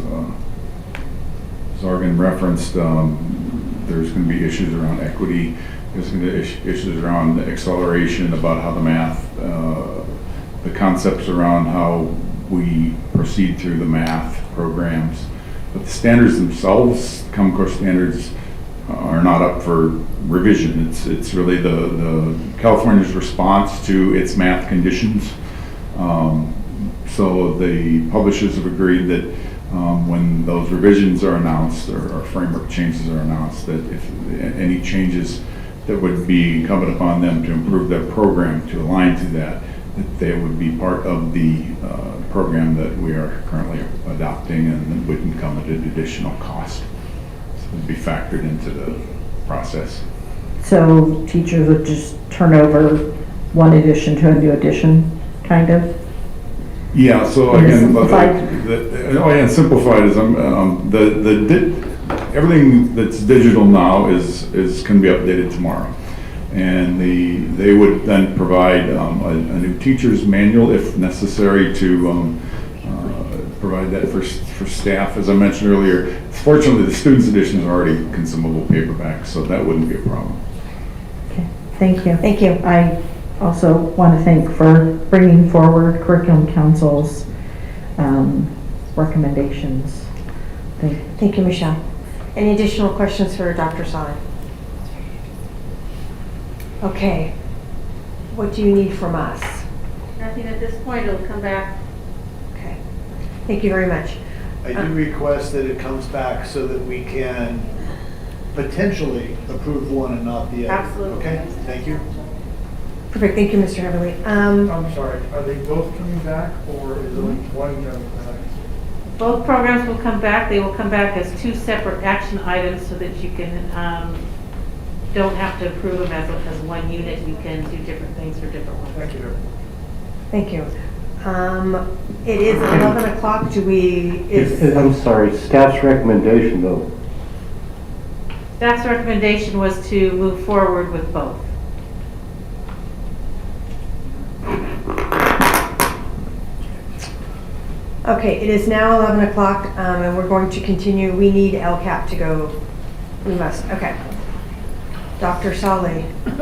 Zorgan referenced. There's going to be issues around equity. There's going to be issues around acceleration, about how the math, the concepts around how we proceed through the math programs. But the standards themselves, Common Core standards, are not up for revision. It's really the California's response to its math conditions. So the publishers have agreed that when those revisions are announced, or framework changes are announced, that if any changes that would be incumbent upon them to improve their program to align to that they would be part of the program that we are currently adopting, and wouldn't come at an additional cost. So it would be factored into the process. So teachers would just turn over one edition to a new edition, kind of? Yeah, so again, simplified is everything that's digital now is can be updated tomorrow. And they would then provide a new teacher's manual if necessary to provide that for staff. As I mentioned earlier, fortunately the students' edition is already consumable paperback, so that wouldn't be a problem. Okay, thank you. Thank you. I also want to thank for bringing forward Curriculum Council's recommendations. Thank you, Michelle. Any additional questions for Dr. Sahn? Okay. What do you need from us? Nothing at this point, it'll come back. Okay. Thank you very much. I do request that it comes back so that we can potentially approve one and not the other. Absolutely. Okay, thank you. Perfect. Thank you, Mr. Heatherly. I'm sorry, are they both coming back, or is it like one coming back? Both programs will come back. They will come back as two separate action items so that you can, don't have to approve them as one unit. You can do different things for different ones. Thank you. Thank you. It is 11 o'clock. Do we... I'm sorry, staff's recommendation though. Staff's recommendation was to move forward with both. Okay, it is now 11 o'clock, and we're going to continue. We need LCAP to go. We must, okay. Dr. Saleh. I'd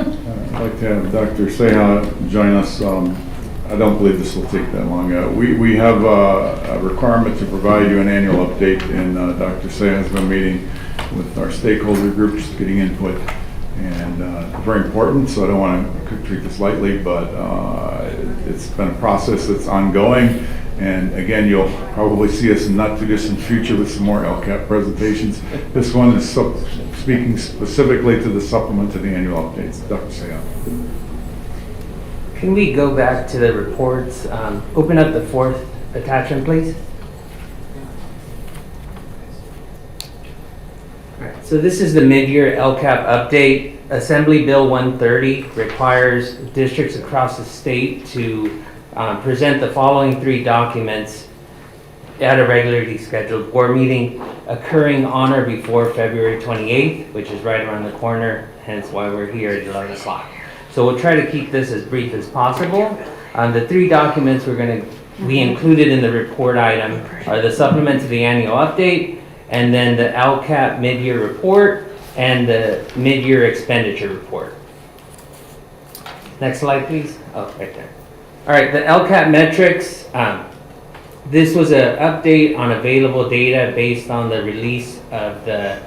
like to have Dr. Seha join us. I don't believe this will take that long. We have a requirement to provide you an annual update, and Dr. Seha has been meeting with our stakeholder groups, getting input, and very important, so I don't want to treat this lightly, but it's been a process that's ongoing. And again, you'll probably see us in not too distant future with some more LCAP presentations. This one is speaking specifically to the supplement to the annual updates. Dr. Seha. Can we go back to the reports? Open up the 4th attachment, please. All right, so this is the mid-year LCAP update. Assembly Bill 130 requires districts across the state to present the following 3 documents at a regularly scheduled board meeting occurring on or before February 28th, which is right around the corner, hence why we're here at 11 o'clock. So we'll try to keep this as brief as possible. The 3 documents we included in the report item are the supplement to the annual update, and then the LCAP mid-year report and the mid-year expenditure report. Next slide, please. Oh, right there. All right, the LCAP metrics. This was an update on available data based on the release of the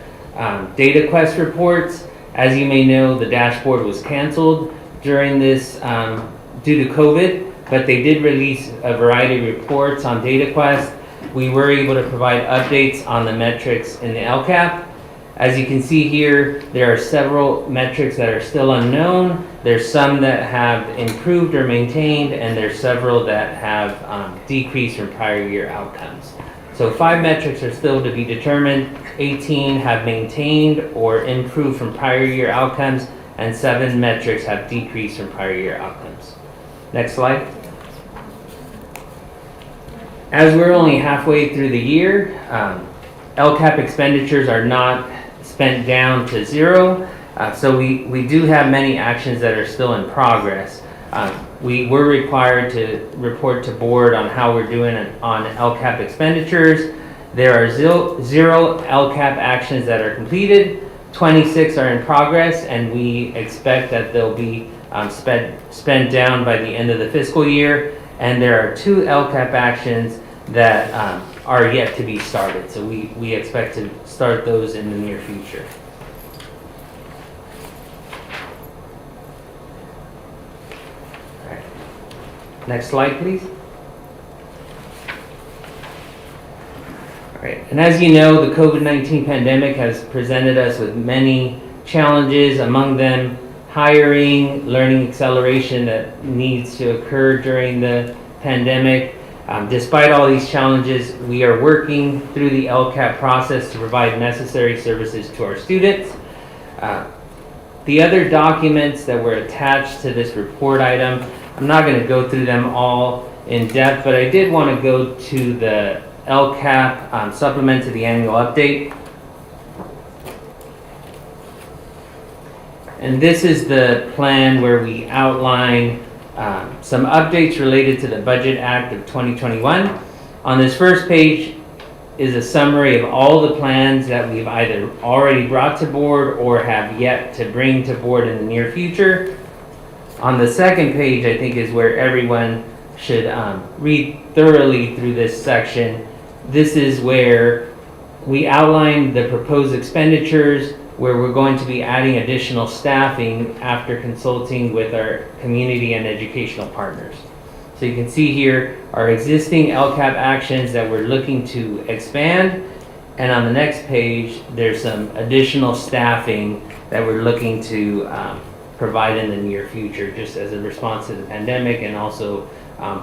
data quest reports. As you may know, the dashboard was canceled during this due to COVID, but they did release a variety of reports on data quest. We were able to provide updates on the metrics in the LCAP. As you can see here, there are several metrics that are still unknown. There's some that have improved or maintained, and there's several that have decreased from prior year outcomes. So 5 metrics are still to be determined, 18 have maintained or improved from prior year outcomes, and 7 metrics have decreased from prior year outcomes. Next slide. As we're only halfway through the year, LCAP expenditures are not spent down to 0. So we do have many actions that are still in progress. We were required to report to board on how we're doing on LCAP expenditures. There are 0 LCAP actions that are completed, 26 are in progress, and we expect that they'll be spent down by the end of the fiscal year. And there are 2 LCAP actions that are yet to be started. So we expect to start those in the near future. All right. Next slide, please. All right. And as you know, the COVID-19 pandemic has presented us with many challenges, among them hiring, learning acceleration that needs to occur during the pandemic. Despite all these challenges, we are working through the LCAP process to provide necessary services to our students. The other documents that were attached to this report item, I'm not going to go through them all in depth, but I did want to go to the LCAP supplement to the annual update. And this is the plan where we outline some updates related to the Budget Act of 2021. On this first page is a summary of all the plans that we've either already brought to board or have yet to bring to board in the near future. On the second page, I think, is where everyone should read thoroughly through this section. This is where we outline the proposed expenditures, where we're going to be adding additional staffing after consulting with our community and educational partners. So you can see here our existing LCAP actions that we're looking to expand, and on the next page there's some additional staffing that we're looking to provide in the near future, just as a response to the pandemic, and also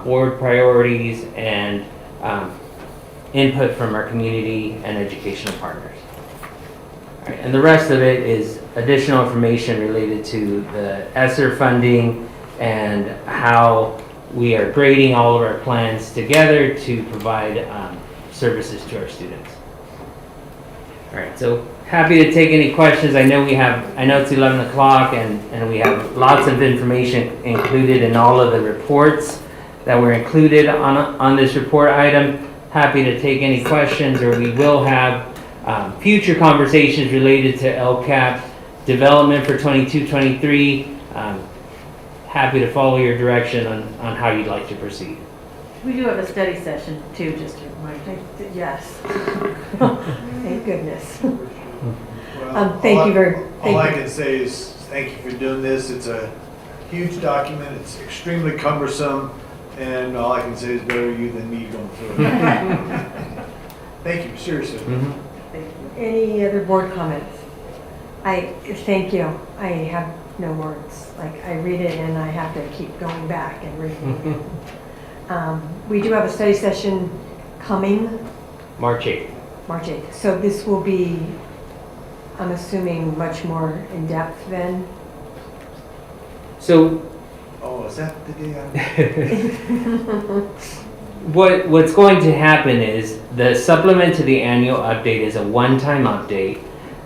board priorities and input from our community and educational partners. Right, and the rest of it is additional information related to the ESSER funding and how we are grading all of our plans together to provide services to our students. All right, so happy to take any questions. I know it's 11 o'clock and we have lots of information included in all of the reports that were included on this report item. Happy to take any questions, or we will have future conversations related to LCAP development for 22-23. Happy to follow your direction on how you'd like to proceed. We do have a study session too, just to remind you. Yes. Thank goodness. Well, Thank you very All I much. can say is thank you for doing this. It's a huge document. It's extremely cumbersome, and all I can say is better you than me going through it. Thank you, seriously. Any other board comments? Thank you. I have no words. Like, I read it and I have to keep going back and reading it. We do have a study session coming March 8th. March 8th. So this will be, I'm assuming, much more in-depth then? So Oh, is that the day after? what's going to happen is the supplement to the annual update is a one-time update.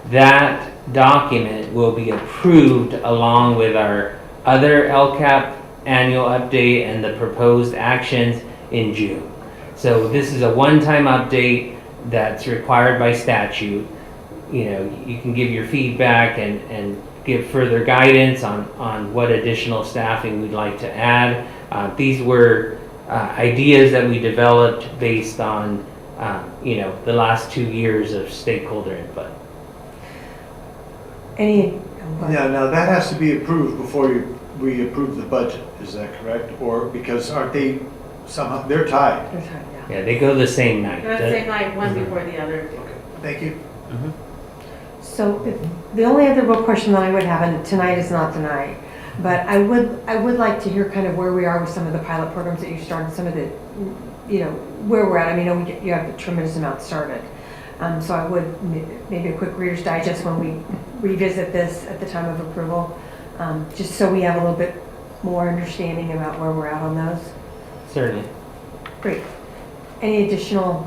That document will be approved along with our other LCAP annual update and the proposed actions in June. So this is a one-time update that's required by statute. You know, you can give your feedback and give further guidance on what additional staffing we'd like to add. These were ideas that we developed based on, the last 2 years of stakeholder input. Now that has to be approved before we approve the budget, is that correct? Or because aren't they somehow, they're tied? They're tied, yeah. Yeah, they go the same night. They're the same night, one before the other. Thank you. So the only other real question that I would have, and tonight is not tonight, but I would like to hear kind of where we are with some of the pilot programs that you started, some of the, where we're at. I mean, you have a tremendous amount started. So I would, maybe a quick Reader's Digest when we revisit this at the time of approval, just so we have a little bit more understanding about where we're at on those. Certainly. Great. Any additional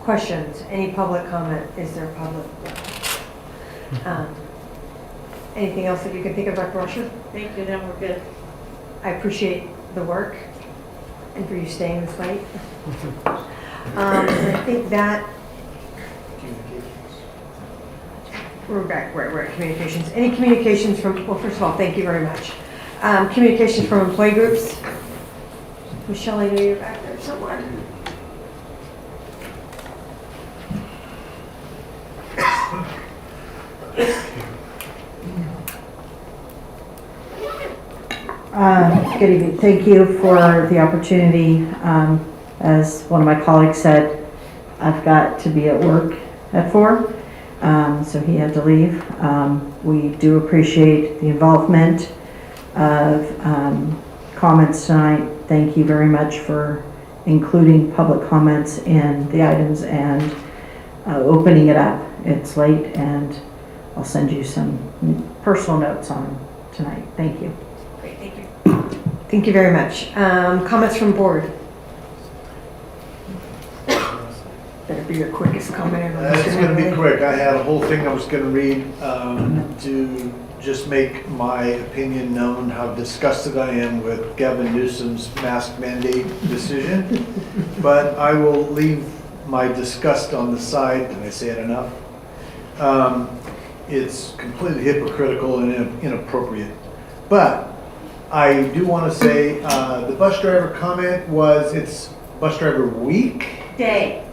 questions? Any public comment? Is there public? Anything else that you can think of, Dr. Rusher? Thank you, then we're good. I appreciate the work and for you staying this late. And I think that we're back, we're at communications. Any communications from, well, first of all, thank you very much. Communications from employee groups. Michelle, I know you're back there somewhere. Good evening. Thank you for the opportunity. As one of my colleagues said, I've got to be at work at 4, so he had to leave. We do appreciate the involvement of comments tonight. Thank you very much for including public comments in the items and opening it up. It's late, and I'll send you some personal notes on tonight. Thank you. Great, thank you. Thank you very much. Comments from board? Better be your quickest comment. It's going to be quick. I had a whole thing I was going to read to just make my opinion known how disgusted I am with Gavin Newsom's mask mandate decision. But I will leave my disgust on the side. Did I say it enough? It's completely hypocritical and inappropriate. But I do want to say the bus driver comment was it's bus driver week? Day.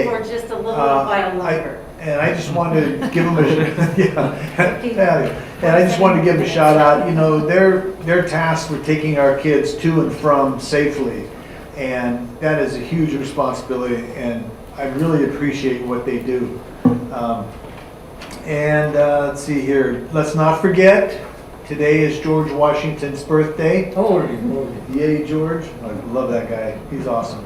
Or just a little while longer. And I just wanted to give them and I just wanted to give them a shout out. You know, they're tasked with taking our kids to and from safely, and that is a huge responsibility, and I really appreciate what they do. Let's see here. Let's not forget, today is George Washington's birthday. Holy. Yay, George. I love that guy. He's awesome.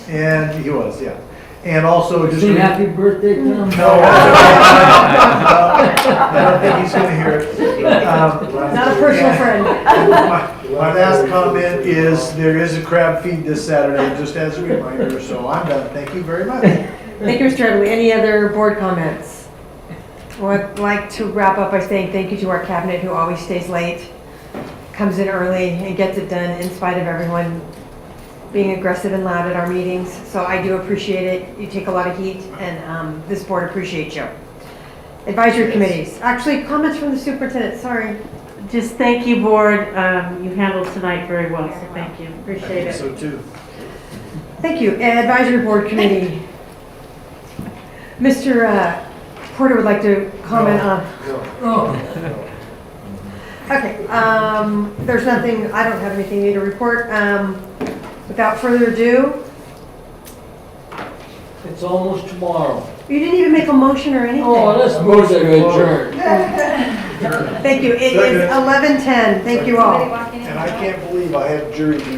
And he was, yeah. And also just... Sing happy birthday to him? No, I don't think he's going to hear it. Not a personal friend. My last comment is there is a crab feed this Saturday, just as a reminder, so I'm done. Thank you very much. Thank you, Mr. Everly. Any other board comments? Well, I'd like to wrap up by saying thank you to our cabinet who always stays late, comes in early and gets it done in spite of everyone being aggressive and loud at our meetings. So I do appreciate it. You take a lot of heat and this board appreciates you. Advisory committees. Actually, comments from the superintendent, sorry. Just thank you, board. You handled tonight very well, so thank you. Appreciate it. So too. Thank you. Advisory board committee. Mr. Porter would like to comment on. Okay, there's nothing, I don't have anything new to report. Without further ado, It's almost tomorrow. you didn't even make a motion or anything. Oh, let's move to adjourn. Thank you. It is 11:10. Thank you all. And I can't believe I have jury duty